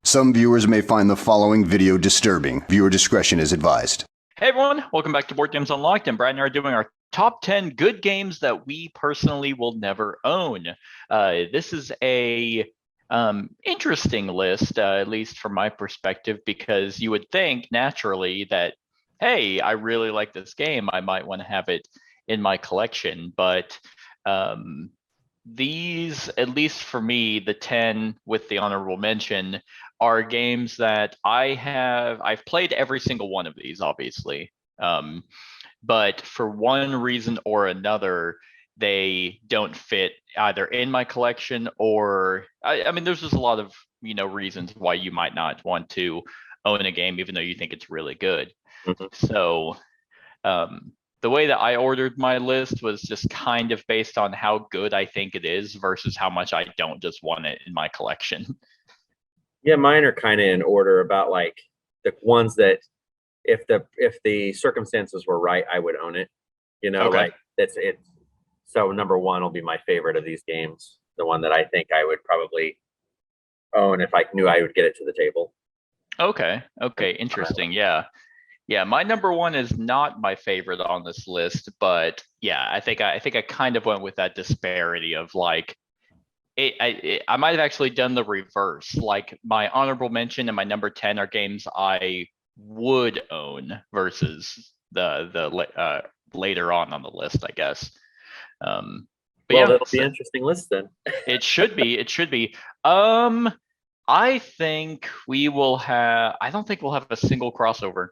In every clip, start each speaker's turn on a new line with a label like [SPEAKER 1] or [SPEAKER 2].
[SPEAKER 1] Some viewers may find the following video disturbing. Viewer discretion is advised.
[SPEAKER 2] Hey everyone, welcome back to Board Games Unlocked, and Brad and I are doing our top 10 good games that we personally will never own. This is a interesting list, at least from my perspective, because you would think naturally that, hey, I really like this game, I might want to have it in my collection, but these, at least for me, the 10 with the honorable mention, are games that I've played every single one of these, obviously. But for one reason or another, they don't fit either in my collection or I mean, there's just a lot of, reasons why you might not want to own a game, even though you think it's really good. So the way that I ordered my list was just kind of based on how good I think it is versus how much I don't just want it in my collection.
[SPEAKER 3] Yeah, mine are kind of in order about like the ones that if the circumstances were right, I would own it.
[SPEAKER 2] Okay.
[SPEAKER 3] Like it's so number one will be my favorite of these games, the one that I think I would probably own if I knew I would get it to the table.
[SPEAKER 2] Okay, interesting. Yeah. My number one is not my favorite on this list, but yeah, I think I kind of went with that disparity of like I might have actually done the reverse. Like my honorable mention and my number 10 are games I would own versus the later on the list, I guess. But
[SPEAKER 3] Well,
[SPEAKER 2] yeah,
[SPEAKER 3] that'll be an interesting list then.
[SPEAKER 2] it should be. I think we will have. I don't think we'll have a single crossover.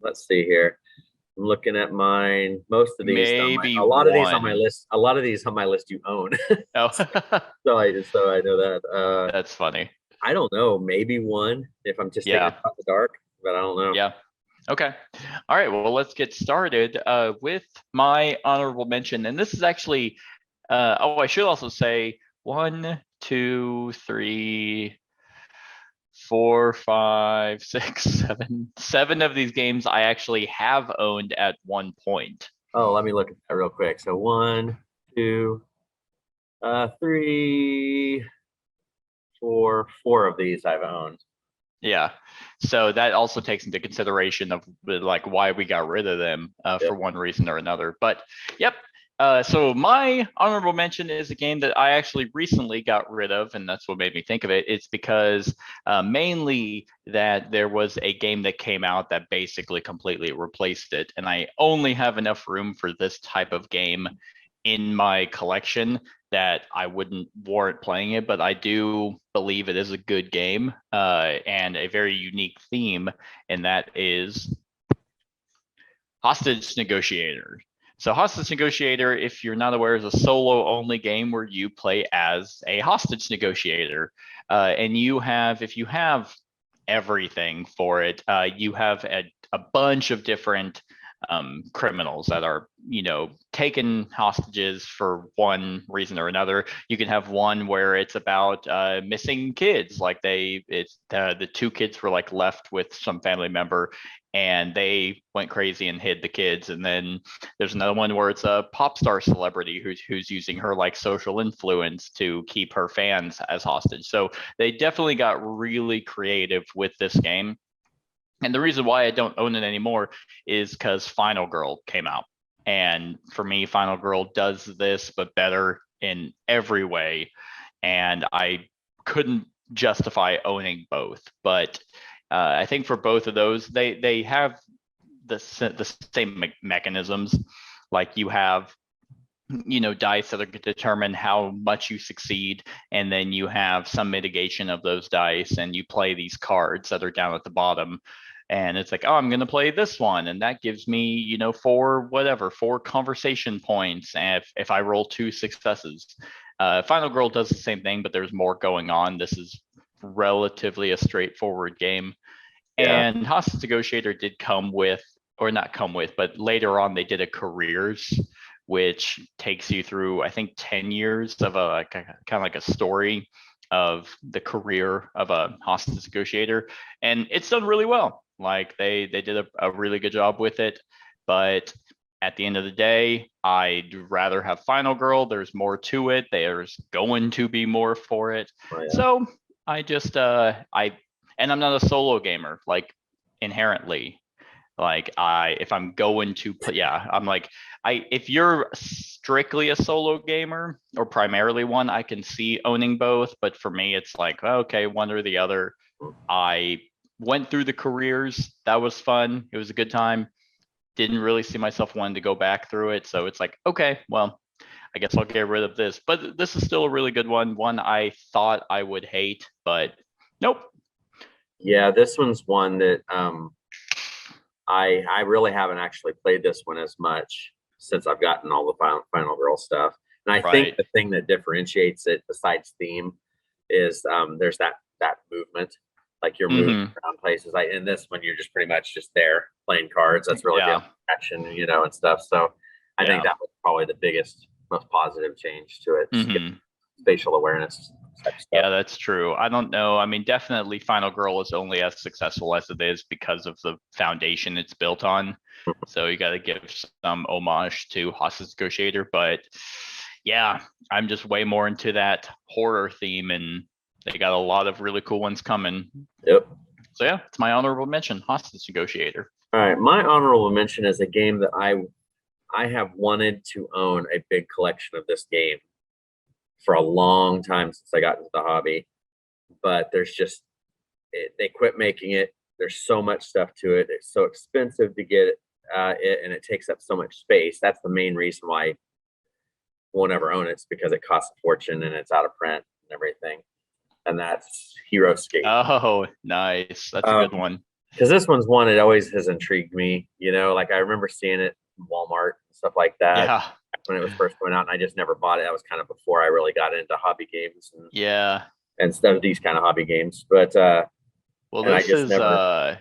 [SPEAKER 3] Let's see here. I'm looking at mine. Most of these,
[SPEAKER 2] Maybe
[SPEAKER 3] a lot of these on
[SPEAKER 2] one.
[SPEAKER 3] my list. A lot of these on my list you own.
[SPEAKER 2] Oh,
[SPEAKER 3] So I know that.
[SPEAKER 2] that's funny.
[SPEAKER 3] I don't know. Maybe one if I'm just taking
[SPEAKER 2] Yeah.
[SPEAKER 3] it out the dark, but I don't know.
[SPEAKER 2] Yeah. Okay. All right. Well, let's get started with my honorable mention. And this is actually, I should also say 1, 2, 3, 4, 5, 6, 7. 7 of these games I actually have owned at one point.
[SPEAKER 3] Oh, let me look at that real quick. So 1, 2, 3, 4. 4 of these I've owned.
[SPEAKER 2] Yeah. So that also takes into consideration of like why we got rid of them for one reason or another. But yep. So my honorable mention is a game that I actually recently got rid of, and that's what made me think of it. It's because mainly that there was a game that came out that basically completely replaced it, and I only have enough room for this type of game in my collection that I wouldn't warrant playing it, but I do believe it is a good game and a very unique theme, and that is Hostage Negotiator. So Hostage Negotiator, if you're not aware, is a solo-only game where you play as a hostage negotiator. And if you have everything for it, you have a bunch of different criminals that are, taken hostages for one reason or another. You can have one where it's about missing kids, like the 2 kids were like left with some family member and they went crazy and hid the kids. And then there's another one where it's a pop star celebrity who's using her like social influence to keep her fans as hostage. So they definitely got really creative with this game. And the reason why I don't own it anymore is because Final Girl came out. And for me, Final Girl does this, but better in every way. And I couldn't justify owning both. But I think for both of those, they have the same mechanisms. Like you have dice that are determine how much you succeed, and then you have some mitigation of those dice, and you play these cards that are down at the bottom. And it's like, oh, I'm going to play this one, and that gives me, 4 conversation points. And if I roll 2 successes, Final Girl does the same thing, but there's more going on. This is relatively a straightforward game. Yeah. And Hostage Negotiator did come with, or not come with, but later on they did a careers, which takes you through, I think, 10 years of a kind of like a story of the career of a hostage negotiator. And it's done really well. Like they did a really good job with it. But at the end of the day, I'd rather have Final Girl. There's more to it. There's going to be more for it.
[SPEAKER 3] Oh, yeah.
[SPEAKER 2] So I just and I'm not a solo gamer, like inherently. Like if I'm going to put, yeah, I'm like, if you're strictly a solo gamer or primarily one, I can see owning both. But for me, it's like, okay, one or the other. I went through the careers. That was fun. It was a good time. Didn't really see myself wanting to go back through it. So it's like, okay, well, I guess I'll get rid of this. But this is still a really good one. One I thought I would hate, but nope.
[SPEAKER 3] Yeah, this one's one that I really haven't actually played this one as much since I've gotten all the Final Girl stuff. And I think
[SPEAKER 2] Right.
[SPEAKER 3] the thing that differentiates it besides theme is there's that movement. Like you're moving around places. In this one, you're just pretty much just there playing cards. That's really
[SPEAKER 2] Yeah.
[SPEAKER 3] the action, and stuff. So I think
[SPEAKER 2] Yeah.
[SPEAKER 3] that was probably the biggest, most positive change to it.
[SPEAKER 2] Mhm.
[SPEAKER 3] Spatial awareness type stuff.
[SPEAKER 2] Yeah, that's true. I don't know. I mean, definitely Final Girl is only as successful as it is because of the foundation it's built on. So you got to give some homage to Hostage Negotiator. But yeah, I'm just way more into that horror theme, and they got a lot of really cool ones coming.
[SPEAKER 3] Yep.
[SPEAKER 2] So yeah, it's my honorable mention, Hostage Negotiator.
[SPEAKER 3] All right, my honorable mention is a game that I have wanted to own a big collection of this game for a long time since I got into the hobby, but there's just they quit making it. There's so much stuff to it. It's so expensive to get it, and it takes up so much space. That's the main reason why I won't ever own it. It's because it costs a fortune and it's out of print and everything. And that's HeroScape.
[SPEAKER 2] Oh, nice. That's a good one.
[SPEAKER 3] Because this one's one that always has intrigued me. Like I remember seeing it in Walmart and stuff like that.
[SPEAKER 2] Yeah.
[SPEAKER 3] When it was first going out, and I just never bought it. That was kind of before I really got into hobby games and
[SPEAKER 2] Yeah.
[SPEAKER 3] and stuff, these kind of hobby games. But
[SPEAKER 2] well,
[SPEAKER 3] and I
[SPEAKER 2] this
[SPEAKER 3] just
[SPEAKER 2] is
[SPEAKER 3] never-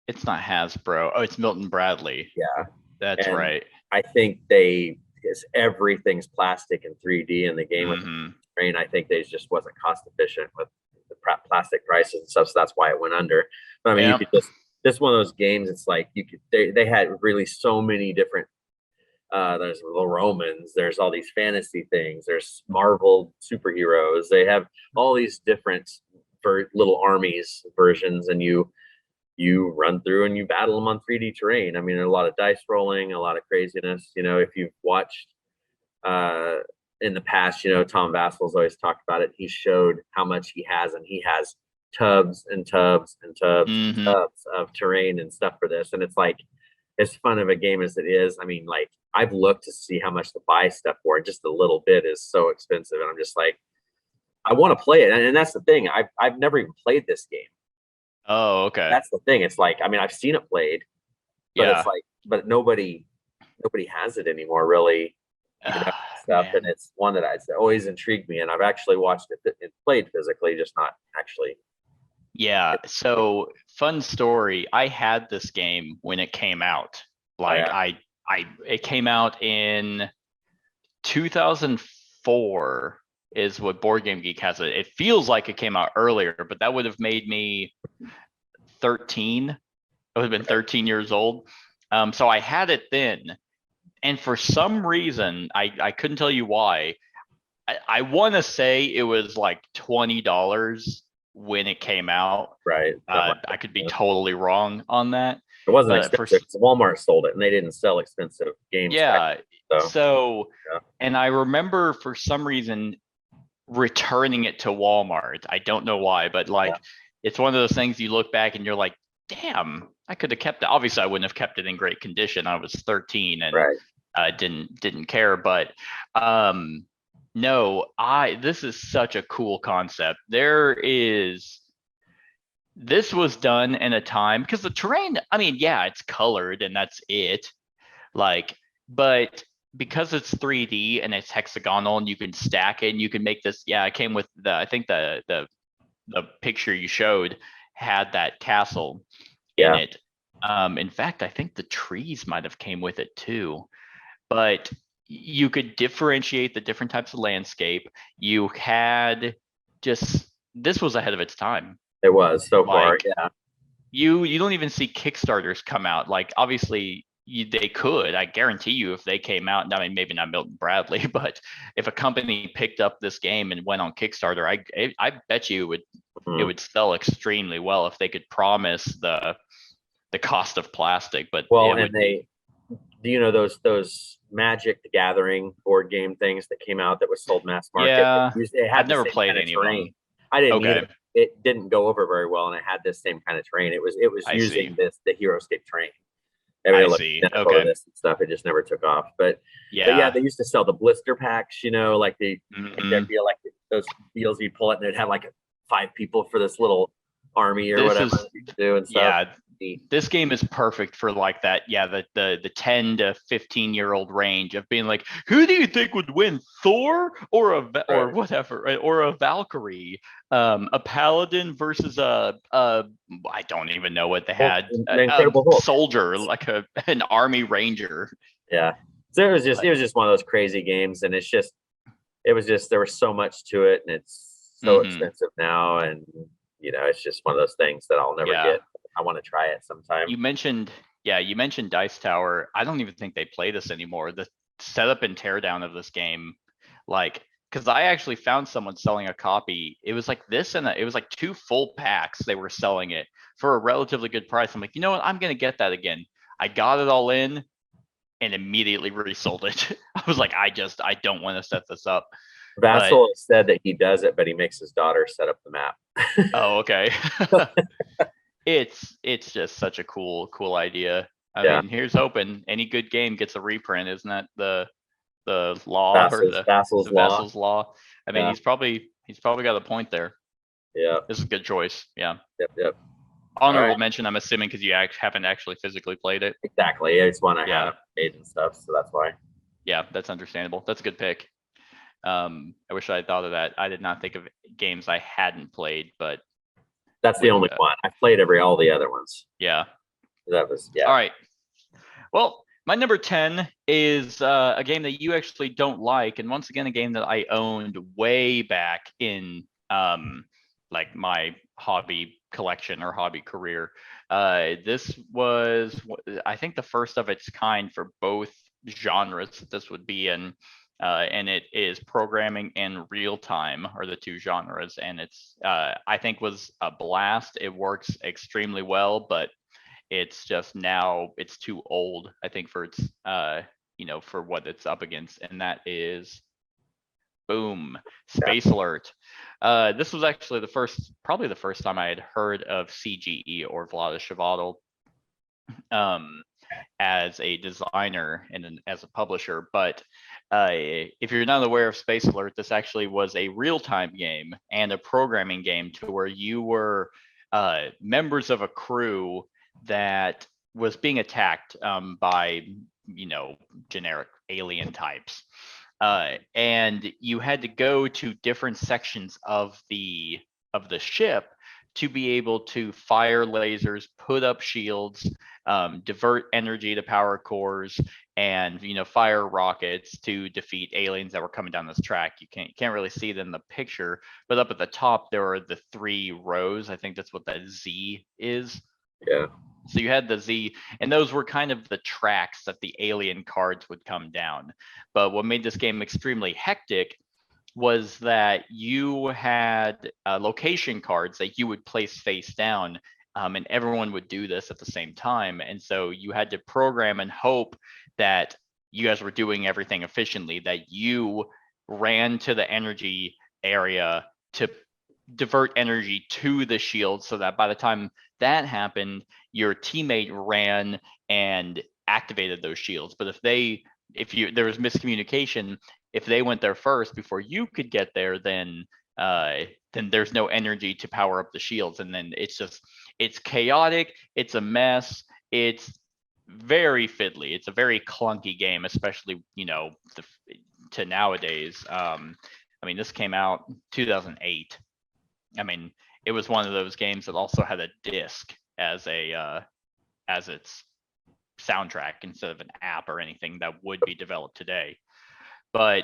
[SPEAKER 2] it's not Hasbro. Oh, it's Milton Bradley.
[SPEAKER 3] yeah,
[SPEAKER 2] That's
[SPEAKER 3] And
[SPEAKER 2] right.
[SPEAKER 3] I think because everything's plastic and 3D in the game with
[SPEAKER 2] Mhm.
[SPEAKER 3] Train, I think they just wasn't cost efficient with the plastic prices and stuff. So that's why it went under. But I mean,
[SPEAKER 2] Yeah.
[SPEAKER 3] you could just one of those games. It's like they had really so many different. There's the Romans. There's all these fantasy things. There's Marvel superheroes. They have all these different little armies versions, and you run through and you battle them on 3D terrain. I mean, a lot of dice rolling, a lot of craziness. If you've watched in the past, Tom Vassel's always talked about it. He showed how much he has, and he has tubs and tubs and tubs and
[SPEAKER 2] Mhm.
[SPEAKER 3] tubs of terrain and stuff for this. And it's like, as fun of a game as it is, I mean, like I've looked to see how much to buy stuff for. Just a little bit is so expensive, and I'm just like, I want to play it. And that's the thing. I've never even played this game.
[SPEAKER 2] Oh, okay.
[SPEAKER 3] That's the thing. It's like, I mean, I've seen it played, but
[SPEAKER 2] Yeah.
[SPEAKER 3] it's like, but nobody has it anymore, really. Stuff,
[SPEAKER 2] Man.
[SPEAKER 3] and it's one that it's always intrigued me, and I've actually watched it played physically, just not actually.
[SPEAKER 2] Yeah. So fun story. I had this game when it came out. Like
[SPEAKER 3] yeah.
[SPEAKER 2] it came out in 2004 is what Board Game Geek has it. It feels like it came out earlier, but that would have made me 13. I would have been 13 years old. So I had it then. And for some reason, I couldn't tell you why. I want to say it was like $20 when it came out.
[SPEAKER 3] Right.
[SPEAKER 2] I could be totally wrong on that.
[SPEAKER 3] It wasn't
[SPEAKER 2] but for
[SPEAKER 3] expensive. 'Cause Walmart sold it, and they didn't sell expensive games.
[SPEAKER 2] Yeah. So,
[SPEAKER 3] Yeah.
[SPEAKER 2] and I remember for some reason returning it to Walmart. I don't know why, but like it's one of those things you look back and you're like, damn, I could have kept it. Obviously, I wouldn't have kept it in great condition. I was 13 and
[SPEAKER 3] Right.
[SPEAKER 2] didn't care. But no, this is such a cool concept. This was done in a time because the terrain, I mean, yeah, it's colored and that's it. Like, but because it's 3D and it's hexagonal and you can stack it and you can make this. Yeah, it came with I think the picture you showed had that castle in
[SPEAKER 3] Yeah.
[SPEAKER 2] it. In fact, I think the trees might have came with it too. But you could differentiate the different types of landscape. You had this was ahead of its time.
[SPEAKER 3] It was so far.
[SPEAKER 2] Like,
[SPEAKER 3] Yeah.
[SPEAKER 2] You don't even see Kickstarters come out. Like obviously they could, I guarantee you, if they came out, I mean, maybe not Milton Bradley, but if a company picked up this game and went on Kickstarter, I bet you it
[SPEAKER 3] Mhm.
[SPEAKER 2] would sell extremely well if they could promise the cost of plastic, but
[SPEAKER 3] Well,
[SPEAKER 2] it
[SPEAKER 3] and
[SPEAKER 2] would be,
[SPEAKER 3] do you know those Magic the Gathering board game things that came out that was sold mass market?
[SPEAKER 2] yeah,
[SPEAKER 3] It
[SPEAKER 2] I've
[SPEAKER 3] had the
[SPEAKER 2] never
[SPEAKER 3] same
[SPEAKER 2] played
[SPEAKER 3] kind of
[SPEAKER 2] any of
[SPEAKER 3] terrain.
[SPEAKER 2] them.
[SPEAKER 3] I didn't
[SPEAKER 2] Okay,
[SPEAKER 3] either. It didn't go over very well, and it had this same kind of terrain. It was
[SPEAKER 2] I
[SPEAKER 3] using
[SPEAKER 2] see.
[SPEAKER 3] the HeroScape terrain.
[SPEAKER 2] I
[SPEAKER 3] Everybody looked
[SPEAKER 2] see.
[SPEAKER 3] identical to
[SPEAKER 2] Okay.
[SPEAKER 3] this and stuff. It just never took off. But yeah,
[SPEAKER 2] Yeah.
[SPEAKER 3] they used to sell the blister packs. You know, like
[SPEAKER 2] Mhm.
[SPEAKER 3] there'd be like those deals you pull it, and it'd have like 5 people for this little army or
[SPEAKER 2] This
[SPEAKER 3] whatever
[SPEAKER 2] is,
[SPEAKER 3] you could do and stuff.
[SPEAKER 2] yeah,
[SPEAKER 3] Neat.
[SPEAKER 2] this game is perfect for like that. Yeah, the 10 to 15-year-old range of being like, who do you think would win, Thor or or
[SPEAKER 3] Right.
[SPEAKER 2] whatever, right? Or a Valkyrie, a paladin versus I don't even know what they had,
[SPEAKER 3] The Incredible Hulk.
[SPEAKER 2] soldier, like an army ranger.
[SPEAKER 3] Yeah. So
[SPEAKER 2] But
[SPEAKER 3] it was just one of those crazy games, and it was just there was so much to it, and it's so
[SPEAKER 2] Mhm.
[SPEAKER 3] expensive now, and it's just one of those things that I'll never
[SPEAKER 2] Yeah.
[SPEAKER 3] get. I want to try it sometime.
[SPEAKER 2] You mentioned Dice Tower. I don't even think they play this anymore. The setup and teardown of this game, like, because I actually found someone selling a copy. It was like this, and it was like 2 full packs. They were selling it for a relatively good price. I'm like, you know what? I'm gonna get that again. I got it all in and immediately resold it. I was like, I don't want to set this up.
[SPEAKER 3] Vassal said that he does it, but he makes his daughter set up the map.
[SPEAKER 2] Oh, okay. It's just such a cool idea. I
[SPEAKER 3] Yeah.
[SPEAKER 2] mean, here's hoping any good game gets a reprint. Isn't that the law or
[SPEAKER 3] Vassal's
[SPEAKER 2] the
[SPEAKER 3] law.
[SPEAKER 2] Vessel's law? I mean,
[SPEAKER 3] Yeah.
[SPEAKER 2] he's probably got a point there.
[SPEAKER 3] Yeah.
[SPEAKER 2] This is a good choice. Yeah.
[SPEAKER 3] Yep.
[SPEAKER 2] Honorable
[SPEAKER 3] Alright.
[SPEAKER 2] mention. I'm assuming because you haven't actually physically played it.
[SPEAKER 3] Exactly. It's one I
[SPEAKER 2] Yeah.
[SPEAKER 3] haven't made and stuff, so that's why.
[SPEAKER 2] Yeah, that's understandable. That's a good pick. I wish I had thought of that. I did not think of games I hadn't played, but
[SPEAKER 3] That's the only one. I've played all the other ones.
[SPEAKER 2] yeah.
[SPEAKER 3] That was
[SPEAKER 2] All right. Well, my number 10 is a game that you actually don't like, and once again, a game that I owned way back in like my hobby collection or hobby career. This was, I think, the first of its kind for both genres that this would be in. And it is programming and real time are the 2 genres, and it's I think was a blast. It works extremely well, but it's just now it's too old, I think, for its for what it's up against, and that is boom, Space Alert. This was actually probably the first time I had heard of CGE or Vlaada Chvátil as a designer and as a publisher. But if you're not aware of Space Alert, this actually was a real-time game and a programming game to where you were members of a crew that was being attacked by generic alien types, and you had to go to different sections of the ship to be able to fire lasers, put up shields, divert energy to power cores, and fire rockets to defeat aliens that were coming down this track. You can't really see it in the picture, but up at the top there are the 3 rows. I think that's what that Z is.
[SPEAKER 3] Yeah.
[SPEAKER 2] So you had the Z, and those were kind of the tracks that the alien cards would come down. But what made this game extremely hectic was that you had location cards that you would place face down, and everyone would do this at the same time. And so you had to program and hope that you guys were doing everything efficiently, that you ran to the energy area to divert energy to the shield, so that by the time that happened, your teammate ran and activated those shields. But if there was miscommunication, if they went there first before you could get there, then there's no energy to power up the shields, and then it's chaotic, it's a mess, it's very fiddly, it's a very clunky game, especially to nowadays. I mean, this came out 2008. I mean, it was one of those games that also had a disc as its soundtrack instead of an app or anything that would be developed today. But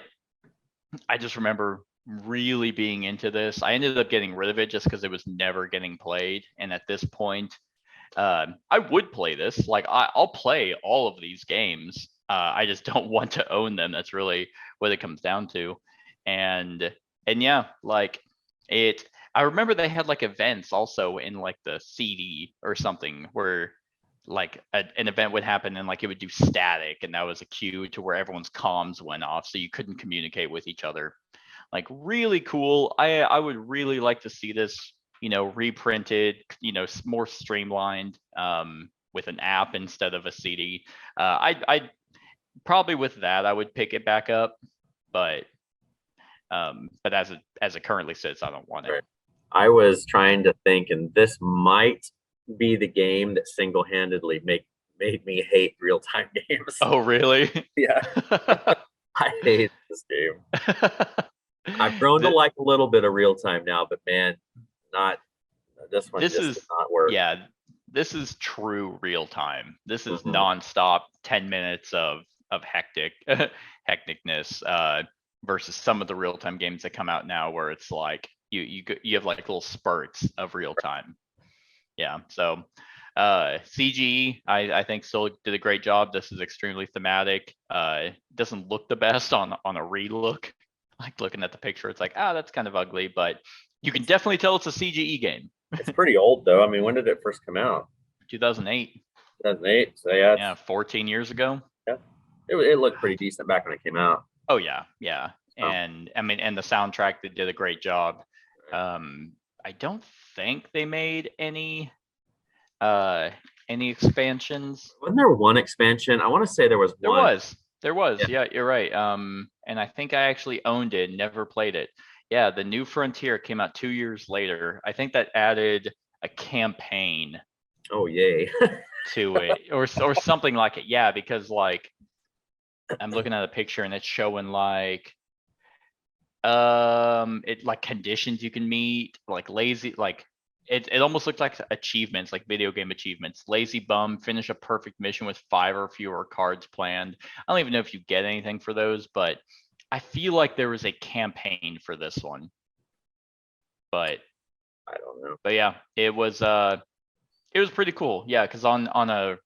[SPEAKER 2] I just remember really being into this. I ended up getting rid of it just because it was never getting played. And at this point, I would play this. Like I'll play all of these games. I just don't want to own them. That's really what it comes down to. And yeah, like it. I remember they had like events also in like the CD or something where like an event would happen and like it would do static, and that was a cue to where everyone's comms went off, so you couldn't communicate with each other. Like really cool. I would really like to see this, reprinted, more streamlined, with an app instead of a CD. I probably with that I would pick it back up, but as it currently sits, I don't want it.
[SPEAKER 3] Right. I was trying to think, and this might be the game that single-handedly made me hate real-time games.
[SPEAKER 2] Oh, really?
[SPEAKER 3] Yeah, I hate this game. I've grown to like a little bit of real-time now, but man, not this one.
[SPEAKER 2] This
[SPEAKER 3] just
[SPEAKER 2] is
[SPEAKER 3] does not work.
[SPEAKER 2] Yeah, this is true real time. This is
[SPEAKER 3] Mhm.
[SPEAKER 2] nonstop 10 minutes of hecticness, versus some of the real time games that come out now where it's like you have like little spurts of real time. Yeah, so CGE I think still did a great job. This is extremely thematic. Doesn't look the best on a relook. Like looking at the picture, it's like, that's kind of ugly, but you can definitely tell it's a CGE game.
[SPEAKER 3] It's pretty old though. I mean, when did it first come out?
[SPEAKER 2] 2008.
[SPEAKER 3] 2008. So yeah,
[SPEAKER 2] Yeah, 14 years ago.
[SPEAKER 3] it looked pretty decent back when it came out.
[SPEAKER 2] Oh yeah, yeah.
[SPEAKER 3] Oh.
[SPEAKER 2] And I mean, and the soundtrack, they did a great job. I don't think they made any expansions.
[SPEAKER 3] Wasn't there one expansion? I want to say there was
[SPEAKER 2] There
[SPEAKER 3] one.
[SPEAKER 2] was.
[SPEAKER 3] Yeah.
[SPEAKER 2] Yeah, you're right. And I think I actually owned it, never played it. Yeah, the New Frontier came out 2 years later. I think that added a campaign
[SPEAKER 3] Oh yay!
[SPEAKER 2] to it, or something like it. Yeah, because like I'm looking at a picture and it's showing like it like conditions you can meet, like lazy, like it almost looked like achievements, like video game achievements. Lazy bum, finish a perfect mission with 5 or fewer cards planned. I don't even know if you get anything for those, but I feel like there was a campaign for this one. But
[SPEAKER 3] I don't know.
[SPEAKER 2] But yeah, it was pretty cool. Yeah, because on a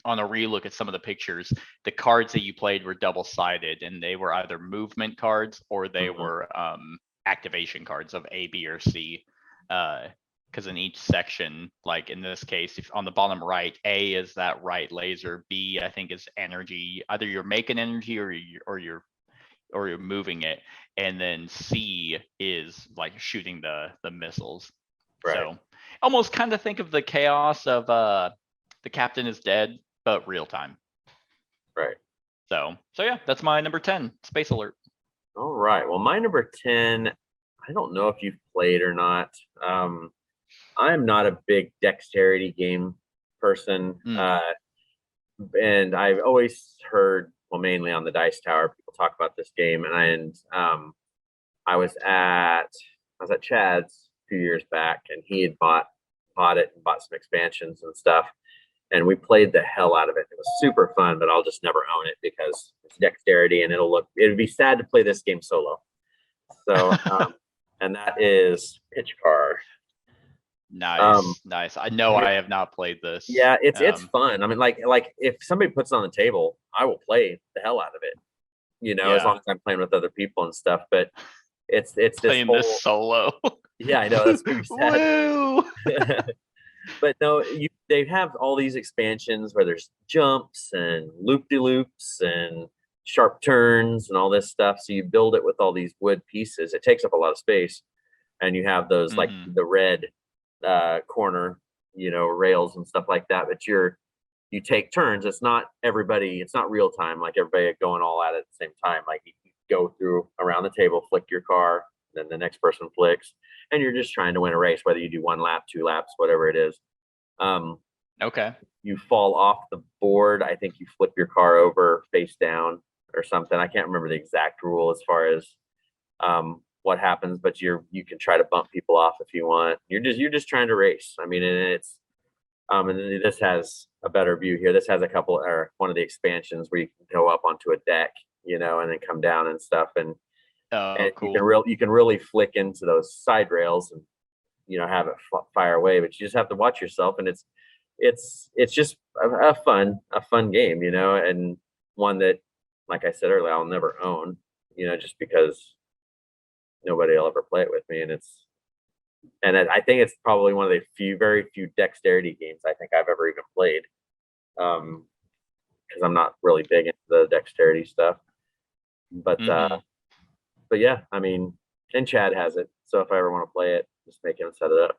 [SPEAKER 2] relook at some of the pictures, the cards that you played were double-sided, and they were either movement cards or they
[SPEAKER 3] Mhm.
[SPEAKER 2] were activation cards of A, B, or C. Because in each section, like in this case, if on the bottom right, A is that right laser, B I think is energy. Either you're making energy or you're moving it, and then C is like shooting the missiles.
[SPEAKER 3] Right.
[SPEAKER 2] So almost kind of think of the chaos of the captain is dead, but real time.
[SPEAKER 3] Right.
[SPEAKER 2] So yeah, that's my number 10, Space Alert.
[SPEAKER 3] All right. Well, my number 10, I don't know if you've played or not. I'm not a big dexterity game person. And I've always heard, well, mainly on the Dice Tower, people talk about this game. And I was at Chad's a few years back, and he had bought it and bought some expansions and stuff. And we played the hell out of it. It was super fun, but I'll just never own it because it's dexterity, and it'd be sad to play this game solo. So, and that is Pitch Car.
[SPEAKER 2] Nice. I know I have not played this.
[SPEAKER 3] Yeah, it's fun. I mean, like if somebody puts it on the table, I will play the hell out of it. As long as I'm playing with other people and stuff. But it's
[SPEAKER 2] playing this solo.
[SPEAKER 3] Yeah, I know, that's pretty sad. But no, they have all these expansions where there's jumps and loop-de-loops and sharp turns and all this stuff. So you build it with all these wood pieces. It takes up a lot of space, and you have those like the red corner, rails and stuff like that. But you take turns. It's not real time, like everybody going all at it at the same time. Like you go through around the table, flick your car, then the next person flicks, and you're just trying to win a race, whether you do 1 lap, 2 laps, whatever it is.
[SPEAKER 2] Okay.
[SPEAKER 3] You fall off the board. I think you flip your car over face down or something. I can't remember the exact rule as far as what happens, but you can try to bump people off if you want. You're just trying to race. I mean, and it's and then this has a better view here. This has a couple, or one of the expansions where you can go up onto a deck, and then come down and stuff. And
[SPEAKER 2] cool.
[SPEAKER 3] you can really flick into those side rails and have it fire away. But you just have to watch yourself, and it's just a fun game, you know, and one that, like I said earlier, I'll never own, you know, just because nobody will ever play it with me, and I think it's probably one of the very few dexterity games I think I've ever even played. Because I'm not really big into the dexterity stuff. But
[SPEAKER 2] Mhm.
[SPEAKER 3] but yeah, I mean, and Chad has it, so if I ever want to play it, just make him set it up.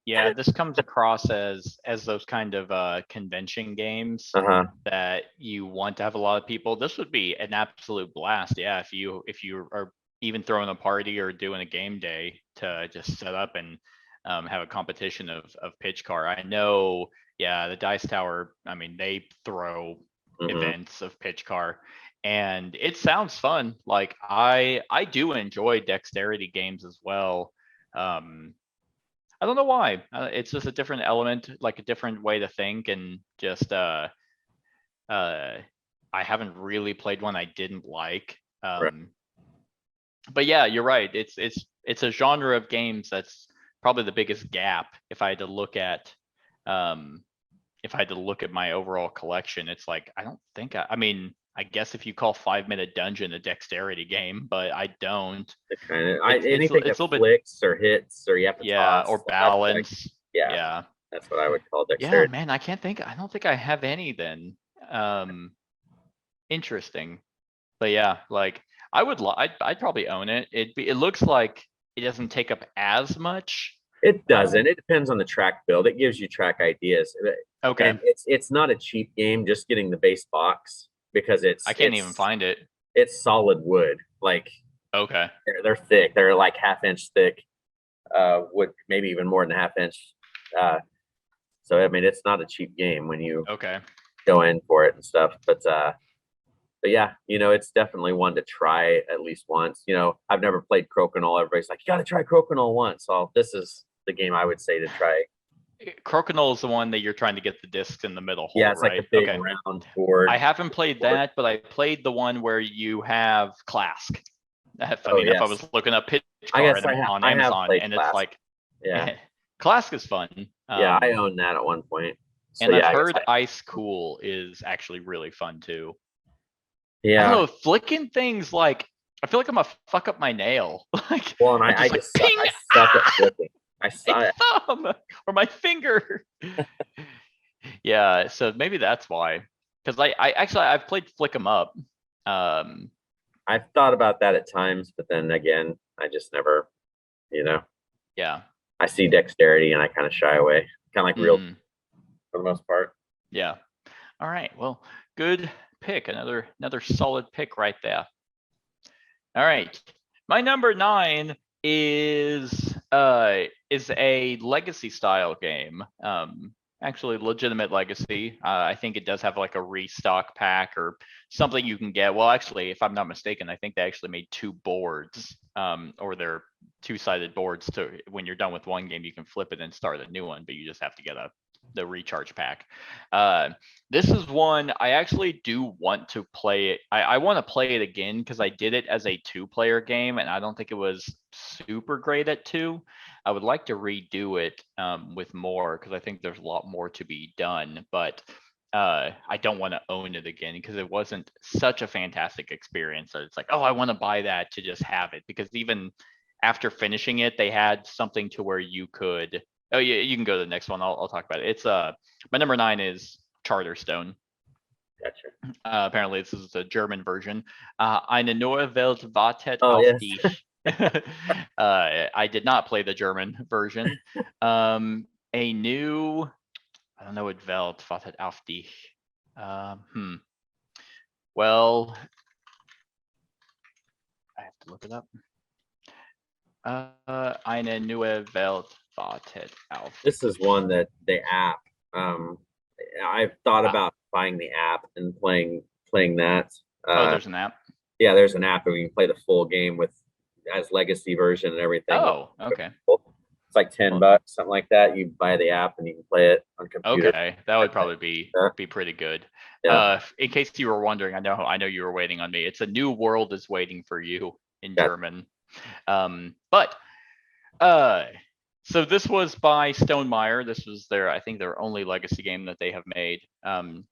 [SPEAKER 2] Yeah, this comes across as those kind of convention games
[SPEAKER 3] Uh-huh.
[SPEAKER 2] that you want to have a lot of people. This would be an absolute blast. Yeah, if you are even throwing a party or doing a game day to just set up and have a competition of pitch car. I know, yeah, the Dice Tower, I mean, they throw
[SPEAKER 3] Hmm.
[SPEAKER 2] events of pitch car and it sounds fun. Like I do enjoy dexterity games as well. Um, I don't know why. It's just a different element, like a different way to think, and just uh, I haven't really played one I didn't like.
[SPEAKER 3] Right.
[SPEAKER 2] But yeah, you're right. It's a genre of games that's probably the biggest gap. If I had to look at, um, if I had to look at my overall collection, it's like I don't think I mean, I guess if you call 5 Minute Dungeon a dexterity game, but I don't.
[SPEAKER 3] It kind of
[SPEAKER 2] It's
[SPEAKER 3] anything
[SPEAKER 2] it's
[SPEAKER 3] that
[SPEAKER 2] a little bit,
[SPEAKER 3] flicks or hits or you have to
[SPEAKER 2] yeah, or
[SPEAKER 3] toss. Like,
[SPEAKER 2] balance.
[SPEAKER 3] yeah,
[SPEAKER 2] Yeah.
[SPEAKER 3] that's what I would call
[SPEAKER 2] Yeah,
[SPEAKER 3] dexterity.
[SPEAKER 2] man, I don't think I have any then. Um, interesting. But yeah, like I'd probably own it. It looks like it doesn't take up as much.
[SPEAKER 3] It
[SPEAKER 2] Uh,
[SPEAKER 3] doesn't. It depends on the track build. It gives you track ideas,
[SPEAKER 2] okay.
[SPEAKER 3] and it's not a cheap game. Just getting the base box because
[SPEAKER 2] I can't even find it.
[SPEAKER 3] it's solid wood. Like
[SPEAKER 2] Okay.
[SPEAKER 3] they're thick. They're like half-inch thick. Wood, maybe even more than half-inch. Uh, so I mean, it's not a cheap game when you
[SPEAKER 2] Okay.
[SPEAKER 3] go in for it and stuff. But yeah, you know, it's definitely one to try at least once. You know, I've never played Crokinole. Everybody's like, you got to try Crokinole once. So this is the game I would say to try.
[SPEAKER 2] Crokinole is the one that you're trying to get the discs in the middle
[SPEAKER 3] Yeah,
[SPEAKER 2] hole,
[SPEAKER 3] it's like
[SPEAKER 2] right?
[SPEAKER 3] a big
[SPEAKER 2] Okay.
[SPEAKER 3] round board.
[SPEAKER 2] I haven't played
[SPEAKER 3] board.
[SPEAKER 2] that, but I played the one where you have Clask.
[SPEAKER 3] Oh
[SPEAKER 2] Funny enough, I
[SPEAKER 3] yes,
[SPEAKER 2] was looking up pitch
[SPEAKER 3] I
[SPEAKER 2] car
[SPEAKER 3] guess
[SPEAKER 2] on
[SPEAKER 3] I have
[SPEAKER 2] Amazon,
[SPEAKER 3] played
[SPEAKER 2] and it's
[SPEAKER 3] Class.
[SPEAKER 2] like
[SPEAKER 3] Yeah,
[SPEAKER 2] Clask is fun.
[SPEAKER 3] yeah, I owned that at one point. So
[SPEAKER 2] And I've
[SPEAKER 3] yeah, I guess
[SPEAKER 2] heard Ice Cool is actually really fun too. I don't
[SPEAKER 3] yeah.
[SPEAKER 2] know, flicking things like I feel like I'm gonna fuck up my nail. Like
[SPEAKER 3] Well, and
[SPEAKER 2] I'm
[SPEAKER 3] I
[SPEAKER 2] just like
[SPEAKER 3] just suck.
[SPEAKER 2] ping,
[SPEAKER 3] I suck at flipping. I
[SPEAKER 2] my
[SPEAKER 3] suck.
[SPEAKER 2] thumb or my finger. Yeah, so maybe that's why. Because I actually I've played Flick 'em Up. Um,
[SPEAKER 3] I've thought about that at times, but then again, I just never, you know,
[SPEAKER 2] yeah.
[SPEAKER 3] I see dexterity and I kind of shy away, kind of like real
[SPEAKER 2] Mhm,
[SPEAKER 3] for the most part.
[SPEAKER 2] yeah. All right. Well, good pick. Another solid pick right there. All right. My number 9 is a legacy style game. Actually legitimate legacy. I think it does have like a restock pack or something you can get. Well, actually, if I'm not mistaken, I think they actually made 2 boards, or they're two-sided boards to when you're done with one game, you can flip it and start a new one, but you just have to get the recharge pack. Uh, this is one I actually do want to play it. I want to play it again because I did it as a 2-player game and I don't think it was super great at 2. I would like to redo it with more because I think there's a lot more to be done, but I don't want to own it again because it wasn't such a fantastic experience that it's like, oh, I want to buy that to just have it, because even after finishing it, they had something to where you could. Oh yeah, you can go to the next one. I'll talk about it. It's my number 9 is Charterstone.
[SPEAKER 3] Gotcha.
[SPEAKER 2] Apparently, this is the German version. Eine neue Welt wartet
[SPEAKER 3] Oh
[SPEAKER 2] auf
[SPEAKER 3] yes.
[SPEAKER 2] dich. I did not play the German version. A new, I don't know what Welt wartet auf dich. Well, I have to look it up. Eine neue Welt wartet auf.
[SPEAKER 3] This is one that the app. Um, I've thought
[SPEAKER 2] Ah.
[SPEAKER 3] about buying the app and playing that.
[SPEAKER 2] Oh, there's an app.
[SPEAKER 3] Yeah, there's an app where you can play the full game with as legacy version and everything.
[SPEAKER 2] Oh, okay.
[SPEAKER 3] It's like $10, something like that. You buy the app and you can play it on computer.
[SPEAKER 2] Okay, that would probably be pretty good.
[SPEAKER 3] Yeah.
[SPEAKER 2] In case you were wondering, I know you were waiting on me. It's a new world is waiting for you in
[SPEAKER 3] Yeah.
[SPEAKER 2] German. But uh So this was by Stonemaier. This was I think their only legacy game that they have made. And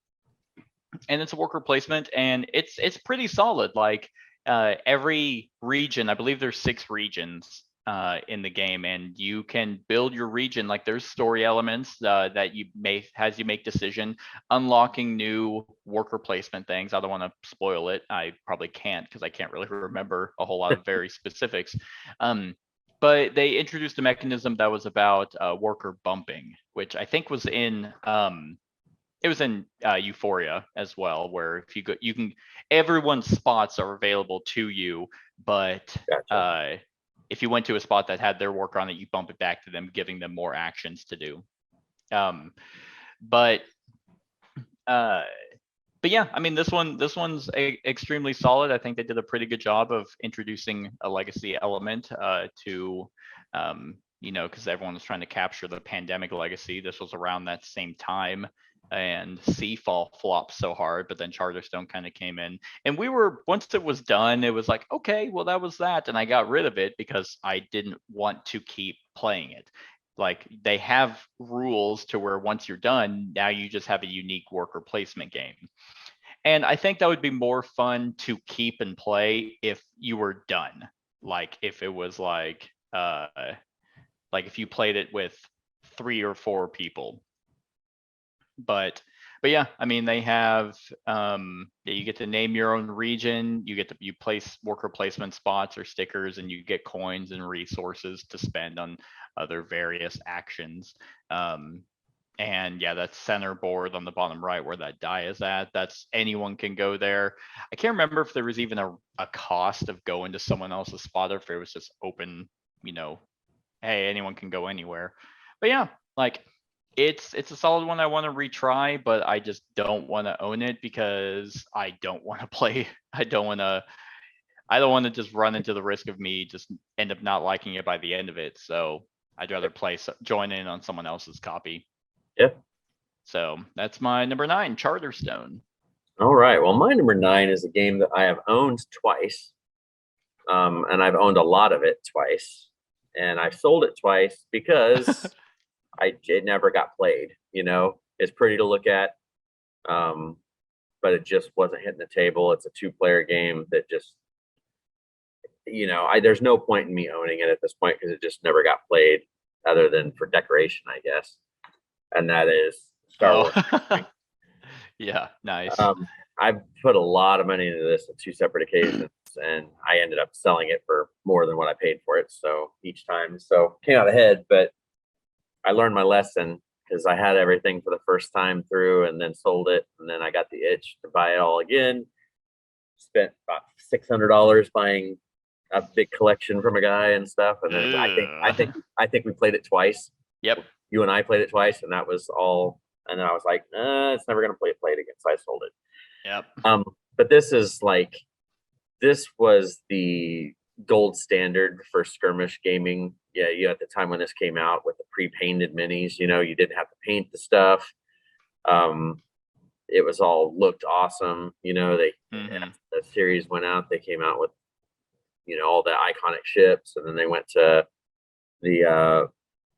[SPEAKER 2] it's a worker placement, and it's pretty solid. Like every region, I believe there's 6 regions in the game, and you can build your region. Like there's story elements that you make decision, unlocking new worker placement things. I don't want to spoil it. I probably can't because I can't really remember a whole lot of very specifics. But they introduced a mechanism that was about worker bumping, which I think was in it was in Euphoria as well, where if you go, you can everyone's spots are available to you, but
[SPEAKER 3] Gotcha.
[SPEAKER 2] if you went to a spot that had their worker on it, you bump it back to them, giving them more actions to do. But yeah, I mean, this one's extremely solid. I think they did a pretty good job of introducing a legacy element to because everyone was trying to capture the pandemic legacy. This was around that same time, and Seafall flopped so hard, but then Charterstone kind of came in, and once it was done, it was like, okay, well, that was that, and I got rid of it because I didn't want to keep playing it. Like they have rules to where once you're done, now you just have a unique worker placement game. And I think that would be more fun to keep and play if you were done. Like if it was like if you played it with 3 or 4 people. But yeah, I mean, they have you get to name your own region, you place worker placement spots or stickers, and you get coins and resources to spend on other various actions. And yeah, that's center board on the bottom right where that die is at. That's anyone can go there. I can't remember if there was even a cost of going to someone else's spot, or if it was just open, hey, anyone can go anywhere. But yeah, like it's a solid one I want to retry, but I just don't want to own it because I don't want to play. I don't want to just run into the risk of me just end up not liking it by the end of it. So I'd rather join in on someone else's copy.
[SPEAKER 3] Yep.
[SPEAKER 2] So that's my number 9, Charterstone.
[SPEAKER 3] All right. Well, my number 9 is a game that I have owned twice. And I've owned a lot of it twice. And I've sold it twice because it never got played. It's pretty to look at. But it just wasn't hitting the table. It's a 2-player game that just, there's no point in me owning it at this point because it just never got played other than for decoration, I guess. And that is Star Wars.
[SPEAKER 2] Yeah, nice.
[SPEAKER 3] I've put a lot of money into this on 2 separate occasions, and I ended up selling it for more than what I paid for it. So each time, came out ahead, but I learned my lesson because I had everything for the first time through and then sold it. And then I got the itch to buy it all again. Spent about $600 buying a big collection from a guy and stuff. And then I think we played it twice.
[SPEAKER 2] Yep.
[SPEAKER 3] You and I played it twice, and that was all. And then I was like, it's never gonna play it again. So I sold it.
[SPEAKER 2] Yep.
[SPEAKER 3] But this was the gold standard for skirmish gaming. Yeah, at the time when this came out with the pre-painted minis, you didn't have to paint the stuff. It was all looked awesome. The series went out, they came out with all the iconic ships, and then they went to the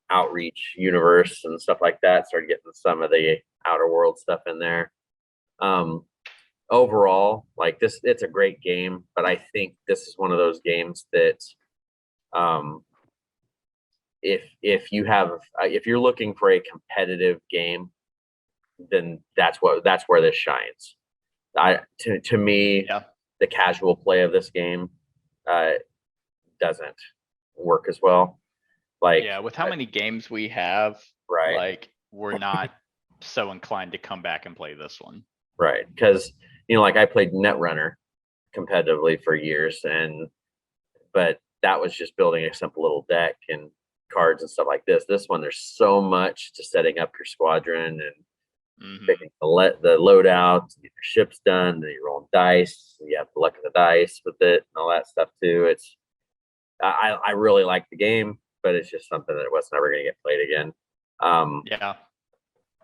[SPEAKER 3] Outreach universe and stuff like that, started getting some of the Outer World stuff in there. Overall, like this, it's a great game, but I think this is one of those games that if you're looking for a competitive game, then that's where this shines. To me, the casual play of this game doesn't work as well. Like,
[SPEAKER 2] yeah, with how many games we have,
[SPEAKER 3] right?
[SPEAKER 2] Like we're not so inclined to come back and play this one,
[SPEAKER 3] right? Because like I played Netrunner competitively for years, but that was just building a simple little deck and cards and stuff like this. This one, there's so much to setting up your squadron and picking the loadout, to get your ships done, then you're rolling dice, you have the luck of the dice with it and all that stuff too. I really like the game, but it's just something that was never going to get played again.
[SPEAKER 2] Yeah.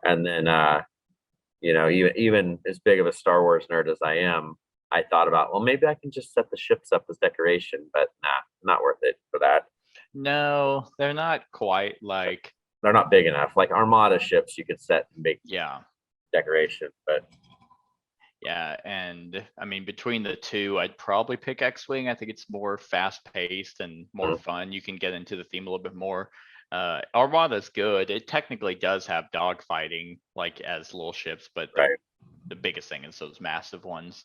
[SPEAKER 3] And then, even as big of a Star Wars nerd as I am, I thought about, well, maybe I can just set the ships up as decoration, but nah, not worth it for that.
[SPEAKER 2] No, they're not quite like,
[SPEAKER 3] They're not big enough. Like Armada ships, you could set and make
[SPEAKER 2] yeah.
[SPEAKER 3] decoration, but
[SPEAKER 2] Yeah, and I mean, between the two, I'd probably pick X-Wing. I think it's more fast-paced and more
[SPEAKER 3] Mhm.
[SPEAKER 2] fun. You can get into the theme a little bit more. Armada's good. It technically does have dogfighting, like as little ships, but
[SPEAKER 3] right.
[SPEAKER 2] the biggest thing is those massive ones.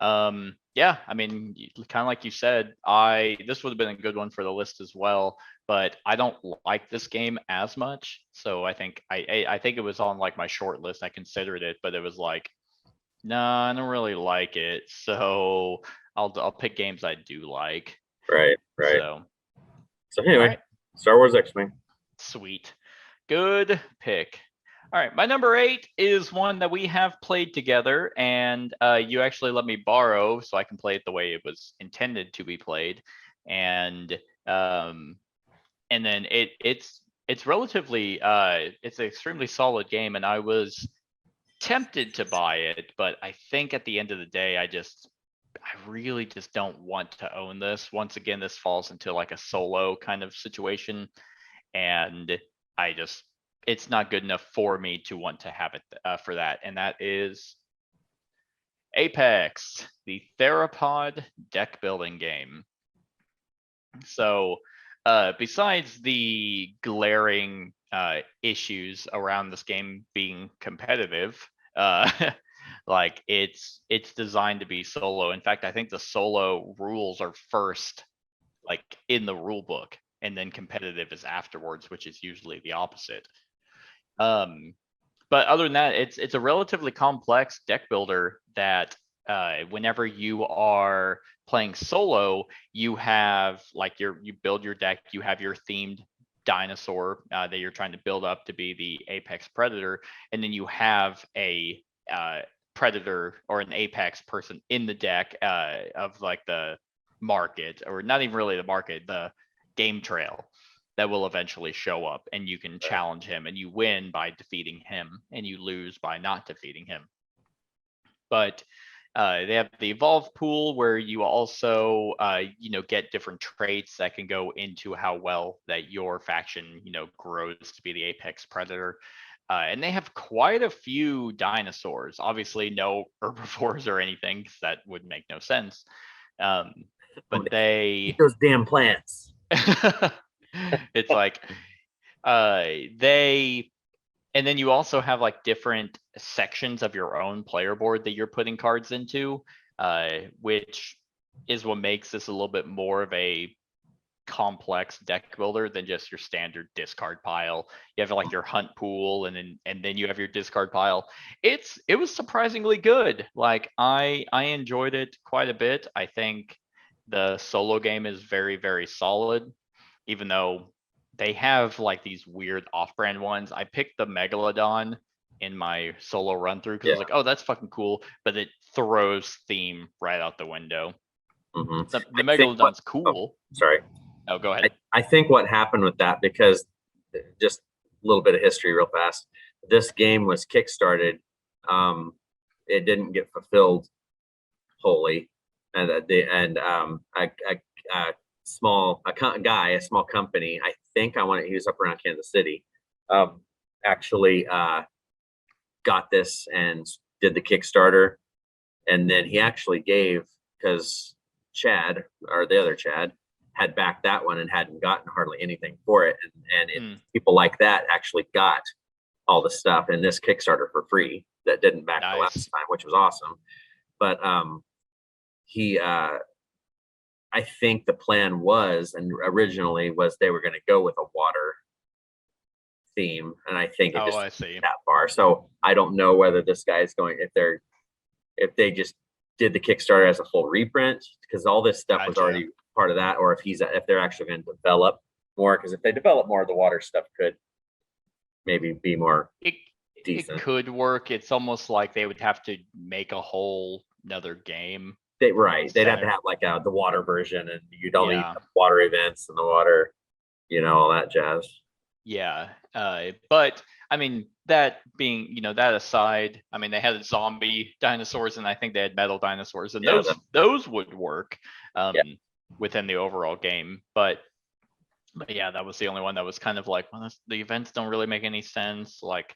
[SPEAKER 2] Yeah, I mean, kind of like you said, this would have been a good one for the list as well, but I don't like this game as much. So I think I think it was on like my short list. I considered it, but it was like, no, I don't really like it. So I'll pick games I do like.
[SPEAKER 3] Right, right.
[SPEAKER 2] So
[SPEAKER 3] So
[SPEAKER 2] all
[SPEAKER 3] anyway,
[SPEAKER 2] right,
[SPEAKER 3] Star Wars X-Wing.
[SPEAKER 2] sweet, good pick. All right, my number 8 is one that we have played together, and you actually let me borrow, so I can play it the way it was intended to be played, and um, and then it's relatively it's an extremely solid game, and I was tempted to buy it, but I think at the end of the day, I really just don't want to own this. Once again, this falls into like a solo kind of situation, and I just it's not good enough for me to want to have it for that. And that is Apex, the Theropod deck building game. So besides the glaring issues around this game being competitive, like it's designed to be solo. In fact, I think the solo rules are first, like in the rule book, and then competitive is afterwards, which is usually the opposite. But other than that, it's a relatively complex deck builder that whenever you are playing solo, you have like you build your deck, you have your themed dinosaur that you're trying to build up to be the apex predator, and then you have a predator or an apex person in the deck of like the market, or not even really the market, the game trail that will eventually show up, and you can challenge him, and you win by defeating him and you lose by not defeating him. But they have the evolve pool where you also get different traits that can go into how well that your faction grows to be the apex predator. And they have quite a few dinosaurs, obviously no herbivores or anything, 'cause that would make no sense. But
[SPEAKER 3] Eat those damn plants.
[SPEAKER 2] it's like they and then you also have like different sections of your own player board that you're putting cards into, which is what makes this a little bit more of a complex deck builder than just your standard discard pile. You have like your hunt pool, and then you have your discard pile. It was surprisingly good. Like I enjoyed it quite a bit. I think the solo game is very, very solid, even though they have like these weird off-brand ones. I picked the Megalodon in my solo run through because I was like, oh, that's fucking cool, but it throws theme right out the window.
[SPEAKER 3] Mhm.
[SPEAKER 2] The
[SPEAKER 3] I think
[SPEAKER 2] Megalodon's cool.
[SPEAKER 3] Sorry.
[SPEAKER 2] Oh, go ahead.
[SPEAKER 3] I think what happened with that, because just a little bit of history real fast. This game was kickstarted. It didn't get fulfilled wholly, and a small a small company. I think he was up around Kansas City. Actually got this and did the Kickstarter, and then he actually gave, because Chad, or the other Chad, had backed that one and hadn't gotten hardly anything for it, and people like that actually got all the stuff in this Kickstarter for free that didn't back the last
[SPEAKER 2] Nice.
[SPEAKER 3] time, which was awesome. But he I think the plan was, and originally was, they were going to go with a water theme, and I think it
[SPEAKER 2] Oh,
[SPEAKER 3] just
[SPEAKER 2] I see.
[SPEAKER 3] that far. So I don't know whether this guy is going, if they just did the Kickstarter as a full reprint, because all this stuff was
[SPEAKER 2] Gotcha.
[SPEAKER 3] already part of that, or if they're actually going to develop more, because if they develop more, the water stuff could maybe be more
[SPEAKER 2] It
[SPEAKER 3] decent.
[SPEAKER 2] could work. It's almost like they would have to make a whole another game.
[SPEAKER 3] They'd have to
[SPEAKER 2] Center.
[SPEAKER 3] have like the water version, and you'd only
[SPEAKER 2] Yeah.
[SPEAKER 3] need the water events and the water, all that jazz.
[SPEAKER 2] Yeah. But I mean, that being, that aside, I mean, they had zombie dinosaurs, and I think they had metal dinosaurs, and those would work within the overall game. But But yeah, that was the only one that was kind of like, well, the events don't really make any sense. Like,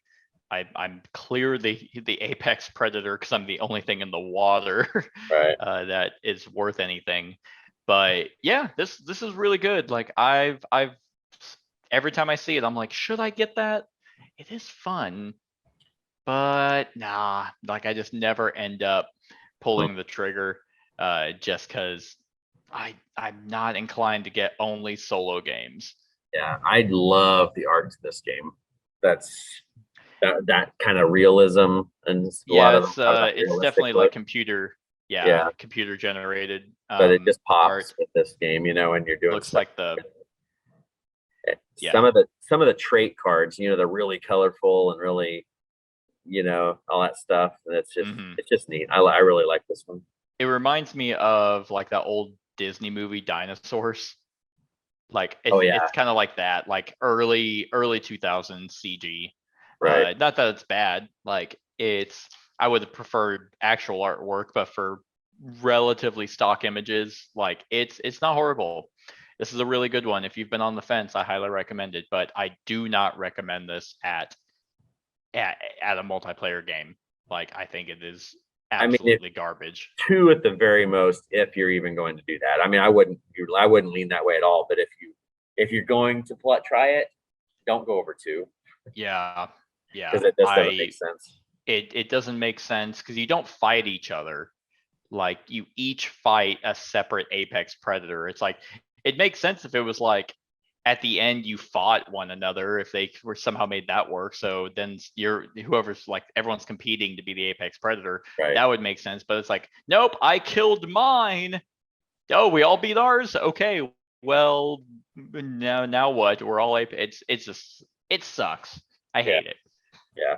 [SPEAKER 2] I'm clear the apex predator because I'm the only thing in the water
[SPEAKER 3] Right.
[SPEAKER 2] that is worth anything. But yeah, this is really good. Like, I've every time I see it, I'm like, should I get that? It is fun, but nah, like I just never end up pulling the trigger just because I'm not inclined to get only solo games.
[SPEAKER 3] Yeah, I love the art to this game. That's that kind of realism, and a lot
[SPEAKER 2] Yeah,
[SPEAKER 3] of them have that
[SPEAKER 2] it's
[SPEAKER 3] realistic
[SPEAKER 2] definitely like
[SPEAKER 3] look.
[SPEAKER 2] computer,
[SPEAKER 3] Yeah,
[SPEAKER 2] computer generated
[SPEAKER 3] but it just pops
[SPEAKER 2] art.
[SPEAKER 3] with this game, and you're doing
[SPEAKER 2] Looks
[SPEAKER 3] stuff.
[SPEAKER 2] like the
[SPEAKER 3] Some
[SPEAKER 2] yeah.
[SPEAKER 3] of the trait cards, they're really colorful and really, all that stuff, and
[SPEAKER 2] Mhm.
[SPEAKER 3] it's just neat. I really like this one.
[SPEAKER 2] It reminds me of like that old Disney movie Dinosaurs. Like
[SPEAKER 3] Oh yeah,
[SPEAKER 2] it's kind of like that, like early 2000s CG.
[SPEAKER 3] right.
[SPEAKER 2] Not that it's bad. Like I would have preferred actual artwork, but for relatively stock images, like it's not horrible. This is a really good one. If you've been on the fence, I highly recommend it. But I do not recommend this at a multiplayer game. Like I think it is
[SPEAKER 3] I mean, if
[SPEAKER 2] absolutely garbage.
[SPEAKER 3] two at the very most, if you're even going to do that. I mean, I wouldn't lean that way at all. But if you're going to try it, don't go over two
[SPEAKER 2] Yeah,
[SPEAKER 3] because
[SPEAKER 2] yeah.
[SPEAKER 3] it just doesn't make sense.
[SPEAKER 2] It doesn't make sense because you don't fight each other. Like you each fight a separate apex predator. It's like it makes sense if it was like at the end you fought one another if they were somehow made that work. So then you're whoever's like everyone's competing to be the apex predator.
[SPEAKER 3] Right.
[SPEAKER 2] That would make sense. But it's like, nope, I killed mine. Oh, we all beat ours. Okay, well now what? We're all it's just it sucks. I hate it.
[SPEAKER 3] Yeah.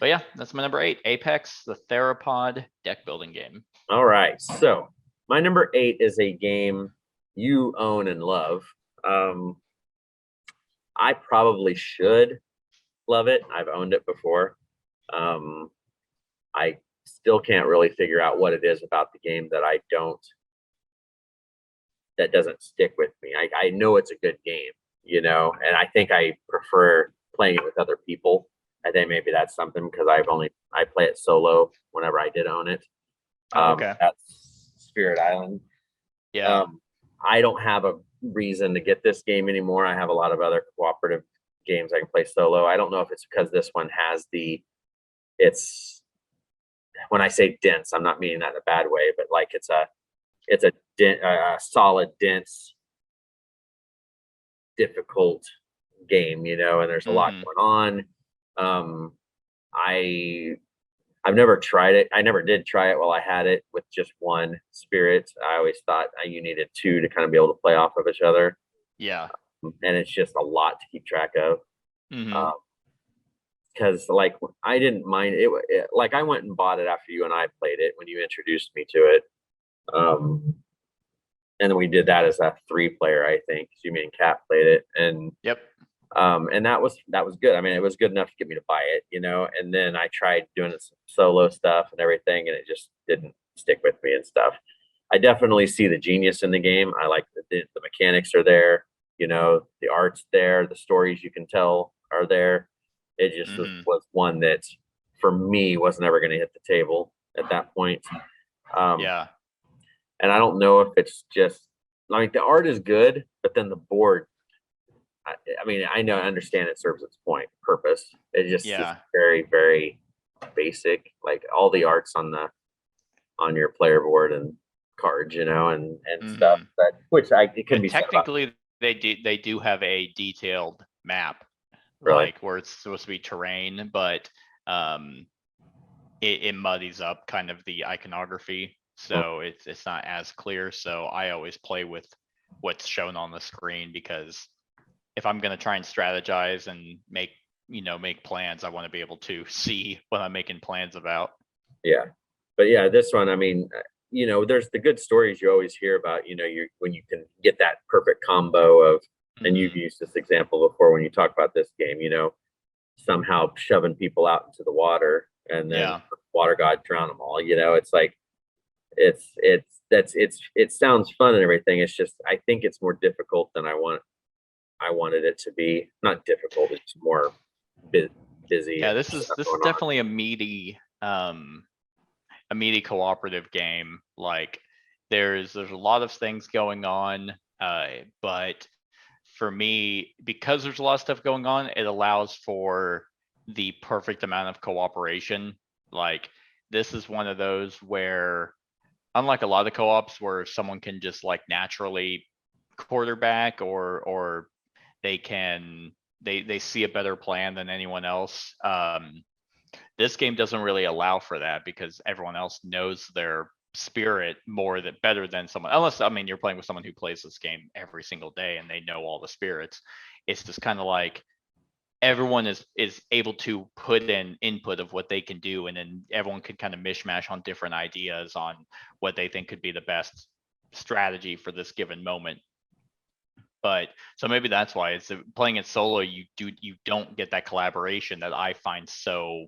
[SPEAKER 2] But yeah, that's my number 8, Apex, the Theropod deck building game.
[SPEAKER 3] All right. So my number 8 is a game you own and love. I probably should love it. I've owned it before. I still can't really figure out what it is about the game that doesn't stick with me. I know it's a good game, and I think I prefer playing it with other people. I think maybe that's something because I play it solo whenever I did own it.
[SPEAKER 2] Okay.
[SPEAKER 3] That's Spirit Island.
[SPEAKER 2] Yeah.
[SPEAKER 3] I don't have a reason to get this game anymore. I have a lot of other cooperative games I can play solo. I don't know if it's because this one has it's when I say dense, I'm not meaning that in a bad way, but like it's a solid, dense, difficult game, and there's a lot going on. I've never tried it. I never did try it while I had it with just one spirit. I always thought you needed two to kind of be able to play off of each other.
[SPEAKER 2] Yeah.
[SPEAKER 3] And it's just a lot to keep track of.
[SPEAKER 2] Mhm.
[SPEAKER 3] Because like I didn't mind it, like I went and bought it after you and I played it when you introduced me to it. And then we did that as a 3-player, I think. You and Kat played it, and
[SPEAKER 2] Yep.
[SPEAKER 3] and that was good. I mean, it was good enough to get me to buy it, and then I tried doing some solo stuff and everything, and it just didn't stick with me and stuff. I definitely see the genius in the game. I like the mechanics are there, the art's there, the stories you can tell are there. It just was one that for me was never going to hit the table at that point.
[SPEAKER 2] Yeah.
[SPEAKER 3] And I don't know if it's just like the art is good, but then the board, I mean, I understand it serves its purpose. It just is very, very basic. Like all the arts on your player board and cards, and stuff. But it can be
[SPEAKER 2] technically they do have a detailed map,
[SPEAKER 3] really?
[SPEAKER 2] like where it's supposed to be terrain, but it muddies up kind of the iconography, so it's not as clear. So I always play with what's shown on the screen because if I'm going to try and strategize and make plans, I want to be able to see what I'm making plans about.
[SPEAKER 3] Yeah. But yeah, this one, I mean, there's the good stories you always hear about, when you can get that perfect combo of, and you've used this example before when you talk about this game, somehow shoving people out into the water and then water god drown them all. It's like, it sounds fun and everything. It's just, I think it's more difficult than I I wanted it to be. Not difficult, it's more busy.
[SPEAKER 2] Yeah,
[SPEAKER 3] and
[SPEAKER 2] this is
[SPEAKER 3] stuff
[SPEAKER 2] this is
[SPEAKER 3] going on.
[SPEAKER 2] definitely a meaty cooperative game. Like there's a lot of things going on, but for me, because there's a lot of stuff going on, it allows for the perfect amount of cooperation. Like this is one of those where, unlike a lot of co-ops where someone can just like naturally quarterback or they can they see a better plan than anyone else. This game doesn't really allow for that because everyone else knows their spirit more than better than someone, unless I mean you're playing with someone who plays this game every single day and they know all the spirits. It's just kind of like everyone is able to put in input of what they can do, and then everyone could kind of mishmash on different ideas on what they think could be the best strategy for this given moment. But so maybe that's why it's playing it solo, you don't get that collaboration that I find so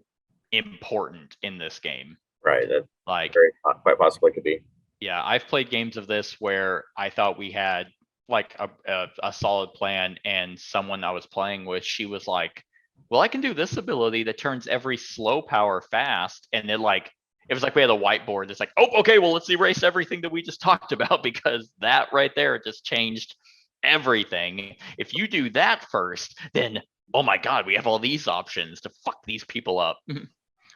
[SPEAKER 2] important in this game.
[SPEAKER 3] Right, that
[SPEAKER 2] Like,
[SPEAKER 3] quite possibly could be.
[SPEAKER 2] yeah, I've played games of this where I thought we had like a solid plan, and someone I was playing with, she was like, well, I can do this ability that turns every slow power fast. And it was like we had a whiteboard. It's like, oh, okay, well, let's erase everything that we just talked about, because that right there just changed everything. If you do that first, then oh my god, we have all these options to fuck these people up.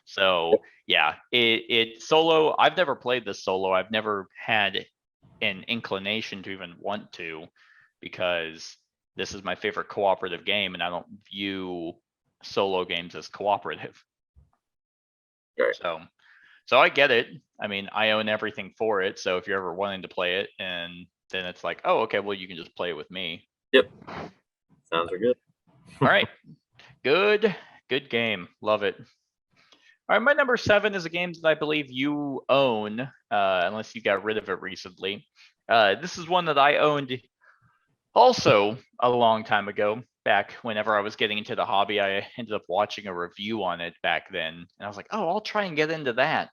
[SPEAKER 2] So yeah, it solo. I've never played this solo. I've never had an inclination to even want to, because this is my favorite cooperative game, and I don't view solo games as cooperative.
[SPEAKER 3] Right.
[SPEAKER 2] So I get it. I mean, I own everything for it. So if you're ever wanting to play it, and then it's like, oh, okay, well, you can just play it with me.
[SPEAKER 3] Yep. Sounds good.
[SPEAKER 2] All right. Good game. Love it. All right, my number 7 is a game that I believe you own, unless you got rid of it recently. This is one that I owned also a long time ago. Back whenever I was getting into the hobby, I ended up watching a review on it back then, and I was like, oh, I'll try and get into that.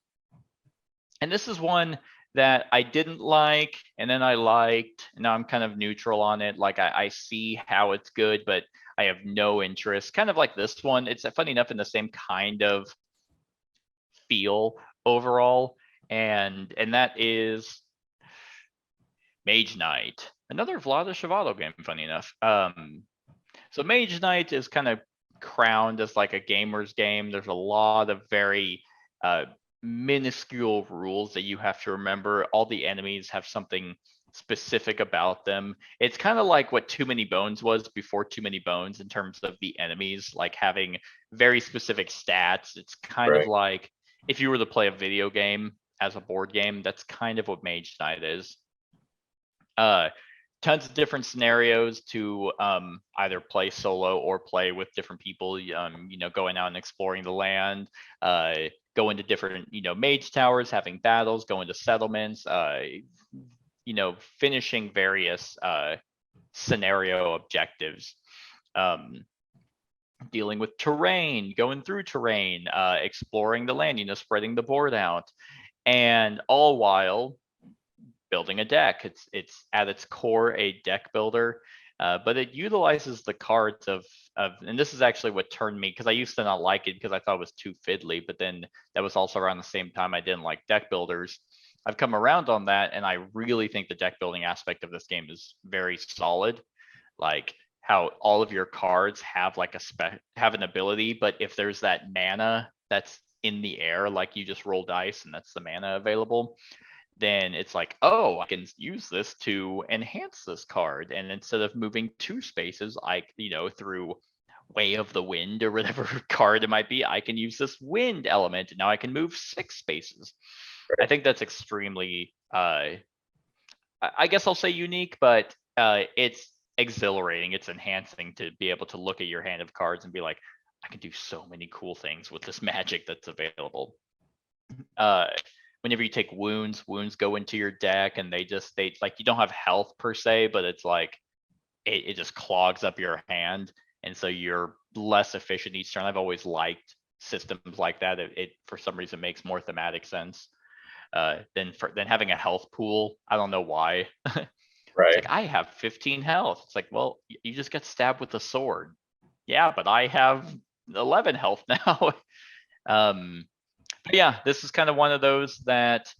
[SPEAKER 2] And this is one that I didn't like, and then I liked, and now I'm kind of neutral on it. Like I see how it's good, but I have no interest. Kind of like this one. It's funny enough in the same kind of feel overall, and that is Mage Knight, another Vlaada Chvátil game, funny enough. So Mage Knight is kind of crowned as like a gamer's game. There's a lot of very minuscule rules that you have to remember. All the enemies have something specific about them. It's kind of like what Too Many Bones was before Too Many Bones in terms of the enemies, like having very specific stats. It's kind of like if you were to play a video game as a board game, that's kind of what Mage Knight is. Tons of different scenarios to either play solo or play with different people, going out and exploring the land, go into different, mage towers, having battles, go into settlements, finishing various scenario objectives. Dealing with terrain, going through terrain, exploring the land, spreading the board out, and all while building a deck. It's at its core a deck builder, but it utilizes the cards of and this is actually what turned me, because I used to not like it because I thought it was too fiddly, but then that was also around the same time I didn't like deck builders. I've come around on that, and I really think the deck building aspect of this game is very solid. Like how all of your cards have like have an ability, but if there's that mana that's in the air, like you just roll dice and that's the mana available, then it's like, oh, I can use this to enhance this card. And instead of moving 2 spaces, through Way of the Wind or whatever card it might be, I can use this wind element. And now I can move 6 spaces. I think that's extremely, I guess I'll say unique, but it's exhilarating. It's enhancing to be able to look at your hand of cards and be like, I can do so many cool things with this magic that's available. Whenever you take wounds go into your deck, and they like, you don't have health per se, but it's like it just clogs up your hand, and so you're less efficient each turn. I've always liked systems like that. It for some reason makes more thematic sense than having a health pool. I don't know why.
[SPEAKER 3] Right.
[SPEAKER 2] like, I have 15 health. It's like, well, you just get stabbed with a sword. Yeah, but I have 11 health now. But yeah, this is kind of one of those that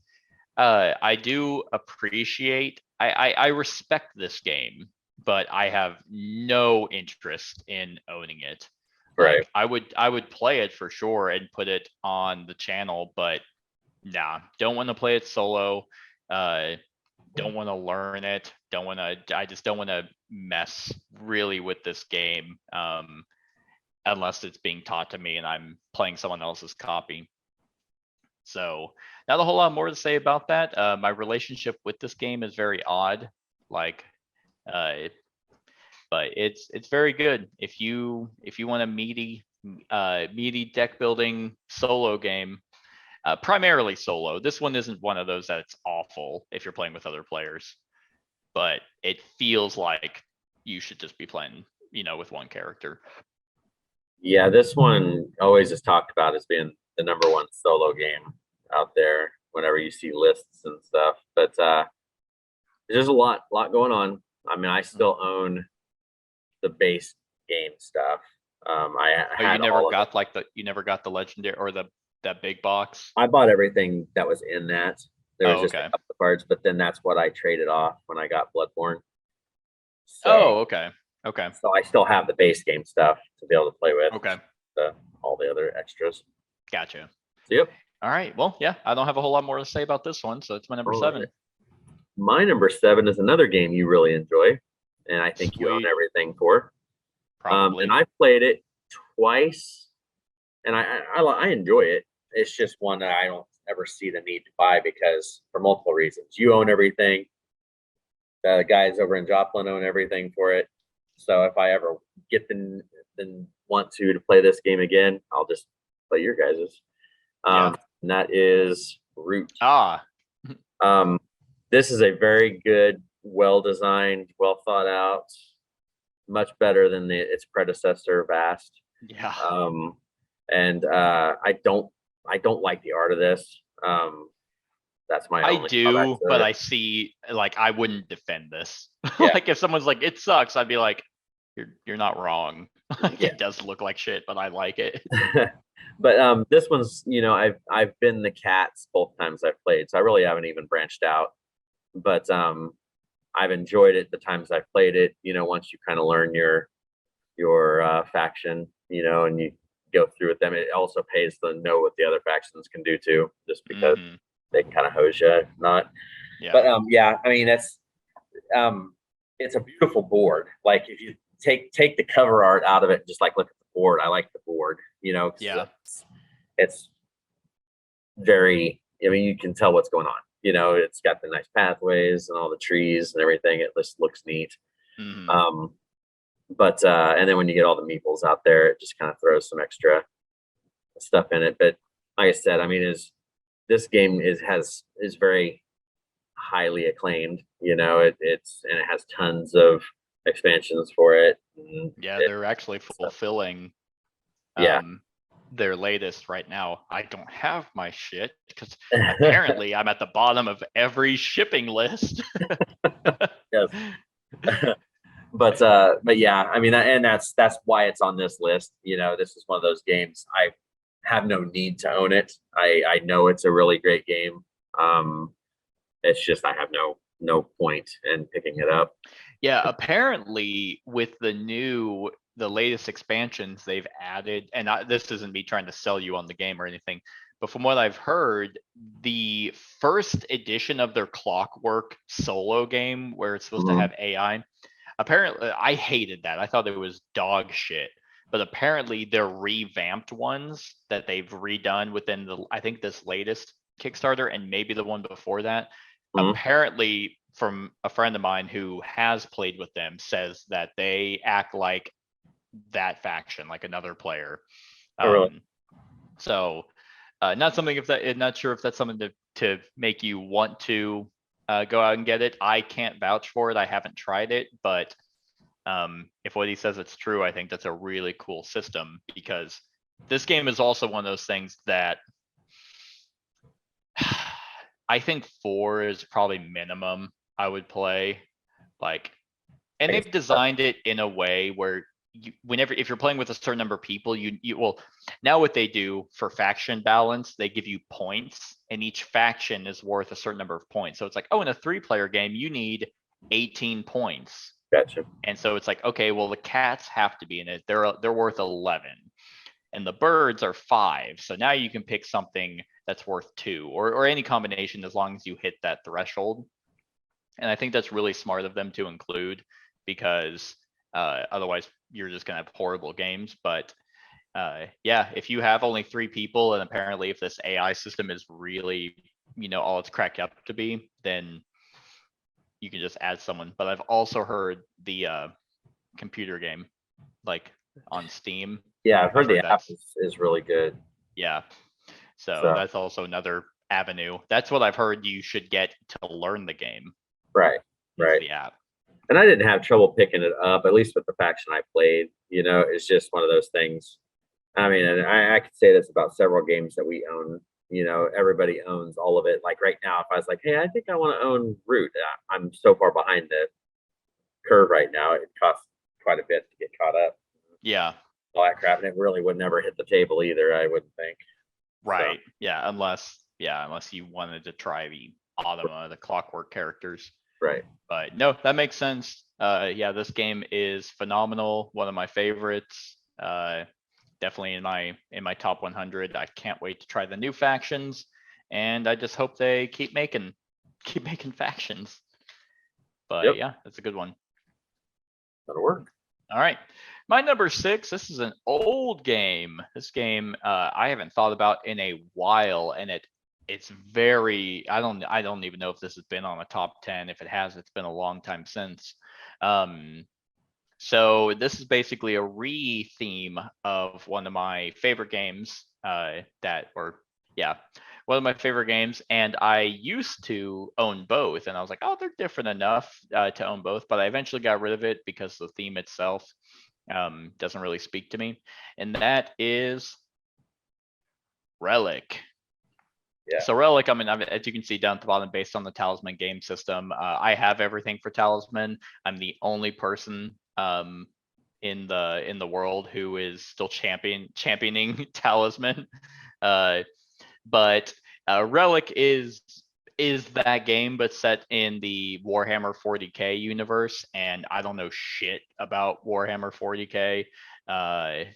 [SPEAKER 2] I do appreciate. I respect this game, but I have no interest in owning it.
[SPEAKER 3] Right.
[SPEAKER 2] Like, I would play it for sure and put it on the channel, but nah, don't want to play it solo. Don't want to learn it. I just don't want to mess really with this game. Unless it's being taught to me and I'm playing someone else's copy. So not a whole lot more to say about that. My relationship with this game is very odd. Like, but it's very good. If you want a meaty deck building solo game, primarily solo. This one isn't one of those that's awful if you're playing with other players, but it feels like you should just be playing, with one character.
[SPEAKER 3] Yeah, this one always is talked about as being the #1 solo game out there whenever you see lists and stuff. But there's a lot going on. I mean, I still own the base game stuff. I
[SPEAKER 2] Oh,
[SPEAKER 3] had
[SPEAKER 2] you never
[SPEAKER 3] all of it.
[SPEAKER 2] got you never got the legendary or that big box?
[SPEAKER 3] I bought everything that was in that. There was
[SPEAKER 2] Oh,
[SPEAKER 3] just a
[SPEAKER 2] okay.
[SPEAKER 3] couple of cards, but then that's what I traded off when I got Bloodborne. So,
[SPEAKER 2] Oh, okay. Okay.
[SPEAKER 3] so I still have the base game stuff to be able to play with.
[SPEAKER 2] Okay.
[SPEAKER 3] All the other extras.
[SPEAKER 2] Gotcha.
[SPEAKER 3] So, yep.
[SPEAKER 2] All right. Well, yeah, I don't have a whole lot more to say about this one, so it's my number
[SPEAKER 3] All
[SPEAKER 2] 7.
[SPEAKER 3] right. My number 7 is another game you really enjoy, and I think you own
[SPEAKER 2] Sweet.
[SPEAKER 3] everything for.
[SPEAKER 2] Probably.
[SPEAKER 3] And I've played it twice, and I enjoy it. It's just one that I don't ever see the need to buy because for multiple reasons. You own everything. The guys over in Joplin own everything for it. So if I ever get the want to play this game again, I'll just play your guys's. And that is Root. This is a very good, well-designed, well thought out, much better than its predecessor, Vast.
[SPEAKER 2] Yeah.
[SPEAKER 3] And I don't like the art of this. That's my
[SPEAKER 2] I
[SPEAKER 3] only
[SPEAKER 2] do,
[SPEAKER 3] drawback to
[SPEAKER 2] but
[SPEAKER 3] it.
[SPEAKER 2] I see, like, I wouldn't defend this.
[SPEAKER 3] Yeah.
[SPEAKER 2] Like, if someone's like, it sucks, I'd be like, you're not wrong. Like,
[SPEAKER 3] Yeah.
[SPEAKER 2] it does look like shit, but I like it.
[SPEAKER 3] But this one's, I've been the cats both times I've played, so I really haven't even branched out. But I've enjoyed it the times I've played it. Once you kind of learn your faction, and you go through with them, it also pays to know what the other factions can do too, just because
[SPEAKER 2] Mhm.
[SPEAKER 3] they can kind of hose you, if not.
[SPEAKER 2] Yeah.
[SPEAKER 3] But yeah, I mean that's it's a beautiful board. Like if you take the cover art out of it, just like look at the board. I like the board, 'cause
[SPEAKER 2] Yeah.
[SPEAKER 3] it's very. I mean, you can tell what's going on. It's got the nice pathways and all the trees and everything. It just looks neat.
[SPEAKER 2] Mhm.
[SPEAKER 3] But and then when you get all the meeples out there, it just kind of throws some extra stuff in it. But like I said, I mean, this game is very highly acclaimed. It has tons of expansions for it. And
[SPEAKER 2] Yeah, they're actually fulfilling
[SPEAKER 3] Yeah.
[SPEAKER 2] their latest right now. I don't have my shit because apparently I'm at the bottom of every shipping list.
[SPEAKER 3] Yes. But yeah, I mean, and that's why it's on this list. This is one of those games I have no need to own it. I know it's a really great game. It's just I have no point in picking it up.
[SPEAKER 2] Yeah, apparently with the latest expansions they've added, and this isn't me trying to sell you on the game or anything, but from what I've heard, the first edition of their Clockwork solo game where it's supposed to
[SPEAKER 3] Mhm.
[SPEAKER 2] have AI, apparently I hated that. I thought it was dog shit. But apparently their revamped ones that they've redone within I think this latest Kickstarter and maybe the one before that,
[SPEAKER 3] Mhm.
[SPEAKER 2] apparently from a friend of mine who has played with them says that they act like that faction, like another player.
[SPEAKER 3] Oh, really?
[SPEAKER 2] So not sure if that's something to make you want to go out and get it. I can't vouch for it. I haven't tried it, but if what he says it's true, I think that's a really cool system because this game is also one of those things that I think 4 is probably minimum I would play. Like, and
[SPEAKER 3] I guess
[SPEAKER 2] they've designed it in a way where if you're playing with a certain number of people, well, now what they do for faction balance, they give you points and each faction is worth a certain number of points. So it's like, oh, in a 3-player game, you need 18 points.
[SPEAKER 3] Gotcha.
[SPEAKER 2] And so it's like, okay, well, the cats have to be in it. They're worth 11 and the birds are 5. So now you can pick something that's worth 2 or any combination as long as you hit that threshold. And I think that's really smart of them to include because otherwise you're just gonna have horrible games. But yeah, if you have only 3 people and apparently if this AI system is really, all it's cracked up to be, then you can just add someone. But I've also heard the computer game, like on Steam.
[SPEAKER 3] Yeah, I've heard
[SPEAKER 2] heard
[SPEAKER 3] the app
[SPEAKER 2] that's-
[SPEAKER 3] is really good.
[SPEAKER 2] Yeah. So
[SPEAKER 3] So-
[SPEAKER 2] that's also another avenue. That's what I've heard you should get to learn the game.
[SPEAKER 3] Right.
[SPEAKER 2] is
[SPEAKER 3] Right.
[SPEAKER 2] The app.
[SPEAKER 3] And I didn't have trouble picking it up, at least with the faction I played. It's just one of those things. I mean, and I could say this about several games that we own. Everybody owns all of it. Like right now, if I was like, hey, I think I want to own Root, I'm so far behind the curve right now. It costs quite a bit to get caught up.
[SPEAKER 2] Yeah.
[SPEAKER 3] All that crap, and it really would never hit the table either, I wouldn't think.
[SPEAKER 2] Right. Yeah. Unless you wanted to try the Automa, the Clockwork characters.
[SPEAKER 3] Right.
[SPEAKER 2] But no, that makes sense. Yeah, this game is phenomenal. One of my favorites. Definitely in my top 100. I can't wait to try the new factions, and I just hope they keep making factions. But
[SPEAKER 3] Yep.
[SPEAKER 2] yeah, that's a good one.
[SPEAKER 3] That'll work.
[SPEAKER 2] All right. My number 6, this is an old game. This game I haven't thought about in a while, and it's very, I don't even know if this has been on a top 10. If it has, it's been a long time since. So this is basically a re-theme of one of my favorite games one of my favorite games. And I used to own both, and I was like, oh, they're different enough to own both, but I eventually got rid of it because the theme itself doesn't really speak to me. And that is Relic.
[SPEAKER 3] Yeah.
[SPEAKER 2] So Relic, as you can see down at the bottom, based on the Talisman game system, I have everything for Talisman. I'm the only person in the world who is still championing Talisman. But Relic is that game, but set in the Warhammer 40K universe, and I don't know shit about Warhammer 40K. I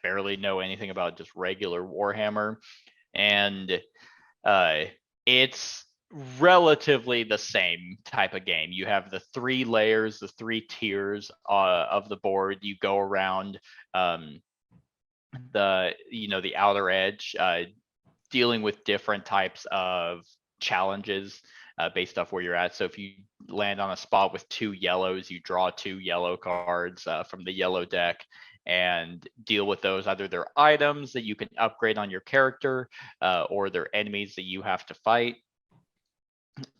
[SPEAKER 2] barely know anything about just regular Warhammer, and it's relatively the same type of game. You have the 3 layers, the 3 tiers of the board. You go around the outer edge, dealing with different types of challenges based off where you're at. So if you land on a spot with 2 yellows, you draw 2 yellow cards from the yellow deck and deal with those. Either they're items that you can upgrade on your character or they're enemies that you have to fight.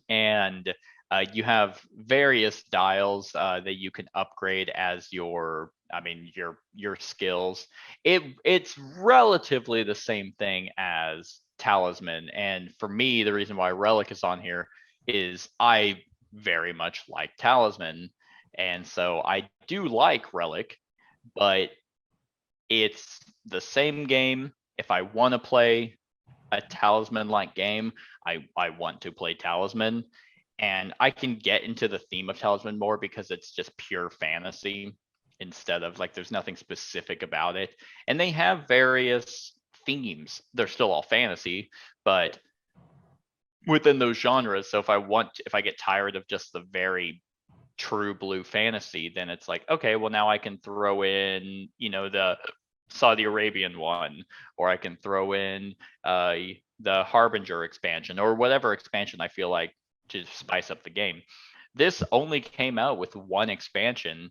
[SPEAKER 2] And you have various dials that you can upgrade as your skills. It's relatively the same thing as Talisman. And for me, the reason why Relic is on here is I very much like Talisman. And so I do like Relic, but it's the same game. If I want to play a Talisman-like game, I want to play Talisman. And I can get into the theme of Talisman more because it's just pure fantasy instead of there's nothing specific about it. And they have various themes. They're still all fantasy, but within those genres. So if I get tired of just the very true blue fantasy, then it's like, okay, well now I can throw in, the Saudi Arabian one, or I can throw in the Harbinger expansion or whatever expansion I feel like to spice up the game. This only came out with 1 expansion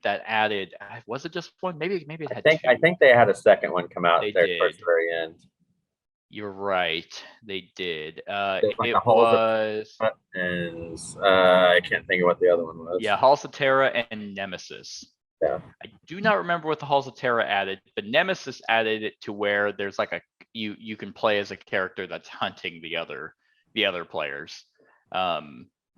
[SPEAKER 2] that added, was it just 1? Maybe it had 2.
[SPEAKER 3] I think they had a second one come out
[SPEAKER 2] They
[SPEAKER 3] there towards the
[SPEAKER 2] did.
[SPEAKER 3] very end.
[SPEAKER 2] You're right, they did.
[SPEAKER 3] Like
[SPEAKER 2] It
[SPEAKER 3] the Halls of-
[SPEAKER 2] was
[SPEAKER 3] And I can't think of what the other one was.
[SPEAKER 2] Halls of Terra and Nemesis.
[SPEAKER 3] Yeah.
[SPEAKER 2] I do not remember what the Halls of Terra added, but Nemesis added it to where there's you can play as a character that's hunting the other players.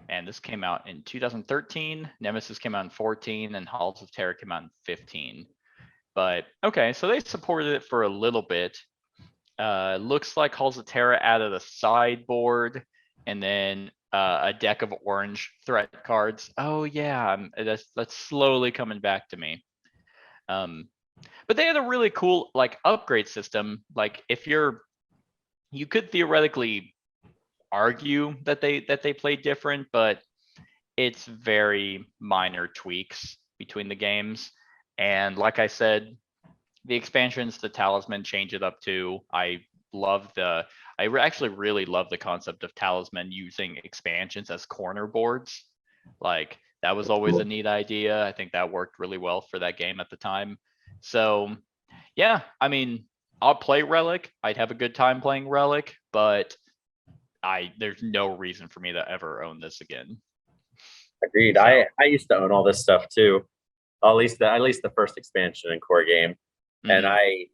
[SPEAKER 2] And this came out in 2013. Nemesis came out in 14, and Halls of Terror came out in 15. But okay, so they supported it for a little bit. Looks like Halls of Terror added a sideboard and then a deck of orange threat cards. Oh yeah, that's slowly coming back to me. But they had a really cool like upgrade system. Like if you could theoretically argue that they play different, but it's very minor tweaks between the games. And like I said, the expansions to Talisman change it up too. Actually really love the concept of Talisman using expansions as corner boards. Like that was always a neat idea. I think that worked really well for that game at the time. So yeah, I mean, I'll play Relic. I'd have a good time playing Relic, but there's no reason for me to ever own this again.
[SPEAKER 3] Agreed.
[SPEAKER 2] So-
[SPEAKER 3] I used to own all this stuff too. At least the first expansion and core game. And
[SPEAKER 2] Mhm.
[SPEAKER 3] I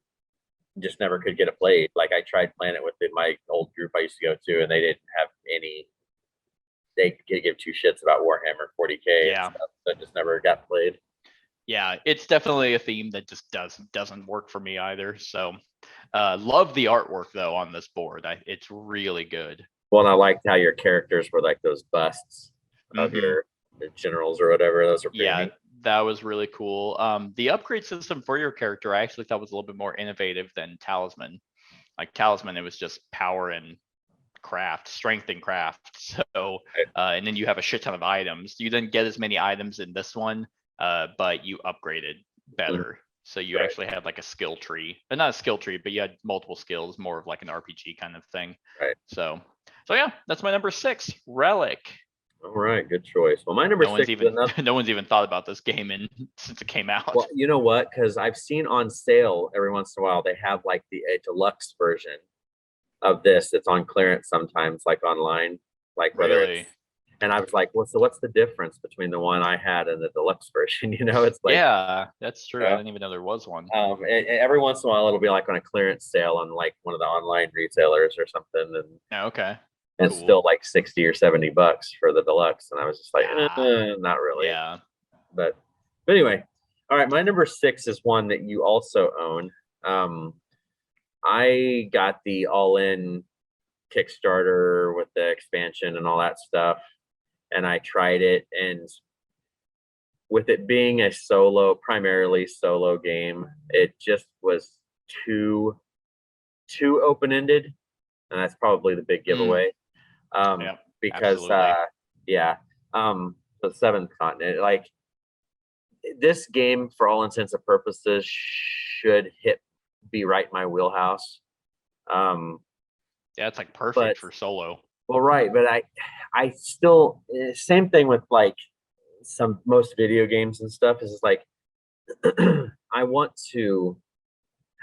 [SPEAKER 3] just never could get it played. Like I tried playing it with my old group I used to go to, and they didn't have any. They could give two shits about Warhammer 40K.
[SPEAKER 2] Yeah.
[SPEAKER 3] And stuff, so it just never got played.
[SPEAKER 2] Yeah, it's definitely a theme that just doesn't work for me either. So love the artwork though on this board. It's really good.
[SPEAKER 3] Well, and I liked how your characters were like those busts of
[SPEAKER 2] Mhm.
[SPEAKER 3] your generals or whatever. Those are pretty
[SPEAKER 2] Yeah,
[SPEAKER 3] neat.
[SPEAKER 2] that was really cool. The upgrade system for your character, I actually thought was a little bit more innovative than Talisman. Like Talisman, it was just power and craft, strength and craft. So, and then you have a shit ton of items. You didn't get as many items in this one, but you upgraded better. So you
[SPEAKER 3] Right.
[SPEAKER 2] actually had like a skill tree, but not a skill tree, but you had multiple skills, more of like an RPG kind of thing.
[SPEAKER 3] Right.
[SPEAKER 2] So yeah, that's my number 6, Relic.
[SPEAKER 3] All right, good choice. Well, my number
[SPEAKER 2] No one's
[SPEAKER 3] 6 is
[SPEAKER 2] even
[SPEAKER 3] another.
[SPEAKER 2] no one's even thought about this game since it came out.
[SPEAKER 3] Well, you know what? Because I've seen on sale every once in a while, they have like a deluxe version of this. It's on clearance sometimes, like online, like whether
[SPEAKER 2] Really?
[SPEAKER 3] it's. And I was like, what's the difference between the one I had and the deluxe version? You know, it's like,
[SPEAKER 2] Yeah, that's true. I
[SPEAKER 3] Yeah.
[SPEAKER 2] didn't even know there was one.
[SPEAKER 3] every once in a while it'll be like on a clearance sale on like one of the online retailers or something, and
[SPEAKER 2] Oh, okay.
[SPEAKER 3] it's
[SPEAKER 2] Cool.
[SPEAKER 3] still like 60 or 70 bucks for the deluxe. And I was just like,
[SPEAKER 2] Ah.
[SPEAKER 3] not really.
[SPEAKER 2] Yeah.
[SPEAKER 3] But anyway, all right, my number 6 is one that you also own. I got the all-in Kickstarter with the expansion and all that stuff, and I tried it, and with it being a primarily solo game, it just was too open-ended, and that's probably the big giveaway.
[SPEAKER 2] Yep,
[SPEAKER 3] Because
[SPEAKER 2] absolutely.
[SPEAKER 3] the Seventh Continent, like this game for all intents and purposes should be right in my wheelhouse.
[SPEAKER 2] Yeah, it's like perfect
[SPEAKER 3] but-
[SPEAKER 2] for solo.
[SPEAKER 3] Well, right, but I still same thing with like most video games and stuff is like I want to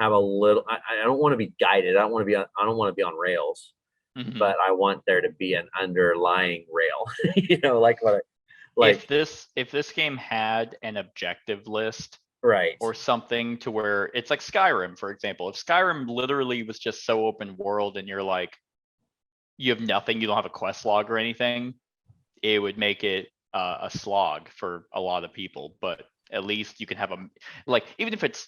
[SPEAKER 3] have a little. I don't want to be guided. I don't want to be on rails,
[SPEAKER 2] Mhm.
[SPEAKER 3] but I want there to be an underlying rail. You know, like what
[SPEAKER 2] if this game had an objective list
[SPEAKER 3] right
[SPEAKER 2] or something to where it's like Skyrim, for example, if Skyrim literally was just so open world and you're like, you have nothing, you don't have a quest log or anything, it would make it a slog for a lot of people. But at least you can have even if it's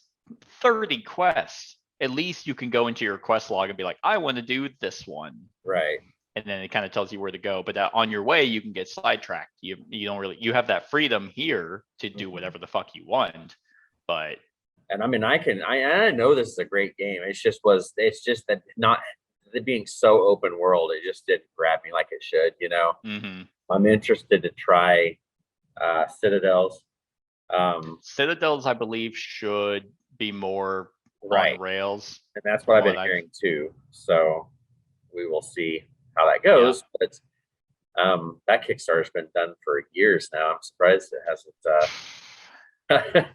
[SPEAKER 2] 30 quests, at least you can go into your quest log and be like, I want to do this one.
[SPEAKER 3] right.
[SPEAKER 2] And then it kind of tells you where to go. But on your way, you can get sidetracked. You don't really, you have that freedom here to do
[SPEAKER 3] Mhm.
[SPEAKER 2] whatever the fuck you want. But
[SPEAKER 3] And I mean, I know this is a great game. It's just that not it being so open world, it just didn't grab me like it should, you know.
[SPEAKER 2] mhm.
[SPEAKER 3] I'm interested to try Citadels.
[SPEAKER 2] Citadels, I believe, should be more
[SPEAKER 3] Right.
[SPEAKER 2] on rails.
[SPEAKER 3] And that's what I've
[SPEAKER 2] From
[SPEAKER 3] been
[SPEAKER 2] what I've-
[SPEAKER 3] hearing too. So we will see how that goes. But that Kickstarter's been done for years now. I'm surprised it hasn't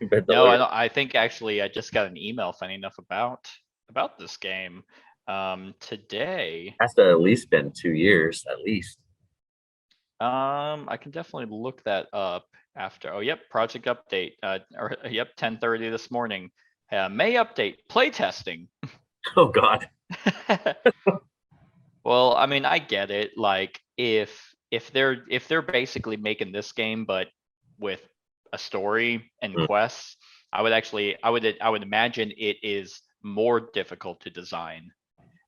[SPEAKER 3] been
[SPEAKER 2] No,
[SPEAKER 3] delivered.
[SPEAKER 2] I think actually I just got an email, funny enough, about this game today.
[SPEAKER 3] Has to at least been 2 years at least.
[SPEAKER 2] I can definitely look that up after. Oh, yep, project update. 10:30 this morning. May update playtesting.
[SPEAKER 3] Oh God.
[SPEAKER 2] Well, I mean, I get it. Like, if if they're basically making this game, but with a story and
[SPEAKER 3] Mm.
[SPEAKER 2] quests, I would imagine it is more difficult to design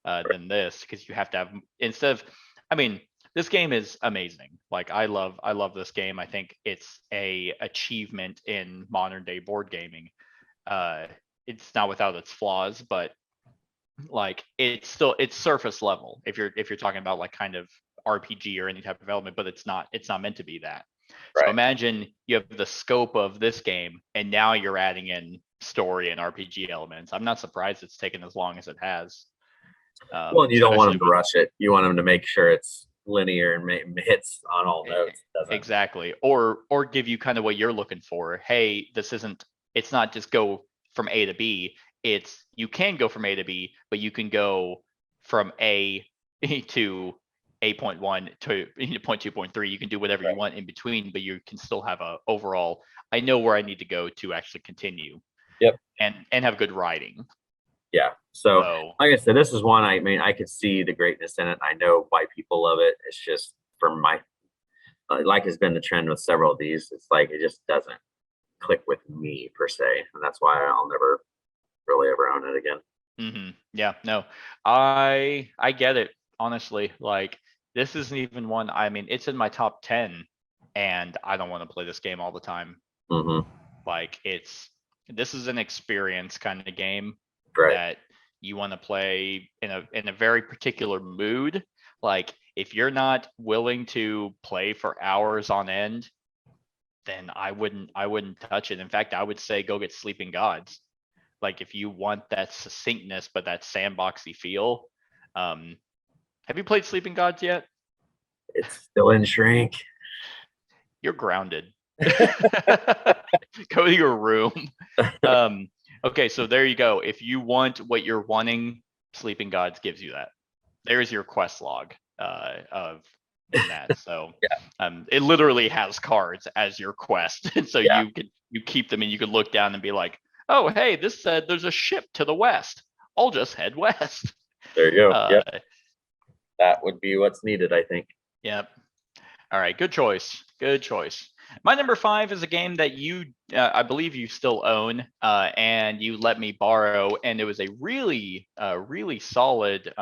[SPEAKER 2] than this, because you have to have, instead of, I mean, this game is amazing. Like I love this game. I think it's a achievement in modern day board gaming. It's not without its flaws, but like it's surface level if you're talking about like kind of RPG or any type of element, but it's not meant to be that. So
[SPEAKER 3] Right.
[SPEAKER 2] imagine you have the scope of this game and now you're adding in story and RPG elements. I'm not surprised it's taken as long as it has.
[SPEAKER 3] Well, and you don't want
[SPEAKER 2] Especially
[SPEAKER 3] them to
[SPEAKER 2] with-
[SPEAKER 3] rush it. You want them to make sure it's linear and hits on all notes. Doesn't
[SPEAKER 2] Exactly. Or give you kind of what you're looking for. Hey, it's not just go from A to B. It's you can go from A to B, but you can go from A to A.1 to point 2.3. You can do whatever you
[SPEAKER 3] Right.
[SPEAKER 2] want in between, but you can still have a overall, I know where I need to go to actually continue.
[SPEAKER 3] Yep.
[SPEAKER 2] And have good writing.
[SPEAKER 3] Yeah. So,
[SPEAKER 2] So
[SPEAKER 3] like I said, this is one. I mean, I could see the greatness in it. I know why people love it. It's just for my, like has been the trend with several of these. It's like it just doesn't click with me per se, and that's why I'll never really ever own it again.
[SPEAKER 2] Yeah, no, I get it, honestly. Like this isn't even one, I mean, it's in my top 10 and I don't want to play this game all the time.
[SPEAKER 3] hmm
[SPEAKER 2] Like this is an experience kind of game
[SPEAKER 3] Right.
[SPEAKER 2] that you want to play in a very particular mood. Like if you're not willing to play for hours on end, then I wouldn't touch it. In fact, I would say go get Sleeping Gods. Like if you want that succinctness but that sandboxy feel. Have you played Sleeping Gods yet?
[SPEAKER 3] It's still in shrink.
[SPEAKER 2] You're grounded. Go to your room. Okay, so there you go. If you want what you're wanting, Sleeping Gods gives you that. There's your quest log of that. So it literally has cards as your quest. And so
[SPEAKER 3] Yeah.
[SPEAKER 2] you keep them and you could look down and be like, oh hey, this said there's a ship to the west. I'll just head west.
[SPEAKER 3] There you go. Yep. That would be what's needed, I think.
[SPEAKER 2] Yep. All right, good choice. Good choice. My number 5 is a game that you, I believe you still own, and you let me borrow, and it was a really solid,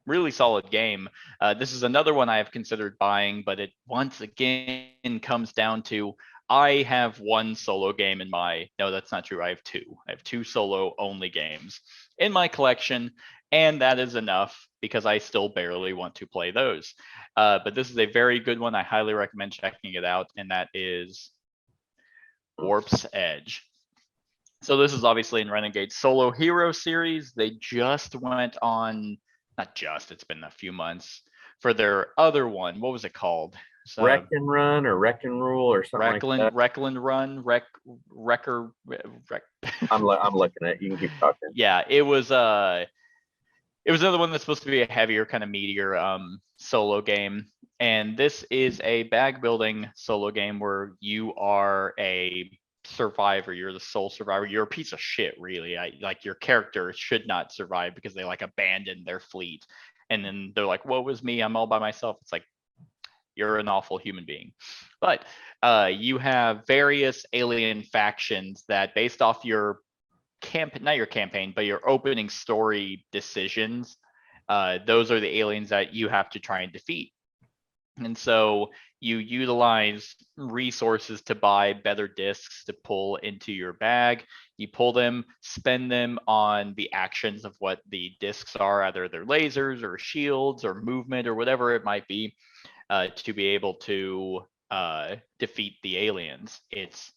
[SPEAKER 2] really solid game. This is another one I have considered buying, but it once again comes down to I have one solo game in my, no, that's not true. I have two. I have two solo only games in my collection, and that is enough because I still barely want to play those. But this is a very good one. I highly recommend checking it out, and that is Warp's Edge. So this is obviously in Renegade Solo Hero series. They just went on, not just, it's been a few months, for their other one. What was it called? So,
[SPEAKER 3] Wreck and Run or Wreck and Rule or something like that.
[SPEAKER 2] Reckland Run, Wrecker.
[SPEAKER 3] I'm looking at it. You can keep talking.
[SPEAKER 2] Yeah, it was another one that's supposed to be a heavier, kind of meatier solo game. And this is a bag building solo game where you are a survivor. You're the sole survivor. You're a piece of shit, really. Like your character should not survive because they like abandoned their fleet. And then they're like, woe is me, I'm all by myself. It's like, you're an awful human being. But you have various alien factions that, based off your not your campaign, but your opening story decisions, those are the aliens that you have to try and defeat. And so you utilize resources to buy better discs to pull into your bag. You pull them, spend them on the actions of what the discs are, either they're lasers or shields or movement or whatever it might be, to be able to defeat the aliens. It's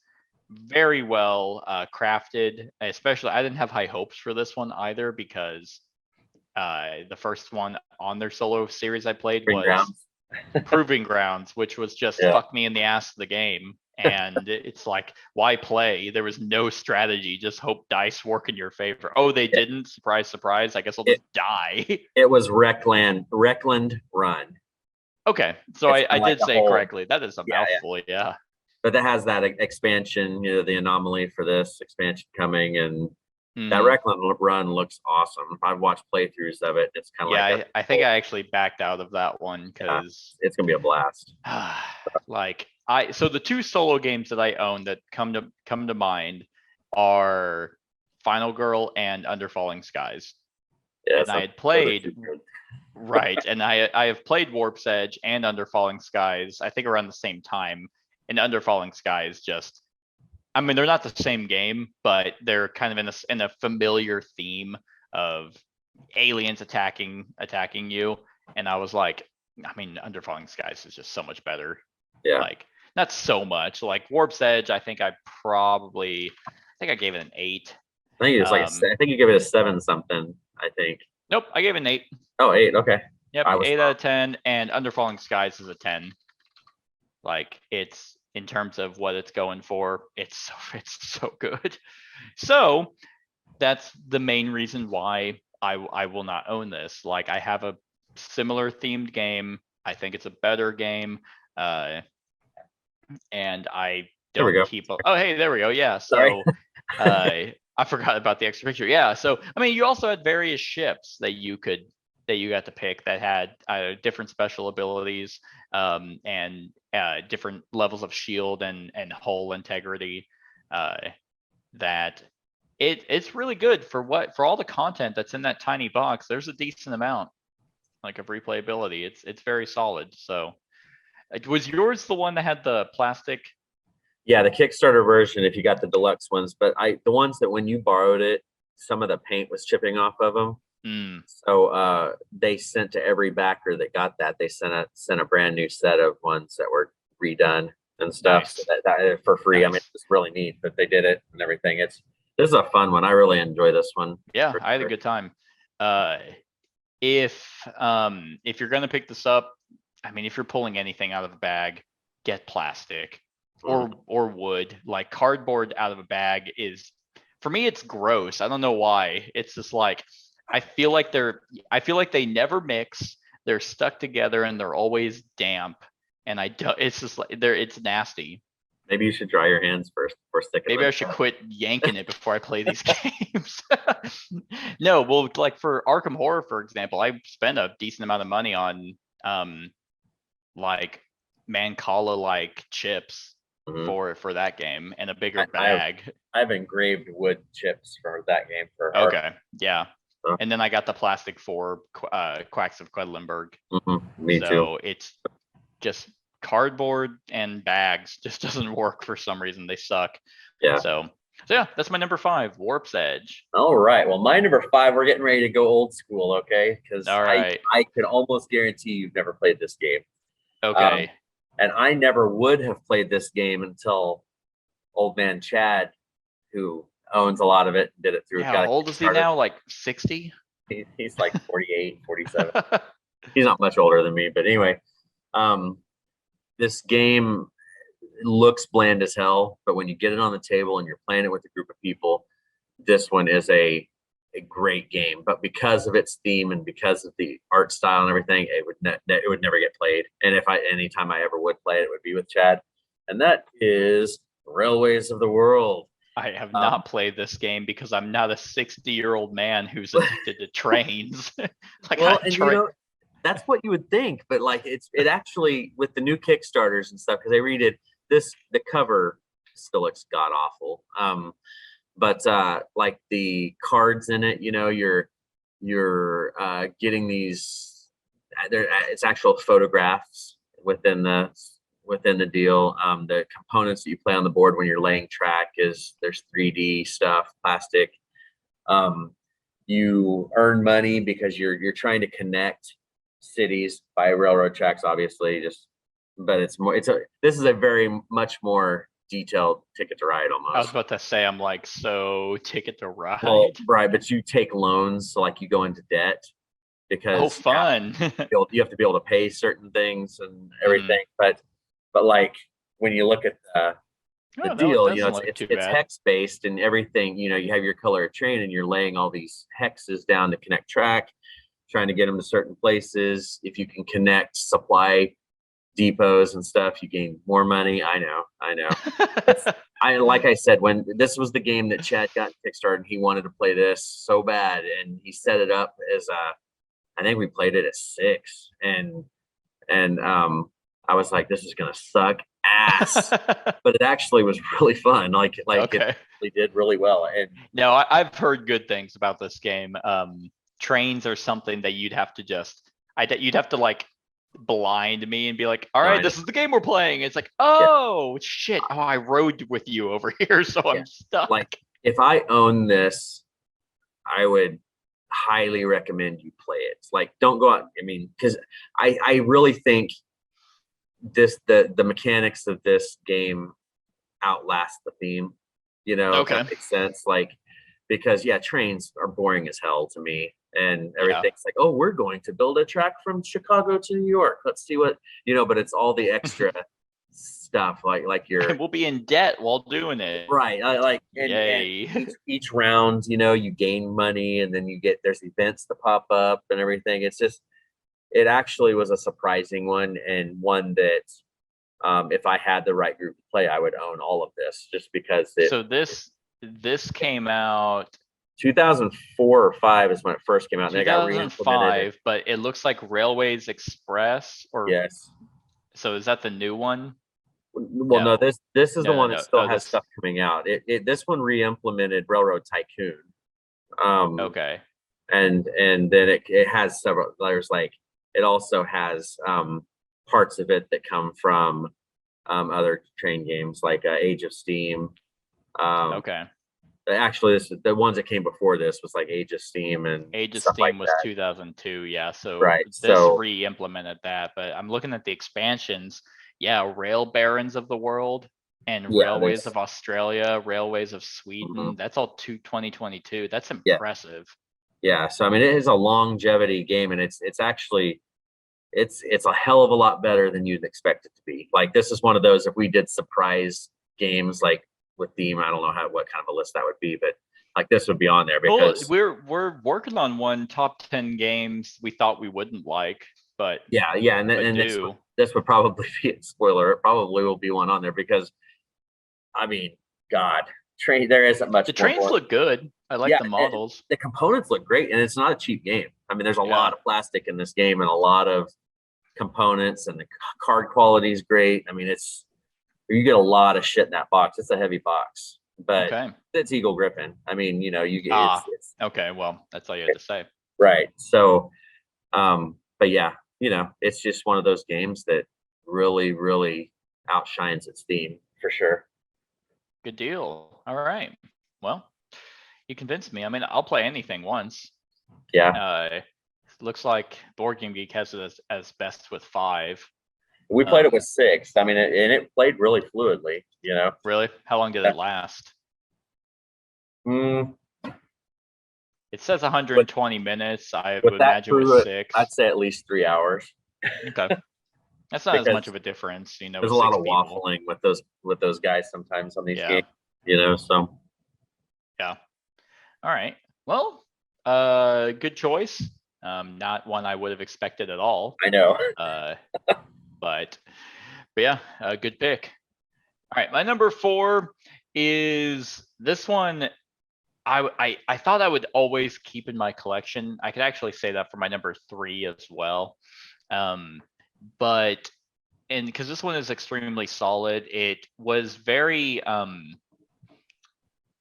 [SPEAKER 2] very well crafted. Especially, I didn't have high hopes for this one either because the first one on their solo series I played was Proving Grounds, which was just fuck me in the ass of the game. And it's like, why play? There was no strategy. Just hope dice work in your favor. Oh, they didn't. Surprise, surprise. I guess I'll just die.
[SPEAKER 3] It was Wreckland Run.
[SPEAKER 2] Okay, so I did say correctly. That is a mouthful, yeah.
[SPEAKER 3] But that has that expansion, the anomaly for this expansion coming, and That Recklin run looks awesome. I've watched playthroughs of it. It's kind of
[SPEAKER 2] Yeah,
[SPEAKER 3] like
[SPEAKER 2] I think I actually backed out of that one because
[SPEAKER 3] it's gonna be a blast.
[SPEAKER 2] like so the two solo games that I own that come to mind are Final Girl and Under Falling Skies.
[SPEAKER 3] Yeah,
[SPEAKER 2] And I had played right, and I have played Warp's Edge and Under Falling Skies, I think around the same time. And Under Falling Skies just, I mean, they're not the same game, but they're kind of in a familiar theme of aliens attacking you. And I was like, I mean, Under Falling Skies is just so much better.
[SPEAKER 3] Yeah.
[SPEAKER 2] Like, not so much. Like Warp's Edge, I think I gave it an 8.
[SPEAKER 3] I think it's I think you give it a 7 something, I think.
[SPEAKER 2] Nope, I gave it an 8.
[SPEAKER 3] Oh, 8, okay.
[SPEAKER 2] Yep, 8 out of 10, and Under Falling Skies is a 10. Like, it's, in terms of what it's going for, it's so good. So that's the main reason why I will not own this. Like, I have a similar themed game. I think it's a better game. And I don't keep up. Oh, hey, there we go. Yeah. So I forgot about the extra picture. Yeah. So, I mean, you also had various ships that you got to pick that had different special abilities and different levels of shield and hull integrity. That it's really good for all the content that's in that tiny box. There's a decent amount like of replayability. It's very solid. So was yours the one that had the plastic?
[SPEAKER 3] Yeah, the Kickstarter version, if you got the deluxe ones, but the ones that when you borrowed it, some of the paint was chipping off of them. So they sent to every backer that got that, they sent a brand new set of ones that were redone and stuff.
[SPEAKER 2] Nice.
[SPEAKER 3] So that for free.
[SPEAKER 2] Nice.
[SPEAKER 3] I mean, it's really neat that they did it and everything. This is a fun one. I really enjoy this one.
[SPEAKER 2] Yeah, I had a good time. If you're gonna pick this up, I mean, if you're pulling anything out of a bag, get plastic or wood. Like cardboard out of a bag is, for me, it's gross. I don't know why. It's just like, I feel like they never mix. They're stuck together and they're always damp. And it's just like it's nasty.
[SPEAKER 3] Maybe you should dry your hands first before sticking.
[SPEAKER 2] Maybe I should quit yanking it before I play these games. No, well, like for Arkham Horror, for example, I spent a decent amount of money on like Mancala like chips for that game and a bigger bag.
[SPEAKER 3] I have engraved wood chips for that game for
[SPEAKER 2] okay, yeah. And then I got the plastic for Quacks of Quedlinburg.
[SPEAKER 3] Me too.
[SPEAKER 2] So it's just cardboard and bags just doesn't work for some reason. They suck.
[SPEAKER 3] Yeah.
[SPEAKER 2] So yeah, that's my number 5, Warp's Edge.
[SPEAKER 3] All right. Well, my number 5, we're getting ready to go old school, okay? Because I can almost guarantee you've never played this game.
[SPEAKER 2] Okay.
[SPEAKER 3] And I never would have played this game until old man Chad, who owns a lot of it, did it through.
[SPEAKER 2] How old is he now? Like 60?
[SPEAKER 3] He's like 48, 47. He's not much older than me, but anyway, this game looks bland as hell, but when you get it on the table and you're playing it with a group of people, this one is a great game. But because of its theme and because of the art style and everything, it would never get played. And anytime I ever would play it, it would be with Chad. And that is Railways of the World.
[SPEAKER 2] I have not played this game because I'm not a 60-year-old man who's addicted to trains.
[SPEAKER 3] That's what you would think, but like it actually, with the new Kickstarters and stuff, because they redid this, the cover still looks god awful. But like the cards in it, you're getting these. It's actual photographs within the deal. The components that you play on the board when you're laying track there's 3D stuff, plastic. You earn money because you're trying to connect cities by railroad tracks, obviously. But this is a very much more detailed Ticket to Ride almost.
[SPEAKER 2] I was about to say, I'm like, so Ticket to Ride.
[SPEAKER 3] Well, right, but you take loans, so like you go into debt because
[SPEAKER 2] fun.
[SPEAKER 3] you have to be able to pay certain things and everything. But like when you look at the deal, it's hex based and everything. You have your color of train and you're laying all these hexes down to connect track, trying to get them to certain places. If you can connect supply depots and stuff, you gain more money. I know. Like I said, when this was the game that Chad got Kickstarted, and he wanted to play this so bad, and he set it up as I think we played it at 6, and I was like, this is gonna suck ass, but it actually was really fun. Like
[SPEAKER 2] Okay.
[SPEAKER 3] it really did really well. And
[SPEAKER 2] No, I've heard good things about this game. Trains are something that you'd have to you'd have to like blind me and be like, all
[SPEAKER 3] No, I
[SPEAKER 2] right,
[SPEAKER 3] know.
[SPEAKER 2] this is the game we're playing. It's like, oh shit. Oh, I rode with you over here, so
[SPEAKER 3] Yeah.
[SPEAKER 2] I'm stuck.
[SPEAKER 3] Like if I own this, I would highly recommend you play it. Like, don't go out. I mean, because I really think the mechanics of this game outlast the theme. If
[SPEAKER 2] Okay.
[SPEAKER 3] that makes sense. Like, because yeah, trains are boring as hell to me, and everything's like, oh, we're going to build a track from Chicago to New York. Let's see what but it's all the extra stuff, like you're
[SPEAKER 2] And we'll be in debt while doing it.
[SPEAKER 3] right. And
[SPEAKER 2] Yay.
[SPEAKER 3] each round, you gain money, and then there's events that pop up and everything. It actually was a surprising one, and one that if I had the right group to play, I would own all of this, just because
[SPEAKER 2] So this came out
[SPEAKER 3] 2004 or 5 is when it first came out, and they got re-implemented.
[SPEAKER 2] 2005, but it looks like Railways Express
[SPEAKER 3] Yes.
[SPEAKER 2] So is that the new one?
[SPEAKER 3] Well, no, this is the one that still has
[SPEAKER 2] this-
[SPEAKER 3] stuff coming out. This one re-implemented Railroad Tycoon.
[SPEAKER 2] Okay.
[SPEAKER 3] And then it has several. There's like it also has parts of it that come from other train games like Age of Steam.
[SPEAKER 2] Okay.
[SPEAKER 3] Actually, the ones that came before this was like Age of Steam and
[SPEAKER 2] Age of
[SPEAKER 3] stuff
[SPEAKER 2] Steam
[SPEAKER 3] like
[SPEAKER 2] was
[SPEAKER 3] that.
[SPEAKER 2] 2002, yeah. So
[SPEAKER 3] Right,
[SPEAKER 2] this
[SPEAKER 3] so-
[SPEAKER 2] re-implemented that, but I'm looking at the expansions. Yeah, Rail Barons of the World and
[SPEAKER 3] Yeah,
[SPEAKER 2] Railways
[SPEAKER 3] there's-
[SPEAKER 2] of Australia, Railways of Sweden.
[SPEAKER 3] Mhm.
[SPEAKER 2] That's all 2022. That's
[SPEAKER 3] Yeah.
[SPEAKER 2] impressive.
[SPEAKER 3] Yeah, so I mean, it is a longevity game, and it's actually it's a hell of a lot better than you'd expect it to be. Like, this is one of those, if we did surprise games like with theme, I don't know what kind of a list that would be, but like this would be on there
[SPEAKER 2] Well,
[SPEAKER 3] because
[SPEAKER 2] we're working on one top 10 games we thought we wouldn't like, but
[SPEAKER 3] yeah, and
[SPEAKER 2] but
[SPEAKER 3] and this would probably be a spoiler. It probably will be one on there because, I mean, God, there isn't much.
[SPEAKER 2] The
[SPEAKER 3] more
[SPEAKER 2] trains
[SPEAKER 3] going-
[SPEAKER 2] look good. I like
[SPEAKER 3] Yeah,
[SPEAKER 2] the models.
[SPEAKER 3] The components look great, and it's not a cheap game. I mean, there's a
[SPEAKER 2] Yeah.
[SPEAKER 3] lot of plastic in this game and a lot of components, and the card quality is great. I mean, you get a lot of shit in that box. It's a heavy box, but
[SPEAKER 2] Okay.
[SPEAKER 3] it's Eagle Griffin. I mean, you get it's
[SPEAKER 2] Okay. Well, that's all you had to say.
[SPEAKER 3] right. So, but yeah, it's just one of those games that really, really outshines its theme for sure.
[SPEAKER 2] Good deal. All right. Well, you convinced me. I mean, I'll play anything once.
[SPEAKER 3] Yeah,
[SPEAKER 2] Looks like Board Game Geek has it as best with 5.
[SPEAKER 3] we played it with 6. I mean, it played really fluidly.
[SPEAKER 2] Really? How long did it last?
[SPEAKER 3] Mm,
[SPEAKER 2] It says 120 minutes. I
[SPEAKER 3] with
[SPEAKER 2] would
[SPEAKER 3] that
[SPEAKER 2] imagine
[SPEAKER 3] crew,
[SPEAKER 2] with 6.
[SPEAKER 3] I'd say at least 3 hours.
[SPEAKER 2] Okay. That's not as
[SPEAKER 3] Because
[SPEAKER 2] much of a difference,
[SPEAKER 3] There's
[SPEAKER 2] with
[SPEAKER 3] a lot
[SPEAKER 2] 6
[SPEAKER 3] of
[SPEAKER 2] people.
[SPEAKER 3] waffling with those guys sometimes on these
[SPEAKER 2] Yeah.
[SPEAKER 3] games. So
[SPEAKER 2] All right. Well, good choice. Not one I would have expected at all.
[SPEAKER 3] I know.
[SPEAKER 2] But yeah, a good pick. All right, my number 4 is this one. I thought I would always keep in my collection. I could actually say that for my number 3 as well. But because this one is extremely solid, it was very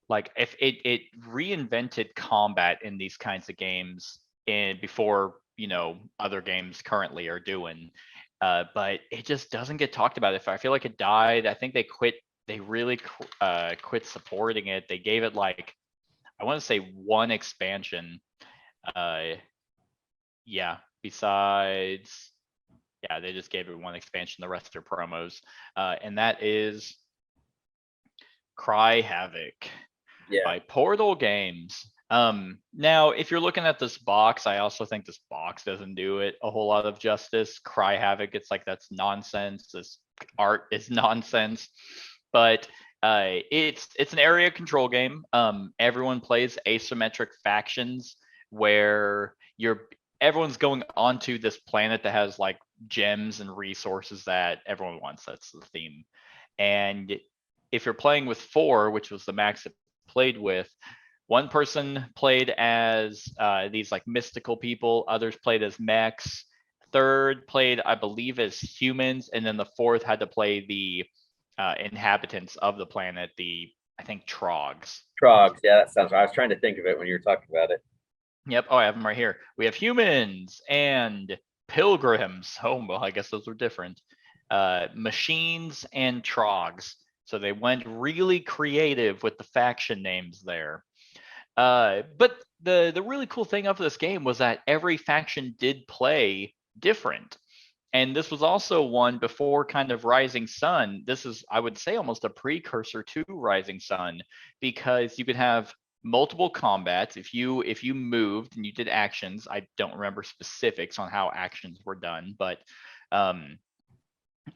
[SPEAKER 2] like if it reinvented combat in these kinds of games and before other games currently are doing. But it just doesn't get talked about. If I feel like it died, I think they really quit supporting it. They gave it like, I want to say 1 expansion. Besides, they just gave it 1 expansion. The rest are promos. And that is Cry Havoc by Portal Games. Now, if you're looking at this box, I also think this box doesn't do it a whole lot of justice. Cry Havoc, it's like that's nonsense. This art is nonsense, but it's an area control game. Everyone plays asymmetric factions where everyone's going onto this planet that has like gems and resources that everyone wants. That's the theme. And if you're playing with 4, which was the max it played with, one person played as these like mystical people, others played as mechs, third played, I believe, as humans, and then the fourth had to play the inhabitants of the planet, the, I think, Trogs.
[SPEAKER 3] Trogs, yeah, that sounds right. I was trying to think of it when you were talking about it.
[SPEAKER 2] Yep. Oh, I have them right here. We have humans and pilgrims. Oh, well, I guess those were different. Machines and Trogs. So they went really creative with the faction names there. But the really cool thing of this game was that every faction did play different. And this was also one before kind of Rising Sun. This is, I would say, almost a precursor to Rising Sun, because you could have multiple combats. If you moved and you did actions, I don't remember specifics on how actions were done, but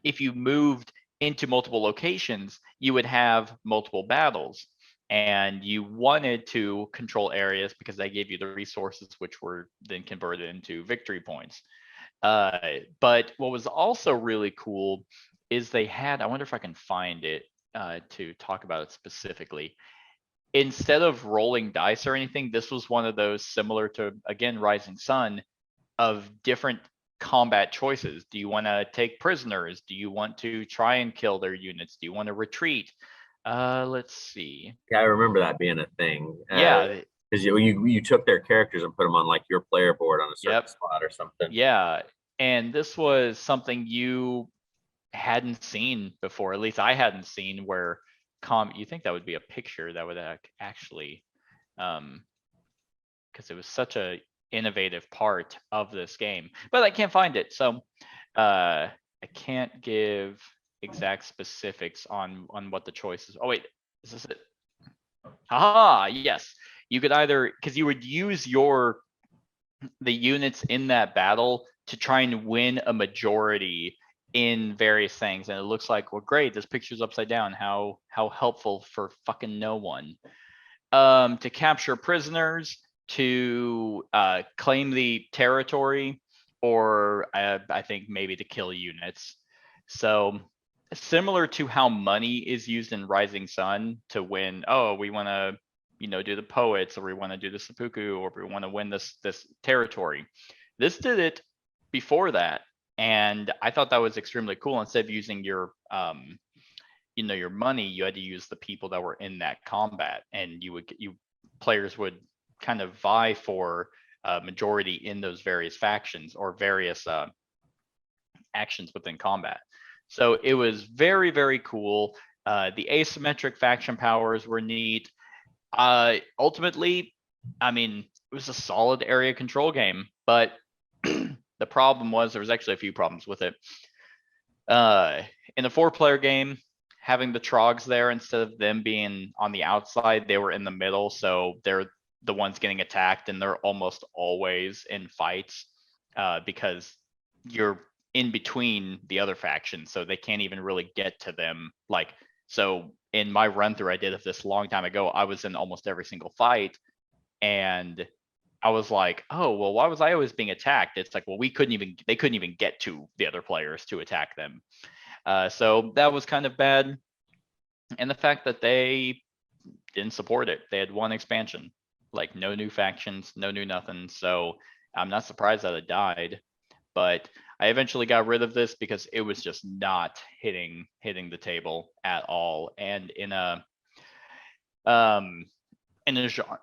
[SPEAKER 2] if you moved into multiple locations, you would have multiple battles. And you wanted to control areas because they gave you the resources, which were then converted into victory points. But what was also really cool is they had, I wonder if I can find it to talk about it specifically. Instead of rolling dice or anything, this was one of those similar to, again, Rising Sun, of different combat choices. Do you want to take prisoners? Do you want to try and kill their units? Do you want to retreat? Let's see.
[SPEAKER 3] Yeah, I remember that being a thing.
[SPEAKER 2] Yeah.
[SPEAKER 3] Because you took their characters and put them on like your player board on a certain
[SPEAKER 2] Yep.
[SPEAKER 3] spot or something.
[SPEAKER 2] Yeah. And this was something you hadn't seen before. At least I hadn't seen, where you think that would be a picture that would actually, because it was such a innovative part of this game, but I can't find it. So I can't give exact specifics on what the choice is. Oh wait, is this it? Ah, yes. You could either, because you would use the units in that battle to try and win a majority in various things. And it looks like, well, great, this picture's upside down. How helpful for fucking no one. To capture prisoners, to claim the territory, or I think maybe to kill units. So similar to how money is used in Rising Sun to win. Oh, we want to, do the poets, or we want to do the seppuku, or we want to win this territory. This did it before that, and I thought that was extremely cool. Instead of using your your money, you had to use the people that were in that combat, and players would kind of vie for majority in those various factions or various actions within combat. So it was very, very cool. The asymmetric faction powers were neat. Ultimately, I mean, it was a solid area control game, but the problem was there was actually a few problems with it. In a 4-player game, having the Trogs there, instead of them being on the outside, they were in the middle. So they're the ones getting attacked, and they're almost always in fights because you're in between the other factions, so they can't even really get to them. Like, so in my run through I did of this long time ago, I was in almost every single fight, and I was like, oh, well, why was I always being attacked? It's like, well, they couldn't even get to the other players to attack them. So that was kind of bad. And the fact that they didn't support it. They had one expansion, like no new factions, no new nothing. So I'm not surprised that it died, but I eventually got rid of this because it was just not hitting the table at all. And in a genre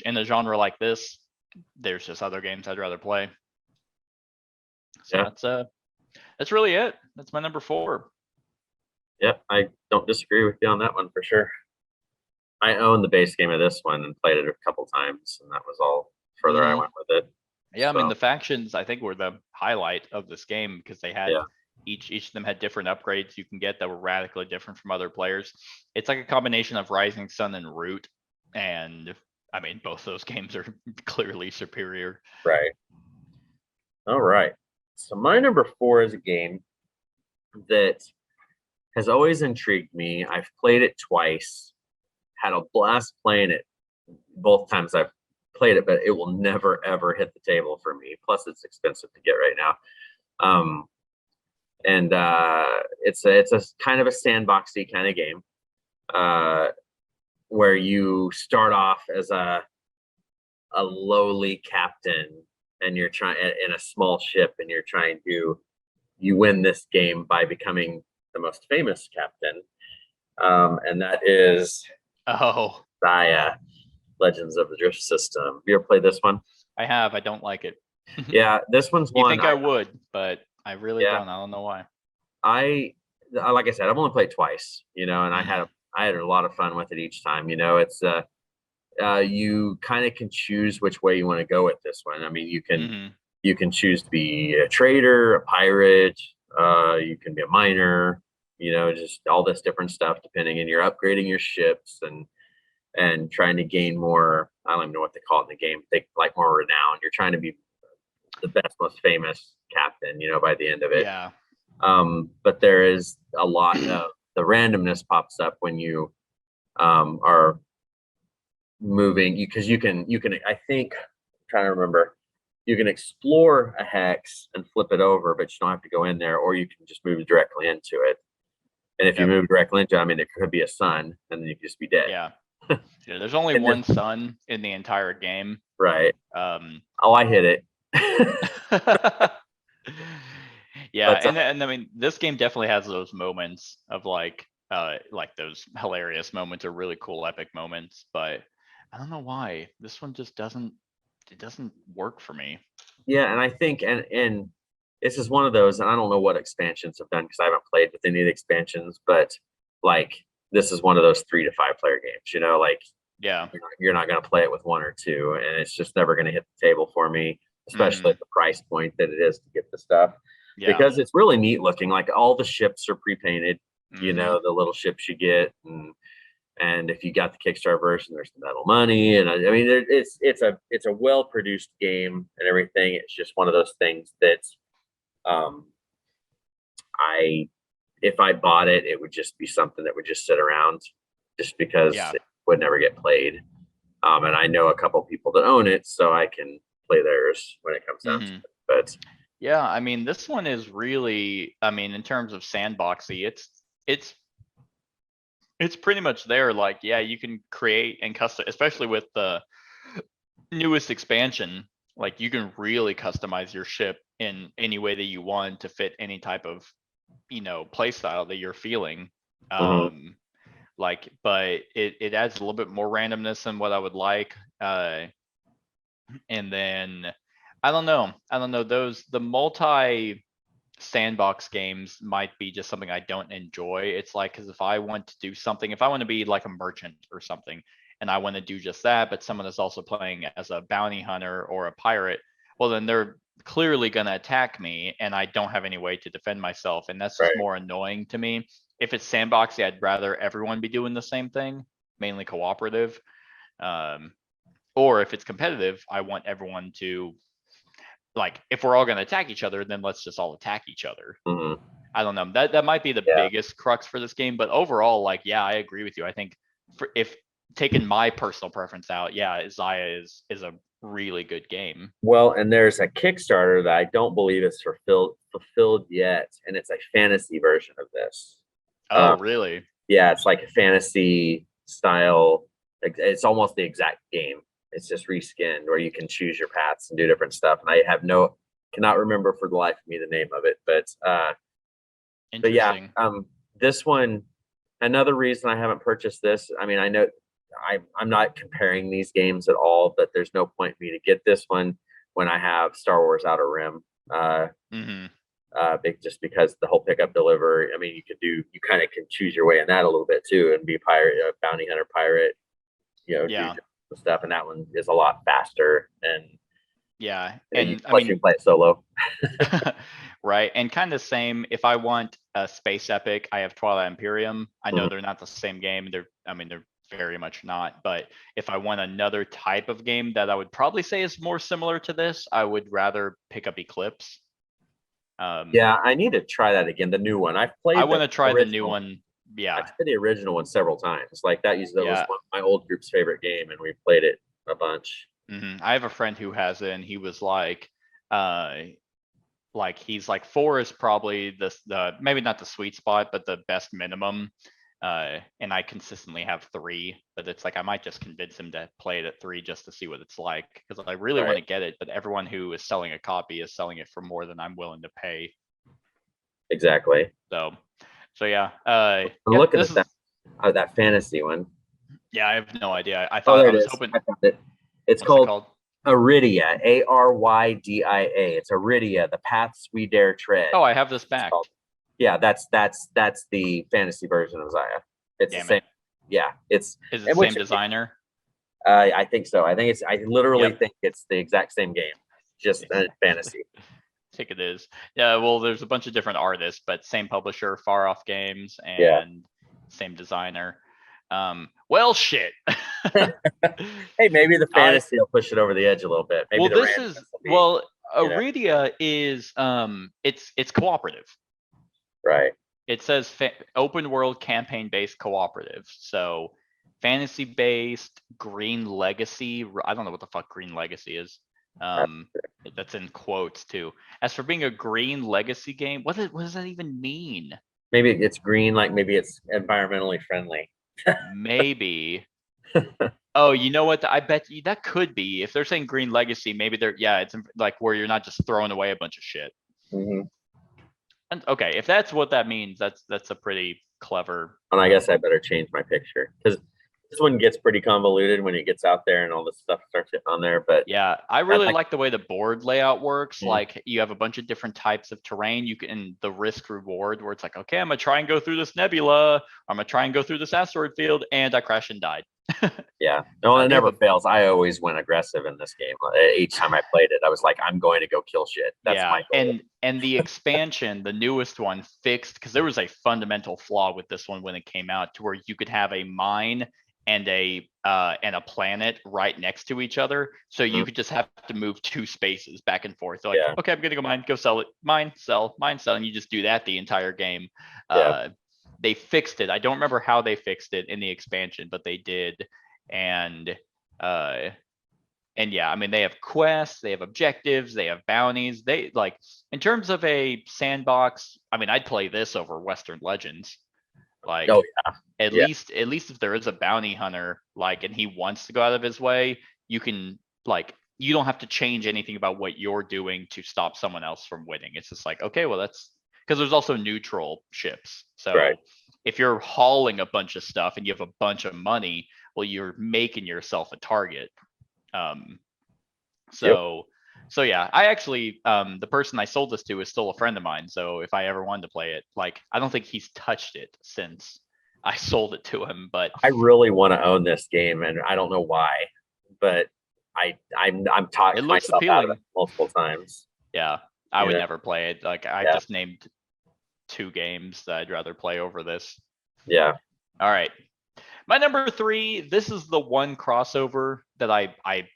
[SPEAKER 2] in a genre like this, there's just other games I'd rather play. So
[SPEAKER 3] Yeah.
[SPEAKER 2] that's really it. That's my number 4.
[SPEAKER 3] Yep, I don't disagree with you on that one for sure. I own the base game of this one and played it a couple times, and that was all further I went with it.
[SPEAKER 2] Yeah,
[SPEAKER 3] So,
[SPEAKER 2] I mean, the factions, I think, were the highlight of this game because they had each of them had different upgrades you can get that were radically different from other players. It's like a combination of Rising Sun and Root, and I mean, both those games are clearly superior.
[SPEAKER 3] right. All right. So my number 4 is a game that has always intrigued me. I've played it twice, had a blast playing it both times I've played it, but it will never ever hit the table for me. Plus, it's expensive to get right now. And it's a kind of a sandboxy kind of game, where you start off as a lowly captain, and you're trying in a small ship, and you're trying to win this game by becoming the most famous captain, and that is
[SPEAKER 2] Oh,
[SPEAKER 3] Saya, Legends of the Drift System. Have you ever played this one?
[SPEAKER 2] I have. I don't like it.
[SPEAKER 3] Yeah, this one's
[SPEAKER 2] You
[SPEAKER 3] one
[SPEAKER 2] think I would, but I really
[SPEAKER 3] Yeah.
[SPEAKER 2] don't. I don't know why.
[SPEAKER 3] I like I said, I've only played twice, and I had a lot of fun with it each time. It's you kind of can choose which way you want to go with this one. I mean, you can choose to be a trader, a pirate, you can be a miner, just all this different stuff depending, and you're upgrading your ships and trying to gain more, I don't even know what they call it in the game, they like more renown. You're trying to be the best, most famous captain, by the end of it.
[SPEAKER 2] Yeah.
[SPEAKER 3] But there is a lot of the randomness pops up when you are moving, because you can I think, I'm trying to remember, you can explore a hex and flip it over, but you don't have to go in there, or you can just move directly into it. And if you move directly into it, I mean, there could be a sun, and then you could just be dead.
[SPEAKER 2] Yeah. Yeah, there's only one sun in the entire game.
[SPEAKER 3] Right. Oh, I hit it.
[SPEAKER 2] Yeah,
[SPEAKER 3] But,
[SPEAKER 2] and I mean, this game definitely has those moments of like those hilarious moments or really cool epic moments, but I don't know why this one just doesn't work for me.
[SPEAKER 3] Yeah, and I think and this is one of those, and I don't know what expansions have done because I haven't played with any of the expansions, but like this is one of those 3 to 5 player games, like
[SPEAKER 2] Yeah.
[SPEAKER 3] you're not going to play it with 1 or 2, and it's just never going to hit the table for me, especially at the price point that it is to get the stuff.
[SPEAKER 2] Yeah.
[SPEAKER 3] Because it's really neat looking. Like all the ships are pre-painted,
[SPEAKER 2] Mhm.
[SPEAKER 3] the little ships you get, and if you got the Kickstarter version, there's the metal money, and I mean, it's a well produced game and everything. It's just one of those things that, if I bought it, it would just be something that would just sit around, just because
[SPEAKER 2] Yeah.
[SPEAKER 3] it would never get played. And I know a couple people that own it, so I can play theirs when it comes down to it. But
[SPEAKER 2] Yeah, I mean, this one is really, I mean, in terms of sandboxy, it's pretty much there. Like, yeah, you can create and custom, especially with the newest expansion, like you can really customize your ship in any way that you want to fit any type of, play style that you're feeling. Like, but it adds a little bit more randomness than what I would like. And then I don't know. The multi sandbox games might be just something I don't enjoy. It's like, because if I want to do something, if I want to be like a merchant or something, and I want to do just that, but someone is also playing as a bounty hunter or a pirate, well, then they're clearly going to attack me, and I don't have any way to defend myself. And that's just more annoying to me. If it's sandboxy, I'd rather everyone be doing the same thing, mainly cooperative. Or if it's competitive, I want everyone to, like, if we're all going to attack each other, then let's just all attack each other. I don't know. That might be the biggest crux for this game, but overall, like, yeah, I agree with you. I think if taking my personal preference out, yeah, Xia is a really good game.
[SPEAKER 3] Well, and there's a Kickstarter that I don't believe is fulfilled yet, and it's a fantasy version of this.
[SPEAKER 2] Oh, really?
[SPEAKER 3] Yeah, it's like a fantasy style. It's almost the exact game. It's just reskinned, where you can choose your paths and do different stuff. And I cannot remember for the life of me the name of it, but yeah, this one, another reason I haven't purchased this. I mean, I know I'm not comparing these games at all, but there's no point for me to get this one when I have Star Wars Outer Rim. Just because the whole pick up deliver. I mean, you kind of can choose your way in that a little bit too, and be pirate, bounty hunter, pirate. Do stuff, and that one is a lot faster, and
[SPEAKER 2] and
[SPEAKER 3] I mean, you play it solo.
[SPEAKER 2] Right, and kind of same. If I want a space epic, I have Twilight Imperium. I know they're not the same game. They're very much not. But if I want another type of game that I would probably say is more similar to this, I would rather pick up Eclipse.
[SPEAKER 3] Yeah, I need to try that again. The new one. I've played.
[SPEAKER 2] I want to try the new one. Yeah,
[SPEAKER 3] I've played the original one several times. Like that was my old group's favorite game, and we played it a bunch.
[SPEAKER 2] I have a friend who has it and he was like he's like 4 is probably the maybe not the sweet spot, but the best minimum. And I consistently have 3, but it's like I might just convince him to play it at 3 just to see what it's like, because I really want to
[SPEAKER 3] Right.
[SPEAKER 2] get it, but everyone who is selling a copy is selling it for more than I'm willing to pay.
[SPEAKER 3] Exactly.
[SPEAKER 2] So yeah,
[SPEAKER 3] I'm
[SPEAKER 2] yeah,
[SPEAKER 3] looking
[SPEAKER 2] this
[SPEAKER 3] at that
[SPEAKER 2] is
[SPEAKER 3] that fantasy one.
[SPEAKER 2] yeah, I have no idea. I
[SPEAKER 3] Oh,
[SPEAKER 2] thought
[SPEAKER 3] there
[SPEAKER 2] I
[SPEAKER 3] it
[SPEAKER 2] was
[SPEAKER 3] is.
[SPEAKER 2] hoping.
[SPEAKER 3] I found it. It's
[SPEAKER 2] What's it
[SPEAKER 3] called
[SPEAKER 2] called?
[SPEAKER 3] Aridia, ArYdia. It's Aridia, the paths we dare tread.
[SPEAKER 2] Oh, I have this
[SPEAKER 3] It's
[SPEAKER 2] backed.
[SPEAKER 3] called. Yeah, that's the fantasy version of Zaya. It's the
[SPEAKER 2] Damn
[SPEAKER 3] same.
[SPEAKER 2] it.
[SPEAKER 3] Yeah, it's
[SPEAKER 2] Is it
[SPEAKER 3] and
[SPEAKER 2] the same
[SPEAKER 3] which
[SPEAKER 2] designer?
[SPEAKER 3] I think so. I think it's. I literally
[SPEAKER 2] Yep.
[SPEAKER 3] think it's the exact same game, just fantasy.
[SPEAKER 2] I think it is. Yeah, well, there's a bunch of different artists, but same publisher, Far Off Games,
[SPEAKER 3] Yeah.
[SPEAKER 2] and same designer. Well, shit.
[SPEAKER 3] Hey, maybe the
[SPEAKER 2] I
[SPEAKER 3] fantasy will push it over the edge a little bit. Maybe
[SPEAKER 2] well,
[SPEAKER 3] the
[SPEAKER 2] this
[SPEAKER 3] randomness
[SPEAKER 2] is
[SPEAKER 3] will be,
[SPEAKER 2] well,
[SPEAKER 3] you know,
[SPEAKER 2] Aridia is it's cooperative.
[SPEAKER 3] right.
[SPEAKER 2] It says open world campaign based cooperative. So fantasy based Green Legacy. I don't know what the fuck Green Legacy is. Um, that's in quotes too. As for being a Green Legacy game, what does that even mean?
[SPEAKER 3] Maybe it's green, like maybe it's environmentally friendly.
[SPEAKER 2] Maybe. Oh, you know what? I bet you that could be. If they're saying Green Legacy, maybe yeah, it's like where you're not just throwing away a bunch of shit.
[SPEAKER 3] Mhm.
[SPEAKER 2] And okay, if that's what that means, that's a pretty clever.
[SPEAKER 3] And I guess I better change my picture because this one gets pretty convoluted when it gets out there and all this stuff starts getting on there. But
[SPEAKER 2] Yeah, I
[SPEAKER 3] I
[SPEAKER 2] really
[SPEAKER 3] like,
[SPEAKER 2] like the way the board layout works.
[SPEAKER 3] Mhm.
[SPEAKER 2] Like you have a bunch of different types of terrain. You can the risk reward where it's like, okay, I'm gonna try and go through this nebula. I'm gonna try and go through this asteroid field, and I crashed and died.
[SPEAKER 3] Yeah, no, it
[SPEAKER 2] They have
[SPEAKER 3] never
[SPEAKER 2] a
[SPEAKER 3] fails. I always went aggressive in this game. Each time I played it, I was like, I'm going to go kill shit. That's
[SPEAKER 2] yeah,
[SPEAKER 3] my goal.
[SPEAKER 2] and the expansion, the newest one, fixed because there was a fundamental flaw with this one when it came out, to where you could have a mine and a planet right next to each other, so you
[SPEAKER 3] Mhm.
[SPEAKER 2] could just have to move 2 spaces back and forth. So like,
[SPEAKER 3] Yeah,
[SPEAKER 2] okay, I'm gonna go mine, go sell it, mine, sell, and you just do that the entire game.
[SPEAKER 3] yeah,
[SPEAKER 2] Uh, they fixed it. I don't remember how they fixed it in the expansion, but they did, and uh and yeah, I mean, they have quests, they have objectives, they have bounties. They like, in terms of a sandbox, I mean, I'd play this over Western Legends.
[SPEAKER 3] oh
[SPEAKER 2] Like,
[SPEAKER 3] yeah,
[SPEAKER 2] at least if there is a bounty hunter, like, and he wants to go out of his way, you can like, you don't have to change anything about what you're doing to stop someone else from winning. It's just like, okay, well, that's because there's also neutral ships.
[SPEAKER 3] right.
[SPEAKER 2] So if you're hauling a bunch of stuff and you have a bunch of money, well, you're making yourself a target. Um,
[SPEAKER 3] Yep.
[SPEAKER 2] so so yeah, I actually the person I sold this to is still a friend of mine. So if I ever wanted to play it, like I don't think he's touched it since I sold it to him. But
[SPEAKER 3] I really want to own this game, and I don't know why, but I'm
[SPEAKER 2] it
[SPEAKER 3] talked
[SPEAKER 2] looks
[SPEAKER 3] myself out of it
[SPEAKER 2] appealing.
[SPEAKER 3] multiple times.
[SPEAKER 2] Yeah, I
[SPEAKER 3] You
[SPEAKER 2] would
[SPEAKER 3] know,
[SPEAKER 2] never play it. Like I
[SPEAKER 3] yeah,
[SPEAKER 2] just named 2 games that I'd rather play over this.
[SPEAKER 3] yeah,
[SPEAKER 2] All right. My number 3, this is the one crossover that I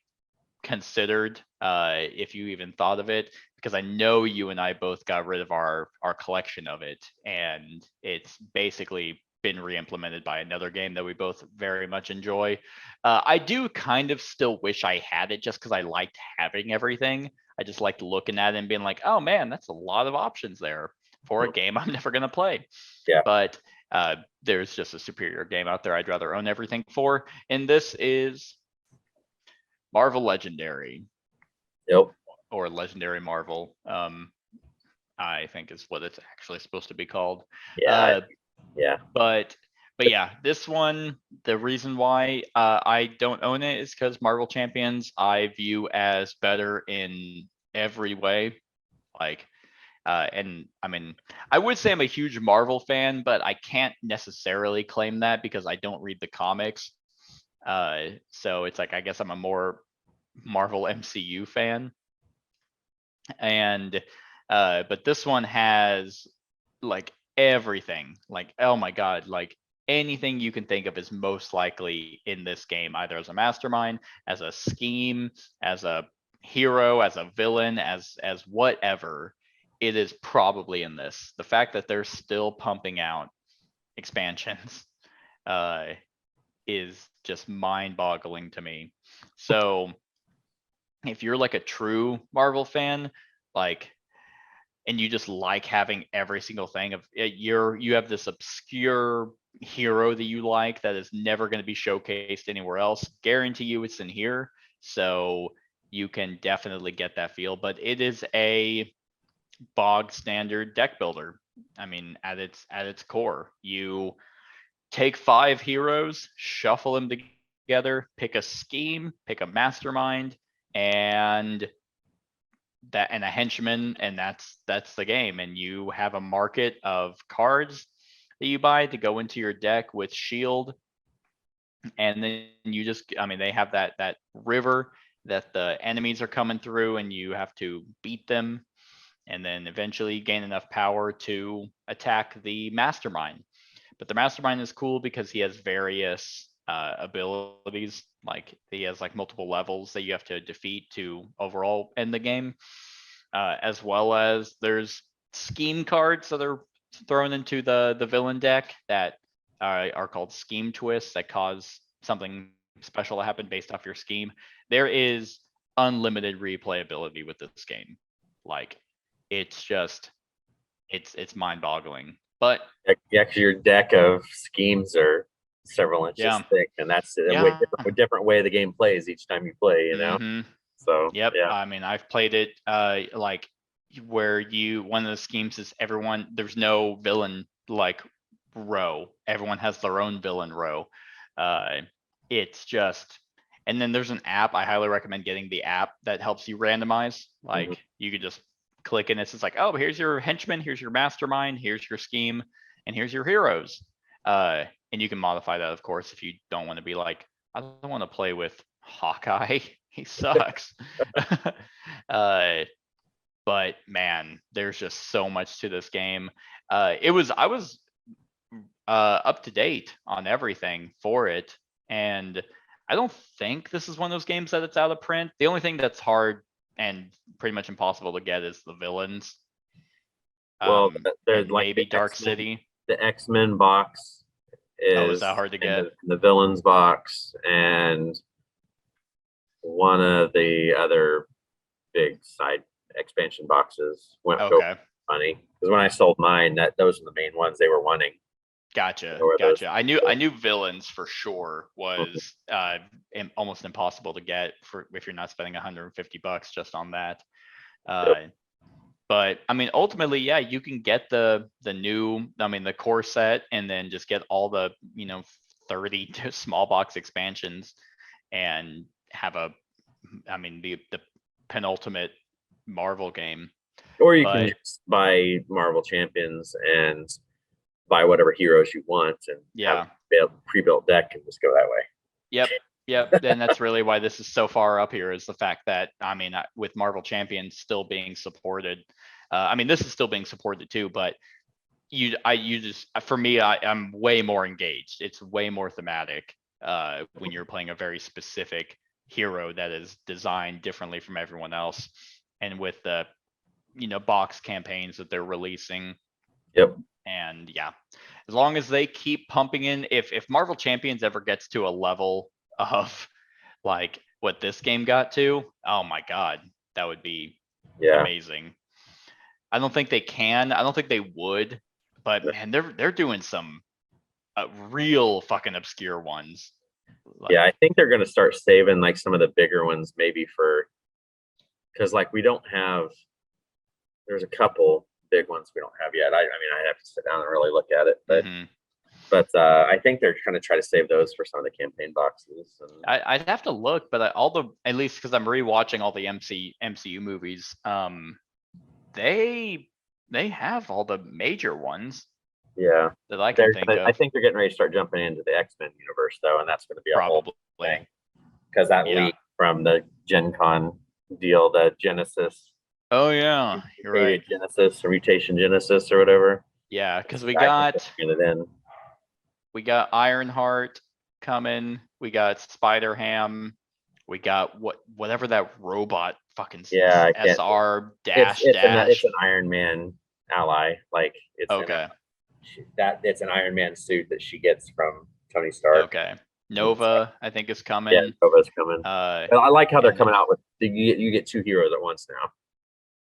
[SPEAKER 2] considered, if you even thought of it, because I know you and I both got rid of our collection of it, and it's basically been re-implemented by another game that we both very much enjoy. I do kind of still wish I had it just because I liked having everything. I just liked looking at it and being like, oh man, that's a lot of options there for a game I'm never gonna play.
[SPEAKER 3] yeah.
[SPEAKER 2] But there's just a superior game out there I'd rather own everything for, and this is Marvel Legendary,
[SPEAKER 3] Yep.
[SPEAKER 2] or Legendary Marvel. I think is what it's actually supposed to be called.
[SPEAKER 3] Yeah.
[SPEAKER 2] Uh,
[SPEAKER 3] Yeah.
[SPEAKER 2] but yeah, this one, the reason why I don't own it is because Marvel Champions I view as better in every way. Like, and I mean, I would say I'm a huge Marvel fan, but I can't necessarily claim that because I don't read the comics. So it's like I guess I'm a more Marvel MCU fan. And but this one has like everything. Like, oh my god, like anything you can think of is most likely in this game, either as a mastermind, as a scheme, as a hero, as a villain, as whatever. It is probably in this. The fact that they're still pumping out expansions uh is just mind-boggling to me. So if you're like a true Marvel fan, like, and you just like having every single thing of you have this obscure hero that you like that is never going to be showcased anywhere else. Guarantee you it's in here. So you can definitely get that feel, but it is a bog standard deck builder. I mean, at its core, you take 5 heroes, shuffle them together, pick a scheme, pick a mastermind, and a henchman, and that's the game. And you have a market of cards that you buy to go into your deck with shield. And then you just, I mean, they have that river that the enemies are coming through, and you have to beat them, and then eventually gain enough power to attack the mastermind. But the mastermind is cool because he has various abilities. Like he has like multiple levels that you have to defeat to overall end the game. As well as there's scheme cards that are thrown into the villain deck that are called scheme twists that cause something special to happen based off your scheme. There is unlimited replayability with this game. Like it's just it's mind-boggling. But
[SPEAKER 3] Actually, your deck of schemes are several inches
[SPEAKER 2] Yeah.
[SPEAKER 3] thick, and that's a
[SPEAKER 2] Yeah.
[SPEAKER 3] different way the game plays each time you play. You know,
[SPEAKER 2] Mhm.
[SPEAKER 3] so
[SPEAKER 2] Yep.
[SPEAKER 3] yeah,
[SPEAKER 2] I mean, I've played it like where one of the schemes is there's no villain like row. Everyone has their own villain row. It's just, and then there's an app. I highly recommend getting the app that helps you randomize. Like you could just click and it's just like, oh, here's your henchman, here's your mastermind, here's your scheme, and here's your heroes. And you can modify that, of course, if you don't want to be like, I don't want to play with Hawkeye. He sucks. But man, there's just so much to this game. I was up to date on everything for it, and I don't think this is one of those games that it's out of print. The only thing that's hard and pretty much impossible to get is the villains.
[SPEAKER 3] well, there's
[SPEAKER 2] And
[SPEAKER 3] like
[SPEAKER 2] maybe
[SPEAKER 3] the
[SPEAKER 2] Dark
[SPEAKER 3] X-Men-
[SPEAKER 2] City.
[SPEAKER 3] the X-Men box is,
[SPEAKER 2] Oh, is that hard to
[SPEAKER 3] and
[SPEAKER 2] get?
[SPEAKER 3] the villains box, and one of the other big side expansion boxes went go
[SPEAKER 2] Okay.
[SPEAKER 3] funny because when I sold mine, those were the main ones they were wanting.
[SPEAKER 2] Gotcha.
[SPEAKER 3] Or those-
[SPEAKER 2] Gotcha. I knew villains for sure was almost impossible to get for if you're not spending $150 just on that. But I mean, ultimately, yeah, you can get the new, I mean, the core set, and then just get all the 30 small box expansions, and have the penultimate Marvel game.
[SPEAKER 3] Or you
[SPEAKER 2] But-
[SPEAKER 3] can just buy Marvel Champions and buy whatever heroes you want and
[SPEAKER 2] Yeah.
[SPEAKER 3] have a pre-built deck and just go that way.
[SPEAKER 2] Yep. Yep. And that's really why this is so far up here, is the fact that, I mean, with Marvel Champions still being supported, I mean, this is still being supported too, but for me, I'm way more engaged. It's way more thematic when you're playing a very specific hero that is designed differently from everyone else. And with the, box campaigns that they're releasing.
[SPEAKER 3] Yep.
[SPEAKER 2] And yeah, as long as they keep pumping in, if Marvel Champions ever gets to a level of like what this game got to, oh my God, that would be
[SPEAKER 3] Yeah.
[SPEAKER 2] amazing. I don't think they can. I don't think they would, but man, they're doing some real fucking obscure ones.
[SPEAKER 3] Yeah, I think they're going to start saving like some of the bigger ones maybe because like we don't have, there's a couple big ones we don't have yet. I mean, I have to sit down and really look at it, but
[SPEAKER 2] Mhm.
[SPEAKER 3] I think they're going to try to save those for some of the campaign boxes. And
[SPEAKER 2] I'd have to look, but at least because I'm rewatching all the MCU movies, they have all the major ones
[SPEAKER 3] yeah,
[SPEAKER 2] that I can think
[SPEAKER 3] I
[SPEAKER 2] of.
[SPEAKER 3] think they're getting ready to start jumping into the X-Men universe though, and that's going to be a whole
[SPEAKER 2] Probably.
[SPEAKER 3] thing because that
[SPEAKER 2] Yeah.
[SPEAKER 3] leaked from the Gen Con deal, the Genesis.
[SPEAKER 2] Oh yeah, you're right.
[SPEAKER 3] Genesis or Mutation Genesis or whatever.
[SPEAKER 2] Yeah, because we
[SPEAKER 3] I think
[SPEAKER 2] got
[SPEAKER 3] they're bringing it in.
[SPEAKER 2] Ironheart coming. We got Spider-Ham. We got whatever that robot fucking
[SPEAKER 3] Yeah, I can't-
[SPEAKER 2] SR dash dash.
[SPEAKER 3] It's an Iron Man ally. Like it's
[SPEAKER 2] Okay.
[SPEAKER 3] It's an Iron Man suit that she gets from Tony Stark.
[SPEAKER 2] Okay. Nova, I think, is coming.
[SPEAKER 3] Yeah, Nova's coming.
[SPEAKER 2] Uh,
[SPEAKER 3] But I like how they're
[SPEAKER 2] and
[SPEAKER 3] coming out with you get 2 heroes at once now.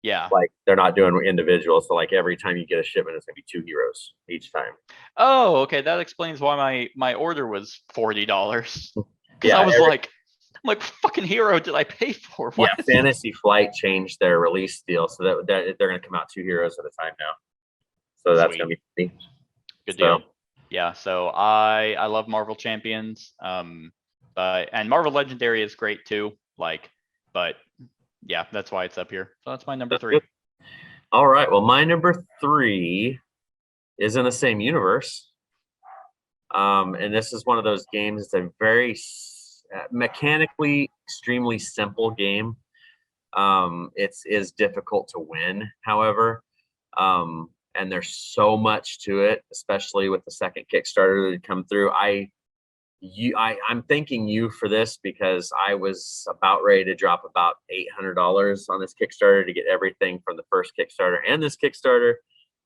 [SPEAKER 2] Yeah.
[SPEAKER 3] Like they're not doing individuals, so like every time you get a shipment, it's gonna be 2 heroes each time.
[SPEAKER 2] Oh, okay. That explains why my order was $40. Because
[SPEAKER 3] Yeah,
[SPEAKER 2] I was like, I'm like, fucking hero did I pay for?
[SPEAKER 3] Yeah,
[SPEAKER 2] What?
[SPEAKER 3] Fantasy Flight changed their release deal, so that they're gonna come out 2 heroes at a time now. So that's gonna be funny.
[SPEAKER 2] Good
[SPEAKER 3] So-
[SPEAKER 2] deal. Yeah, so I love Marvel Champions. But and Marvel Legendary is great too. Like, but yeah, that's why it's up here. So that's my number
[SPEAKER 3] That's
[SPEAKER 2] 3.
[SPEAKER 3] good. All right. Well, my number 3 is in the same universe. And this is one of those games. It's a very mechanically extremely simple game. It's is difficult to win, however. And there's so much to it, especially with the second Kickstarter that come through. I'm thanking you for this because I was about ready to drop about $800 on this Kickstarter to get everything from the first Kickstarter and this Kickstarter.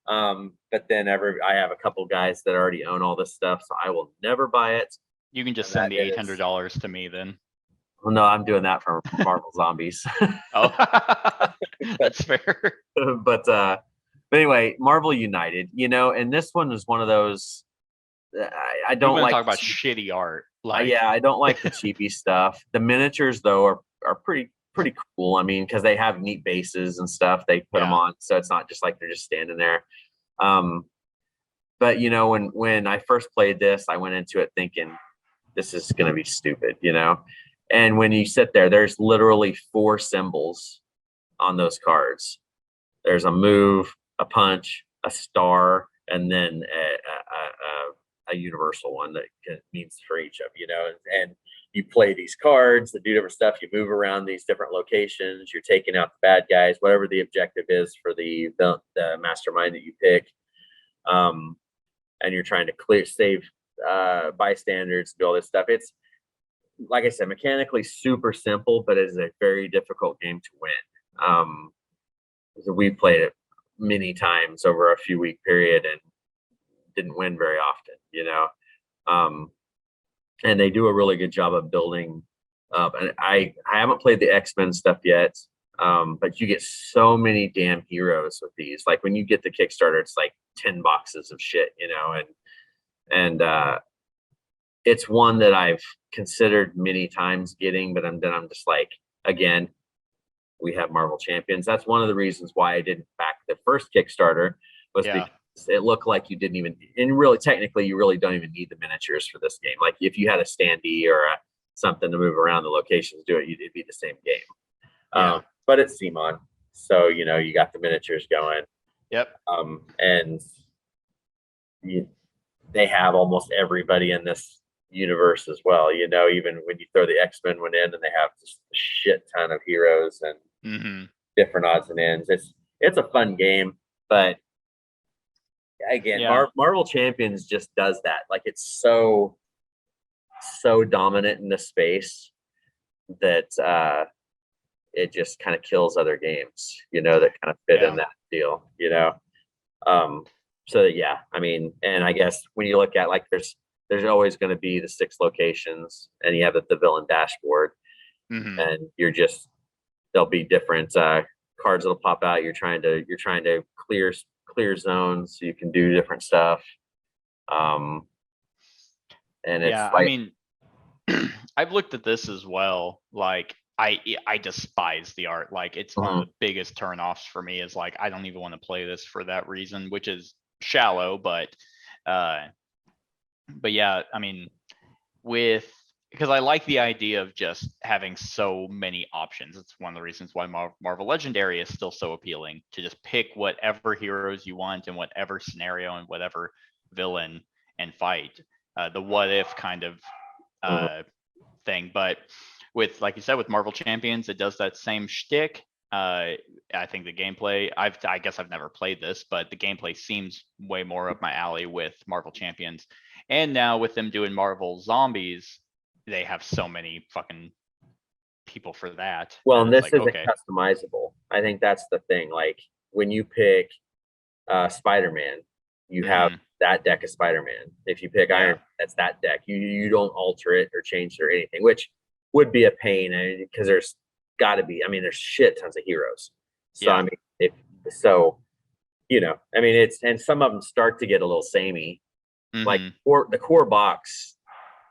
[SPEAKER 3] But then I have a couple guys that already own all this stuff, so I will never buy it.
[SPEAKER 2] You can just
[SPEAKER 3] And
[SPEAKER 2] send the
[SPEAKER 3] that is-
[SPEAKER 2] $800 to me then.
[SPEAKER 3] Well, no, I'm doing that for Marvel Zombies.
[SPEAKER 2] Oh, that's fair.
[SPEAKER 3] But anyway, Marvel United, and this one is one of those. I
[SPEAKER 2] We
[SPEAKER 3] don't
[SPEAKER 2] want to
[SPEAKER 3] like
[SPEAKER 2] talk about shitty art. Like,
[SPEAKER 3] yeah, I don't like the cheapy stuff. The miniatures though are pretty cool. I mean, because they have neat bases and stuff. They put them
[SPEAKER 2] Yeah.
[SPEAKER 3] on, so it's not just like they're just standing there. But when I first played this, I went into it thinking this is gonna be stupid, And when you sit there, there's literally 4 symbols on those cards. There's a move, a punch, a star, and then a universal one that means for each of and you play these cards that do different stuff. You move around these different locations. You're taking out the bad guys, whatever the objective is for the mastermind that you pick, and you're trying to save bystanders, do all this stuff. It's like I said, mechanically super simple, but it is a very difficult game to win. So we played it many times over a few week period and didn't win very often, and they do a really good job of building up. And I haven't played the X-Men stuff yet, but you get so many heroes with these. Like when you get the Kickstarter, it's like 10 boxes of shit, and it's one that I've considered many times getting, but then I'm just like, again, we have Marvel Champions. That's one of the reasons why I didn't back the first Kickstarter was
[SPEAKER 2] Yeah.
[SPEAKER 3] because it looked like you didn't even, and really technically you really don't even need the miniatures for this game. Like if you had a standee or something to move around the locations, it'd be the same game.
[SPEAKER 2] Yeah.
[SPEAKER 3] But it's CMON, so you got the miniatures going.
[SPEAKER 2] Yep.
[SPEAKER 3] And they have almost everybody in this universe as well. Even when you throw the X-Men one in, and they have just a shit ton of heroes and
[SPEAKER 2] Mm-hmm.
[SPEAKER 3] different odds and ends. It's a fun game, but again,
[SPEAKER 2] Yeah.
[SPEAKER 3] Marvel Champions just does that. Like it's so dominant in the space that it just kind of kills other games, that kind of fit in that deal, so yeah, I mean, and I guess when you look at like there's always going to be the 6 locations, and you have the villain dashboard,
[SPEAKER 2] Mm-hmm.
[SPEAKER 3] and there'll be different cards that'll pop out. You're trying to clear zones so you can do different stuff. And it's
[SPEAKER 2] Yeah, I mean, I've looked at this as well. Like, I despise the art. Like, it's one of the biggest turnoffs for me. Is like I don't even want to play this for that reason, which is shallow. But yeah, I mean, because I like the idea of just having so many options. It's one of the reasons why Marvel Legendary is still so appealing, to just pick whatever heroes you want in whatever scenario and whatever villain and fight. The what if kind of thing. But with, like you said, with Marvel Champions, it does that same shtick. I think the gameplay, I guess I've never played this, but the gameplay seems way more up my alley with Marvel Champions. And now with them doing Marvel Zombies, they have so many fucking people for that.
[SPEAKER 3] Well, and
[SPEAKER 2] it's
[SPEAKER 3] this
[SPEAKER 2] like,
[SPEAKER 3] isn't customizable. I think that's the thing. Like when you pick Spider-Man, you have that deck of Spider-Man. If you pick Iron Man, that's that deck. You don't alter it or change it or anything, which would be a pain because there's got to be. I mean, there's shit tons of heroes. So
[SPEAKER 2] Yeah.
[SPEAKER 3] I mean, if so, you know, I mean, it's and some of them start to get a little samey. Like
[SPEAKER 2] Mhm.
[SPEAKER 3] the core box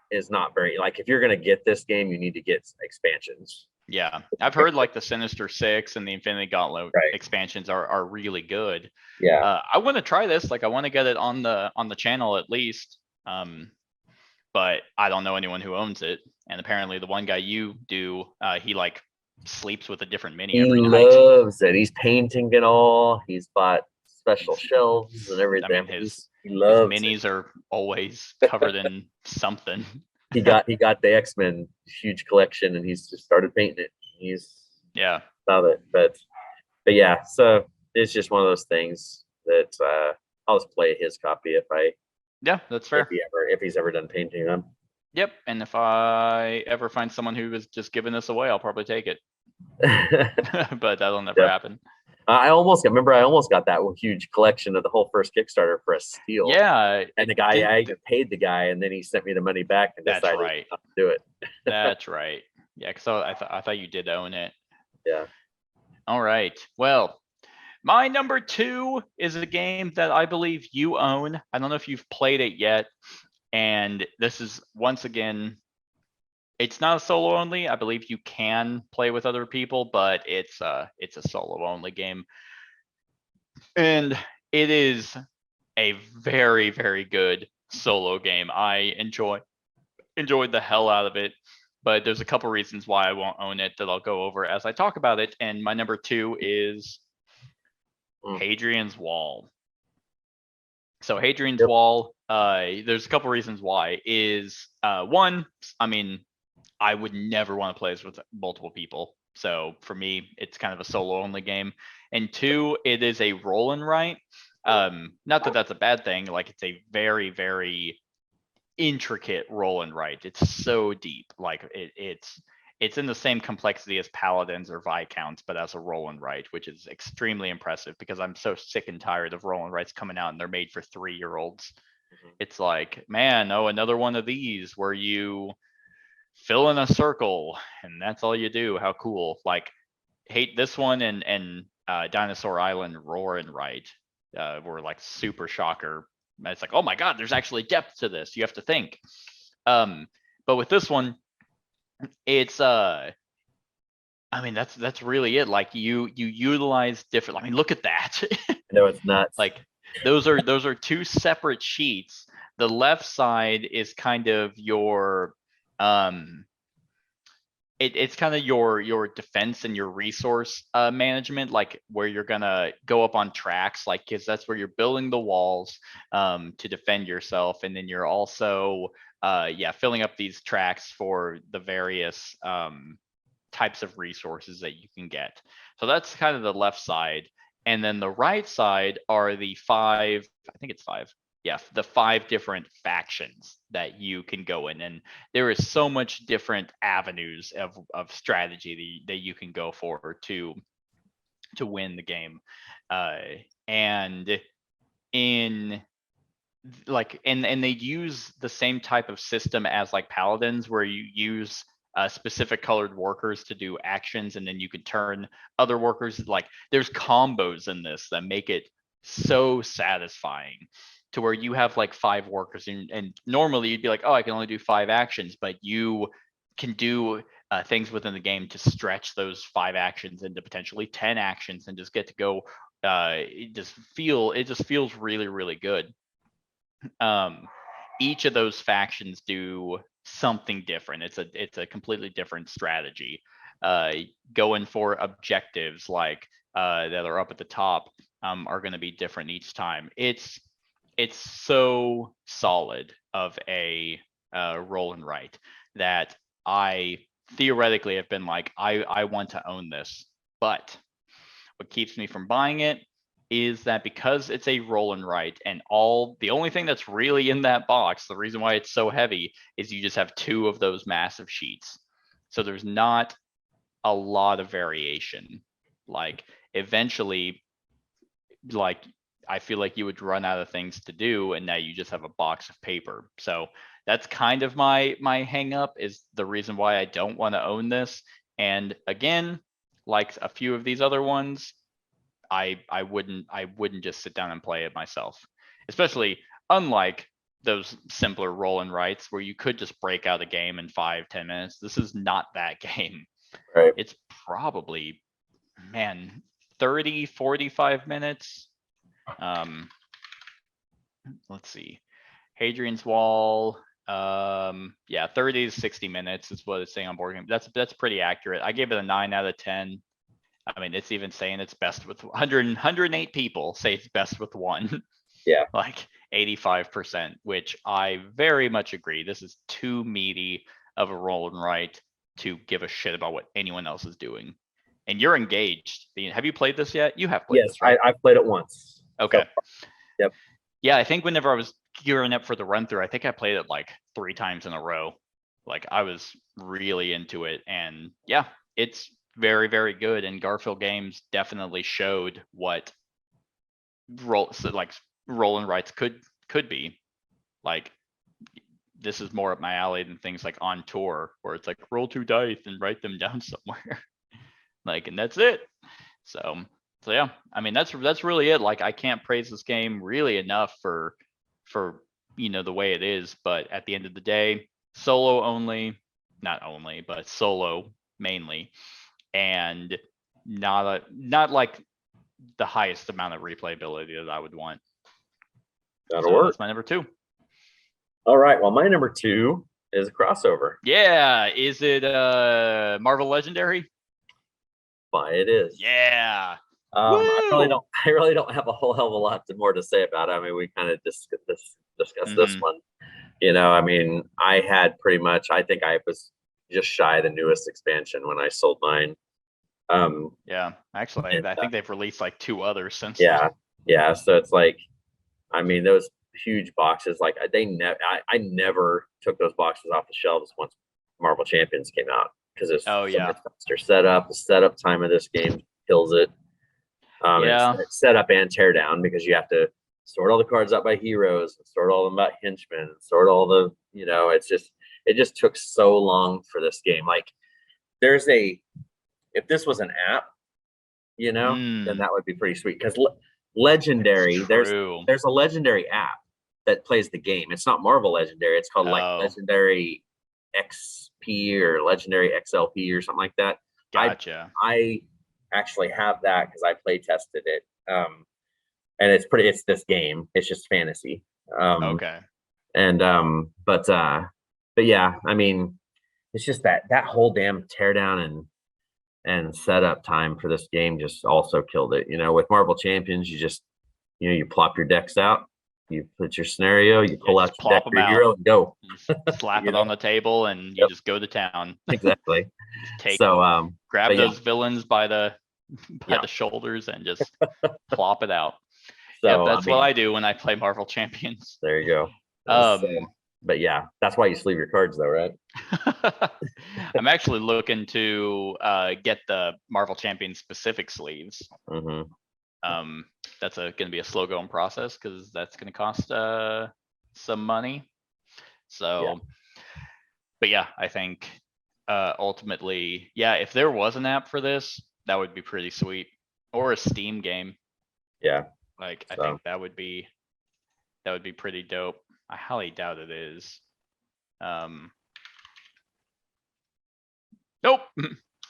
[SPEAKER 3] is not very like if you're gonna get this game, you need to get expansions.
[SPEAKER 2] Yeah, I've heard like the Sinister Six and the Infinity Gauntlet
[SPEAKER 3] Right.
[SPEAKER 2] expansions are really good.
[SPEAKER 3] Yeah.
[SPEAKER 2] I want to try this. Like, I want to get it on the channel at least. But I don't know anyone who owns it. And apparently, the one guy you do, he like sleeps with a different mini
[SPEAKER 3] He
[SPEAKER 2] every night.
[SPEAKER 3] loves it. He's painting it all. He's bought special shelves and everything.
[SPEAKER 2] I mean,
[SPEAKER 3] he
[SPEAKER 2] his
[SPEAKER 3] loves it.
[SPEAKER 2] minis are always covered in something.
[SPEAKER 3] He got the X-Men huge collection and he's just started painting it. He's
[SPEAKER 2] Yeah.
[SPEAKER 3] about it. But yeah, so it's just one of those things that I'll just play his copy
[SPEAKER 2] Yeah, that's fair.
[SPEAKER 3] if he's ever done painting them.
[SPEAKER 2] Yep. And if I ever find someone who is just giving this away, I'll probably take it. But that'll never
[SPEAKER 3] Yep.
[SPEAKER 2] happen.
[SPEAKER 3] I almost got that huge collection of the whole first Kickstarter for a steal.
[SPEAKER 2] Yeah.
[SPEAKER 3] And the guy, I even paid the guy, and then he sent me the money back and
[SPEAKER 2] That's
[SPEAKER 3] decided
[SPEAKER 2] right.
[SPEAKER 3] not to do it.
[SPEAKER 2] That's right. Yeah, because I thought you did own it.
[SPEAKER 3] Yeah.
[SPEAKER 2] All right. Well, my number 2 is a game that I believe you own. I don't know if you've played it yet. And this is once again, it's not a solo only. I believe you can play with other people, but it's a solo only game. And it is a very, very good solo game. I enjoyed the hell out of it, but there's a couple reasons why I won't own it that I'll go over as I talk about it. And my number 2 is Hadrian's Wall. So Hadrian's Wall, there's a couple reasons why. Is one, I mean, I would never want to play this with multiple people. So for me, it's kind of a solo only game. And 2, it is a roll and write. Not that that's a bad thing. Like, it's a very, very intricate roll and write. It's so deep. Like, it's in the same complexity as Paladins or Viscounts, but as a roll and write, which is extremely impressive because I'm so sick and tired of roll and writes coming out and they're made for 3-year-olds. It's like, man, another one of these where you fill in a circle and that's all you do. How cool. Like, hate this one and Dinosaur Island roar and write were like super shocker. It's like, oh my God, there's actually depth to this. You have to think. But with this one, it's I mean, that's really it. Like, you utilize different, I mean, look at that.
[SPEAKER 3] No, it's nuts.
[SPEAKER 2] Like, those are 2 separate sheets. The left side is kind of your it's kind of your defense and your resource management, like where you're gonna go up on tracks, like, because that's where you're building the walls to defend yourself, and then you're also filling up these tracks for the various types of resources that you can get. So that's kind of the left side, and then the right side are the 5, I think it's 5. Yeah, the 5 different factions that you can go in, and there is so much different avenues of strategy that you can go for to win the game. And in like, and they use the same type of system as like Paladins, where you use specific colored workers to do actions, and then you can turn other workers. Like, there's combos in this that make it so satisfying, to where you have like 5 workers, and normally you'd be like, oh, I can only do 5 actions, but you can do things within the game to stretch those 5 actions into potentially 10 actions and just get to go. It just feels really, really good. Each of those factions do something different. It's a completely different strategy. Going for objectives like that are up at the top are going to be different each time. It's so solid of a roll and write that I theoretically have been like, I want to own this. But what keeps me from buying it is that because it's a roll and write, and the only thing that's really in that box, the reason why it's so heavy, is you just have 2 of those massive sheets. So there's not a lot of variation. Like, eventually, like, I feel like you would run out of things to do, and now you just have a box of paper. So that's kind of my hang up, is the reason why I don't want to own this, And again, like a few of these other ones, I wouldn't just sit down and play it myself. Especially unlike those simpler roll and writes where you could just break out a game in 5-10 minutes. This is not that game.
[SPEAKER 3] Right.
[SPEAKER 2] It's probably, man, 30-45 minutes. Let's see. Hadrian's Wall. Yeah, 30-60 minutes is what it's saying on board game. That's pretty accurate. I gave it a 9 out of 10. I mean, it's even saying it's best with 108 people say it's best with one.
[SPEAKER 3] Yeah.
[SPEAKER 2] Like 85%, which I very much agree. This is too meaty of a roll and write to give a shit about what anyone else is doing. And you're engaged. Have you played this yet? You have played
[SPEAKER 3] Yes,
[SPEAKER 2] this, right?
[SPEAKER 3] I've played it once.
[SPEAKER 2] Okay.
[SPEAKER 3] Yep.
[SPEAKER 2] Yeah, I think whenever I was gearing up for the run through, I think I played it like 3 times in a row. Like I was really into it, and yeah, it's very, very good. And Garfield Games definitely showed what roll and writes could be. Like this is more up my alley than things like On Tour, where it's like roll 2 dice and write them down somewhere. Like, and that's it. So yeah, I mean that's really it. Like I can't praise this game really enough for the way it is. But at the end of the day, solo only, not only, but solo mainly, and not like the highest amount of replayability that I would want.
[SPEAKER 3] That'll work.
[SPEAKER 2] That's my number 2.
[SPEAKER 3] All right. Well, my number 2 is a crossover.
[SPEAKER 2] Yeah, is it Marvel Legendary?
[SPEAKER 3] Why it is.
[SPEAKER 2] Yeah.
[SPEAKER 3] I really don't have a whole hell of a lot more to say about it. I mean, we kind of discussed this one. I mean, I had pretty much, I think I was just shy of the newest expansion when I sold mine.
[SPEAKER 2] Yeah, actually, I think they've released like 2 others since.
[SPEAKER 3] Yeah. So it's like, I mean, those huge boxes, like I never took those boxes off the shelves once Marvel Champions came out because it's much faster setup. The setup time of this game kills it. It's setup and tear down because you have to sort all the cards out by heroes, sort all them about henchmen, sort all the, it just took so long for this game. Like if this was an app, then that would be pretty sweet. Because Legendary, there's a Legendary app that plays the game. It's not Marvel Legendary. It's called like Legendary XP or Legendary XLP or something like that.
[SPEAKER 2] Gotcha.
[SPEAKER 3] I actually have that because I play tested it. And it's this game. It's just fantasy.
[SPEAKER 2] Okay.
[SPEAKER 3] And but yeah, I mean, it's just that whole damn teardown and setup time for this game just also killed it. With Marvel Champions, you just you plop your decks out, you put your scenario, you pull out your deck, your hero, and go.
[SPEAKER 2] Slap it on the table, and you just go to town.
[SPEAKER 3] Exactly.
[SPEAKER 2] Grab those villains by the shoulders and just plop it out. So that's what I do when I play Marvel Champions.
[SPEAKER 3] There you go. But yeah, that's why you sleeve your cards though, right?
[SPEAKER 2] I'm actually looking to get the Marvel Champions specific sleeves. That's going to be a slow going process because that's going to cost some money. So, but yeah, I think ultimately, if there was an app for this, that would be pretty sweet, or a Steam game.
[SPEAKER 3] Yeah.
[SPEAKER 2] Like I think that would be pretty dope. I highly doubt it is. Nope.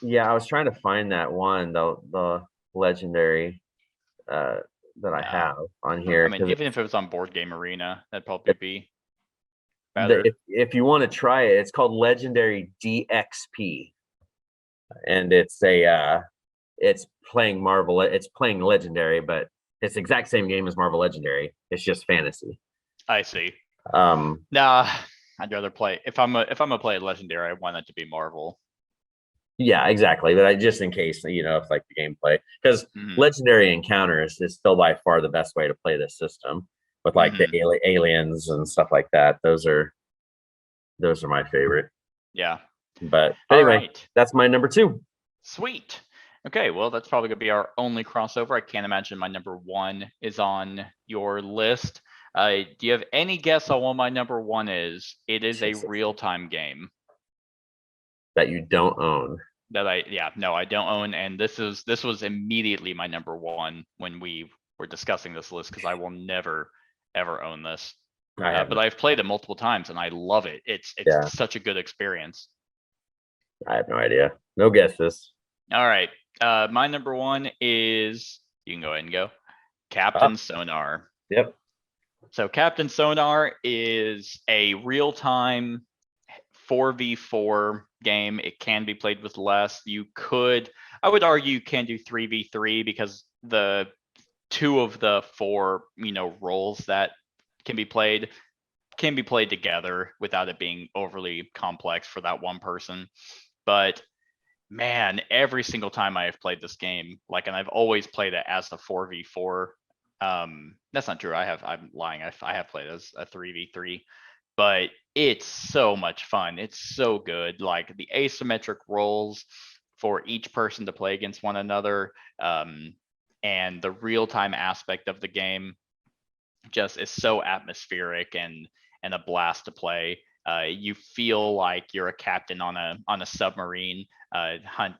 [SPEAKER 3] Yeah, I was trying to find that one, the Legendary that I have on here.
[SPEAKER 2] I mean, even if it was on Board Game Arena, that'd probably be better.
[SPEAKER 3] If you want to try it, it's called Legendary DXP, and it's playing Marvel. It's playing Legendary, but it's the exact same game as Marvel Legendary. It's just fantasy.
[SPEAKER 2] I see. Nah, I'd rather play if I'm gonna play Legendary, I want it to be Marvel.
[SPEAKER 3] Yeah, exactly. But just in case, if like the gameplay, because Legendary Encounters is still by far the best way to play this system with like the aliens and stuff like that. Those are my favorite.
[SPEAKER 2] Yeah.
[SPEAKER 3] But anyway, that's my number 2.
[SPEAKER 2] Sweet. Okay, well, that's probably gonna be our only crossover. I can't imagine my number 1 is on your list. Do you have any guess on what my number 1 is? It is a real-time game
[SPEAKER 3] that you don't own.
[SPEAKER 2] that I don't own, and this was immediately my number one when we were discussing this list, because I will never ever own this. But I've played it multiple times and I love it. It's
[SPEAKER 3] Yeah.
[SPEAKER 2] such a good experience.
[SPEAKER 3] I have no idea. No guesses.
[SPEAKER 2] All right. My number one is, you can go ahead and go, Captain Sonar.
[SPEAKER 3] Yep.
[SPEAKER 2] So Captain Sonar is a real-time 4v4 game. It can be played with less. I would argue you can do 3v3, because the 2 of the 4, roles that can be played together without it being overly complex for that one person. But man, every single time I have played this game, and I've always played it as a 4v4. That's not true. I'm lying. I have played as a 3v3, but it's so much fun. It's so good. Like the asymmetric roles for each person to play against one another, and the real-time aspect of the game just is so atmospheric and a blast to play. You feel like you're a captain on a submarine, hunt,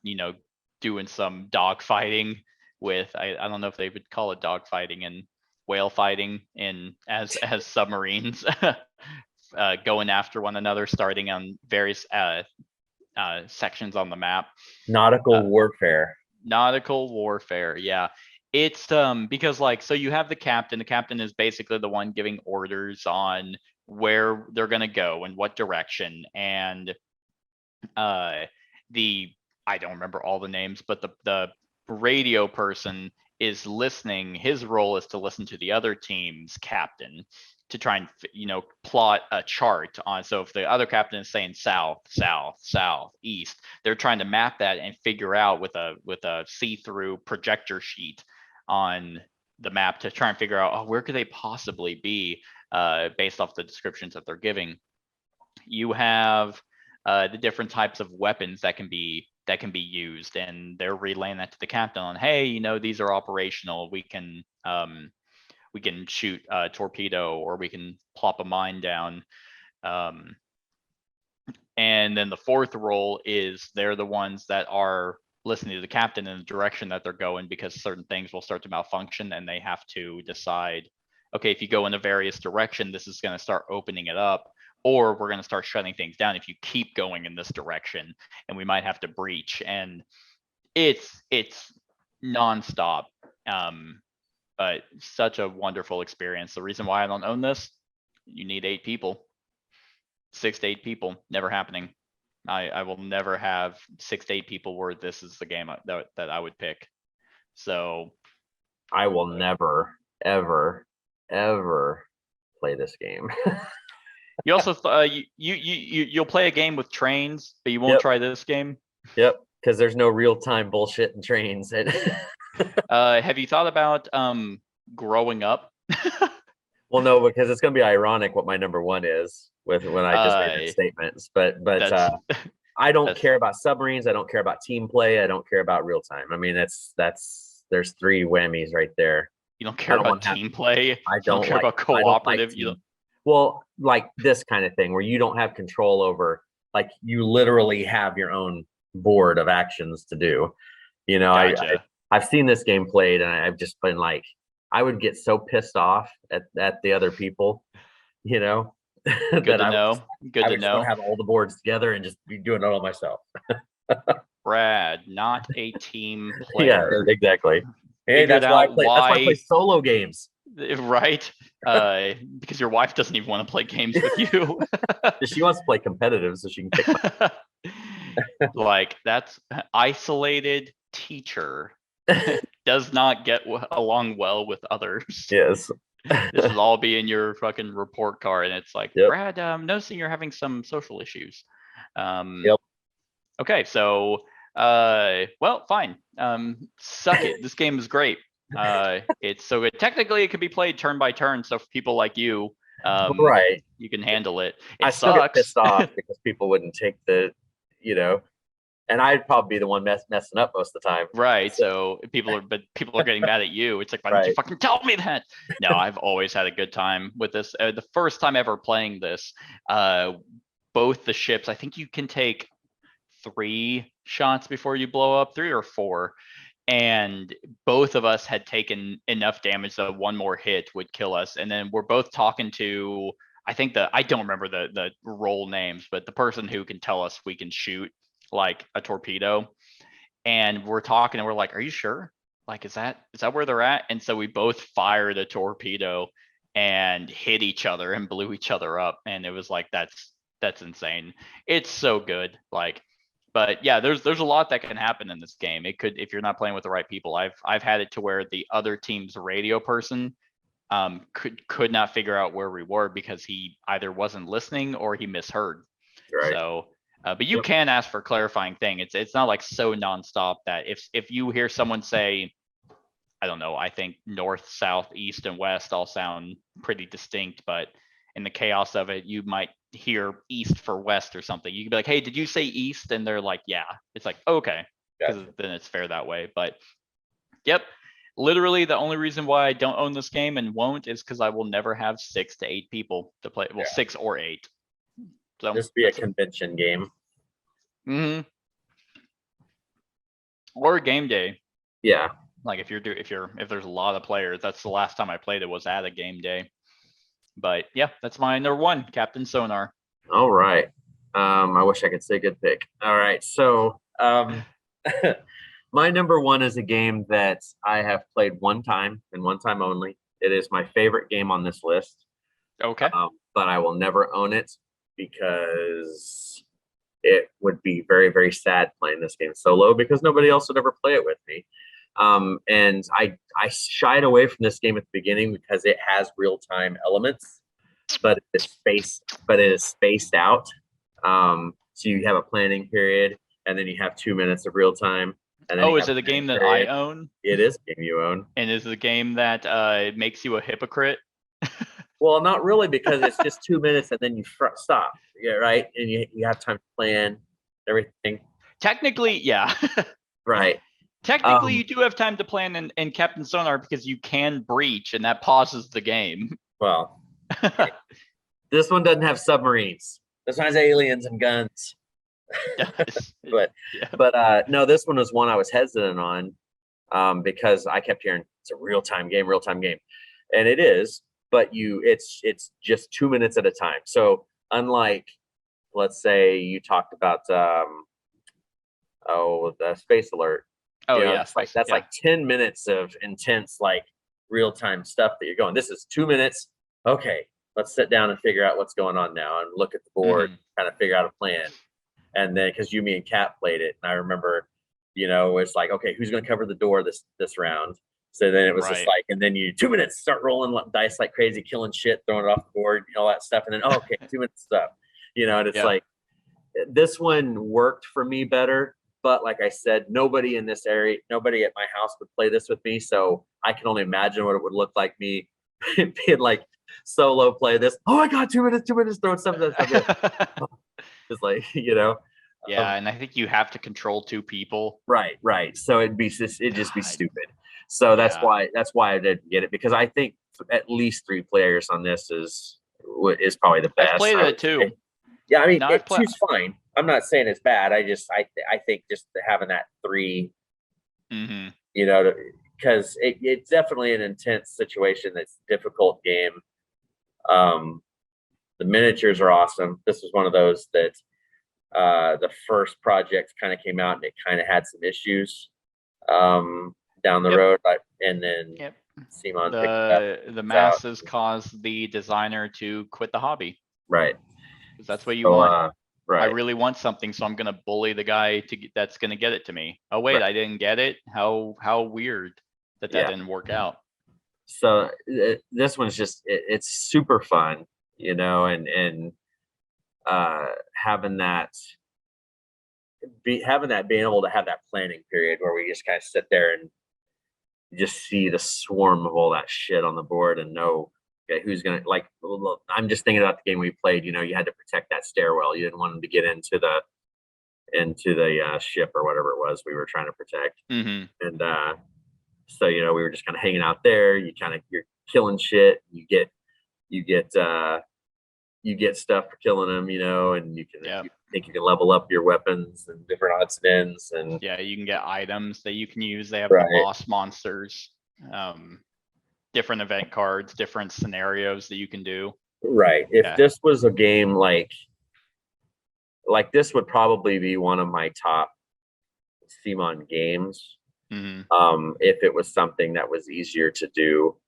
[SPEAKER 2] doing some dog fighting with, I don't know if they would call it dog fighting and whale fighting as submarines, going after one another, starting on various sections on the map.
[SPEAKER 3] Nautical warfare.
[SPEAKER 2] Nautical warfare, yeah. It's because so you have the captain is basically the one giving orders on where they're going to go and what direction, and I don't remember all the names, but the radio person is listening. His role is to listen to the other team's captain to try and plot a chart on. So if the other captain is saying south, south, south, east, they're trying to map that and figure out with a see-through projector sheet on the map to try and figure out, where could they possibly be, based off the descriptions that they're giving. You have the different types of weapons that can be used, and they're relaying that to the captain on, hey, these are operational. We can shoot a torpedo, or we can plop a mine down. And then the fourth role is they're the ones that are listening to the captain in the direction that they're going, because certain things will start to malfunction and they have to decide, okay, if you go in a various direction, this is going to start opening it up, or we're going to start shutting things down if you keep going in this direction, and we might have to breach. And it's nonstop, but such a wonderful experience. The reason why I don't own this, you need 8 people, 6 to 8 people, never happening. I will never have 6 to 8 people where this is the game that I would pick. So
[SPEAKER 3] I will never, ever, ever play this game.
[SPEAKER 2] you also you'll play a game with trains, but you won't try this game.
[SPEAKER 3] Yep, because there's no real-time bullshit in trains.
[SPEAKER 2] Have you thought about growing up?
[SPEAKER 3] Well, no, because it's going to be ironic what my number one is when I just made that statements. But I don't care about submarines. I don't care about team play. I don't care about real time. I mean, there's 3 whammies right there.
[SPEAKER 2] You don't care about team play.
[SPEAKER 3] I don't
[SPEAKER 2] care about cooperative.
[SPEAKER 3] Well, like this kind of thing where you don't have control over, like you literally have your own board of actions to do.
[SPEAKER 2] Gotcha.
[SPEAKER 3] I've seen this game played, and I've just been like, I would get so pissed off at the other people,
[SPEAKER 2] Good
[SPEAKER 3] that
[SPEAKER 2] to know. Good to know.
[SPEAKER 3] Have all the boards together and just be doing it all myself.
[SPEAKER 2] Brad, not a team
[SPEAKER 3] Yeah,
[SPEAKER 2] player.
[SPEAKER 3] exactly. Hey, that's why I play solo games.
[SPEAKER 2] Right? Because your wife doesn't even want to play games with you.
[SPEAKER 3] She wants to play competitive so she can pick
[SPEAKER 2] like, that's isolated teacher does not get along well with others.
[SPEAKER 3] Yes.
[SPEAKER 2] This will all be in your fucking report card, and it's like,
[SPEAKER 3] Yep.
[SPEAKER 2] Brad, noticing you're having some social issues.
[SPEAKER 3] Yep.
[SPEAKER 2] Okay, so well, fine. Suck it. This game is great. It's so good. Technically, it can be played turn by turn. So for people like you,
[SPEAKER 3] right,
[SPEAKER 2] you can handle it.
[SPEAKER 3] I
[SPEAKER 2] It
[SPEAKER 3] still get
[SPEAKER 2] sucks.
[SPEAKER 3] pissed off because people wouldn't take and I'd probably be the one messing up most of the time.
[SPEAKER 2] Right. So people are getting mad at you. It's like, why didn't you fucking tell me that? No, I've always had a good time with this. The first time ever playing this, both the ships, I think you can take 3 shots before you blow up, 3 or 4. And both of us had taken enough damage that one more hit would kill us. And then we're both talking to, I think I don't remember the role names, but the person who can tell us we can shoot like a torpedo. And we're talking and we're like, are you sure? Like, is that where they're at? And so we both fired a torpedo and hit each other and blew each other up. And it was like, that's insane. It's so good. Like, but yeah, there's a lot that can happen in this game. It could, if you're not playing with the right people. I've had it to where the other team's radio person could not figure out where we were because he either wasn't listening or he misheard.
[SPEAKER 3] Right.
[SPEAKER 2] So, but you
[SPEAKER 3] Yep.
[SPEAKER 2] can ask for clarifying thing. It's not like so nonstop that if you hear someone say, I don't know, I think north, south, east, and west all sound pretty distinct, but in the chaos of it, you might hear east for west or something. You can be like, hey, did you say east? And they're like, yeah. It's like, okay, because
[SPEAKER 3] Gotcha.
[SPEAKER 2] then it's fair that way. But yep, literally the only reason why I don't own this game and won't is because I will never have 6 to 8 people to play. Well,
[SPEAKER 3] Yeah.
[SPEAKER 2] 6 or 8. So
[SPEAKER 3] Just be a convention game.
[SPEAKER 2] Or game day.
[SPEAKER 3] Yeah.
[SPEAKER 2] Like if there's a lot of players, that's the last time I played it was at a game day. But yeah, that's my number 1, Captain Sonar.
[SPEAKER 3] All right. I wish I could say good pick. All right. So my number 1 is a game that I have played one time and one time only. It is my favorite game on this list.
[SPEAKER 2] Okay.
[SPEAKER 3] But I will never own it because it would be very, very sad playing this game solo because nobody else would ever play it with me. And I shied away from this game at the beginning because it has real-time elements, but it is spaced out. So you have a planning period and then you have 2 minutes of real time. And then
[SPEAKER 2] is it a game that I own?
[SPEAKER 3] It is a game you own.
[SPEAKER 2] And is it a game that makes you a hypocrite?
[SPEAKER 3] Well, not really, because it's just 2 minutes and then you stop. Yeah, right. And you have time to plan everything.
[SPEAKER 2] Technically, yeah.
[SPEAKER 3] Right.
[SPEAKER 2] Technically, you do have time to plan in Captain Sonar because you can breach and that pauses the game.
[SPEAKER 3] Well, this one doesn't have submarines. This one has aliens and guns. But no, this one was one I was hesitant on because I kept hearing it's a real-time game, and it is. But it's just 2 minutes at a time. So unlike, let's say you talked about the Space Alert.
[SPEAKER 2] Oh,
[SPEAKER 3] you know,
[SPEAKER 2] yeah.
[SPEAKER 3] that's like 10 minutes of intense, like real-time stuff that you're going. This is 2 minutes. Okay, let's sit down and figure out what's going on now and look at the board, kind of figure out a plan. And then because me and Kat played it, and I remember, it's like, okay, who's going to cover the door this round? So then it was just like, and then 2 minutes, start rolling dice like crazy, killing shit, throwing it off the board, all that stuff. And then, okay, 2 minutes up, and it's like, this one worked for me better. But like I said, nobody in this area, nobody at my house would play this with me. So I can only imagine what it would look like me being like solo play this. Oh my God, 2 minutes, throwing something. Just like,
[SPEAKER 2] Yeah, and I think you have to control 2 people.
[SPEAKER 3] Right. So it'd just be stupid. So that's why I didn't get it, because I think at least 3 players on this is probably the best.
[SPEAKER 2] I've played it too.
[SPEAKER 3] Yeah, I mean, two's fine. I'm not saying it's bad. I think just having that 3, because it's definitely an intense situation. That's a difficult game. The miniatures are awesome. This was one of those that the first project kind of came out and it kind of had some issues down the road, and then Simon
[SPEAKER 2] the masses caused the designer to quit the hobby.
[SPEAKER 3] Right.
[SPEAKER 2] Because that's what you want.
[SPEAKER 3] Right.
[SPEAKER 2] I really want something, so I'm gonna bully the guy that's gonna get it to me. Oh wait, I didn't get it. How weird that didn't work out.
[SPEAKER 3] So this one's just it's super fun, and having that being able to have that planning period where we just kind of sit there and just see the swarm of all that shit on the board and know, okay, who's gonna, like, I'm just thinking about the game we played. You had to protect that stairwell. You didn't want them to get into the ship or whatever it was we were trying to protect. And so we were just kind of hanging out there. You're killing shit. You get you get stuff for killing them, and you can
[SPEAKER 2] Yeah.
[SPEAKER 3] you think you can level up your weapons and different odds and ends, and
[SPEAKER 2] Yeah, you can get items that you can use. They have
[SPEAKER 3] Right.
[SPEAKER 2] the boss monsters, different event cards, different scenarios that you can do.
[SPEAKER 3] right. If
[SPEAKER 2] Yeah.
[SPEAKER 3] this was a game like this would probably be one of my top CMON games.
[SPEAKER 2] Hmm.
[SPEAKER 3] If it was something that was easier to do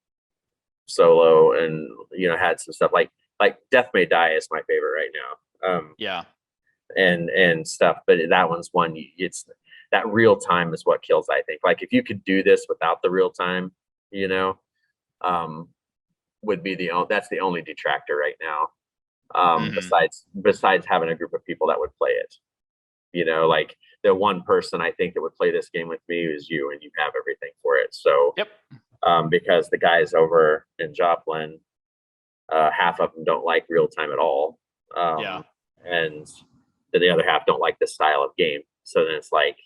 [SPEAKER 3] solo and had some stuff like Death May Die is my favorite right now.
[SPEAKER 2] Yeah.
[SPEAKER 3] And stuff, but that one's one it's that real time is what kills, I think. Like if you could do this without the real time, would be that's the only detractor right now.
[SPEAKER 2] Mhm.
[SPEAKER 3] Besides having a group of people that would play it. Like the one person I think that would play this game with me is you, and you have everything for it. So
[SPEAKER 2] Yep.
[SPEAKER 3] because the guys over in Joplin, half of them don't like real time at all.
[SPEAKER 2] Yeah.
[SPEAKER 3] And then the other half don't like this style of game. So then it's like,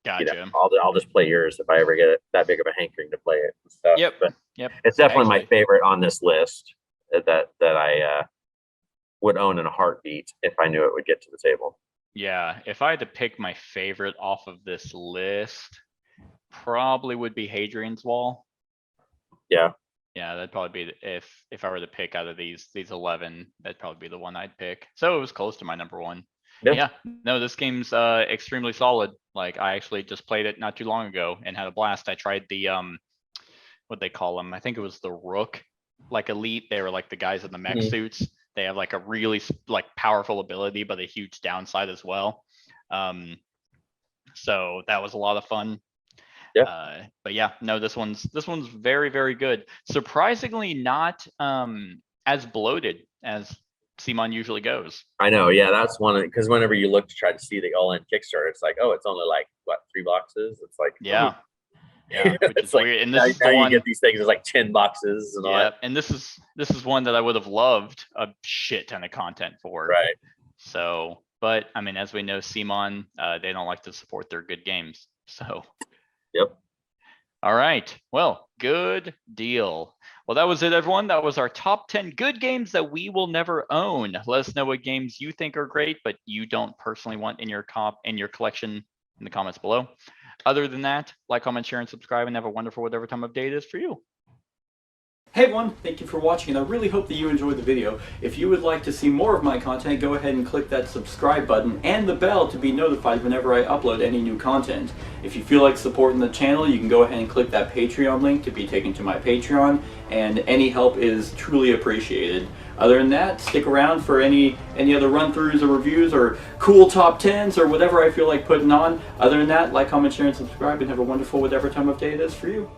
[SPEAKER 2] Gotcha.
[SPEAKER 3] I'll just play yours if I ever get that big of a hankering to play it and stuff.
[SPEAKER 2] Yep.
[SPEAKER 3] But
[SPEAKER 2] Yep.
[SPEAKER 3] it's definitely my
[SPEAKER 2] Actually-
[SPEAKER 3] favorite on this list that I would own in a heartbeat if I knew it would get to the table.
[SPEAKER 2] Yeah. If I had to pick my favorite off of this list, probably would be Hadrian's Wall.
[SPEAKER 3] Yeah.
[SPEAKER 2] Yeah, that'd probably be if I were to pick out of these 11, that'd probably be the one I'd pick. So it was close to my number one.
[SPEAKER 3] Yep.
[SPEAKER 2] Yeah, no, this game's extremely solid. Like I actually just played it not too long ago and had a blast. I tried the what they call them. I think it was the Rook, like elite. They were like the guys in the mech
[SPEAKER 3] Mhm.
[SPEAKER 2] suits. They have like a really like powerful ability, but a huge downside as well. So that was a lot of fun. But yeah, no, this one's very, very good. Surprisingly not as bloated as CMON usually goes.
[SPEAKER 3] I know. Yeah, that's one because whenever you look to try to see the all-in Kickstarter, it's like, oh, it's only like what, 3 boxes? It's like,
[SPEAKER 2] Yeah. Yeah, which
[SPEAKER 3] It's
[SPEAKER 2] is
[SPEAKER 3] like,
[SPEAKER 2] weird. And
[SPEAKER 3] now,
[SPEAKER 2] this is
[SPEAKER 3] now
[SPEAKER 2] the
[SPEAKER 3] you
[SPEAKER 2] one.
[SPEAKER 3] get these things as like 10 boxes and all
[SPEAKER 2] Yeah,
[SPEAKER 3] that.
[SPEAKER 2] and this is one that I would have loved a shit ton of content for.
[SPEAKER 3] Right.
[SPEAKER 2] So, but I mean, as we know, CMON, they don't like to support their good games. So.
[SPEAKER 3] Yep.
[SPEAKER 2] All right. Well, good deal. Well, that was it, everyone. That was our top 10 good games that we will never own. Let us know what games you think are great, but you don't personally want in your collection in the comments below. Other than that, like, comment, share, and subscribe, and have a wonderful whatever time of day it is for you.
[SPEAKER 4] Hey everyone, thank you for watching, and I really hope that you enjoyed the video. If you would like to see more of my content, go ahead and click that subscribe button and the bell to be notified whenever I upload any new content. If you feel like supporting the channel, you can go ahead and click that Patreon link to be taken to my Patreon, and any help is truly appreciated. Other than that, stick around for any other run-throughs or reviews or cool top 10s or whatever I feel like putting on. Other than that, like, comment, share, and subscribe, and have a wonderful whatever time of day it is for you.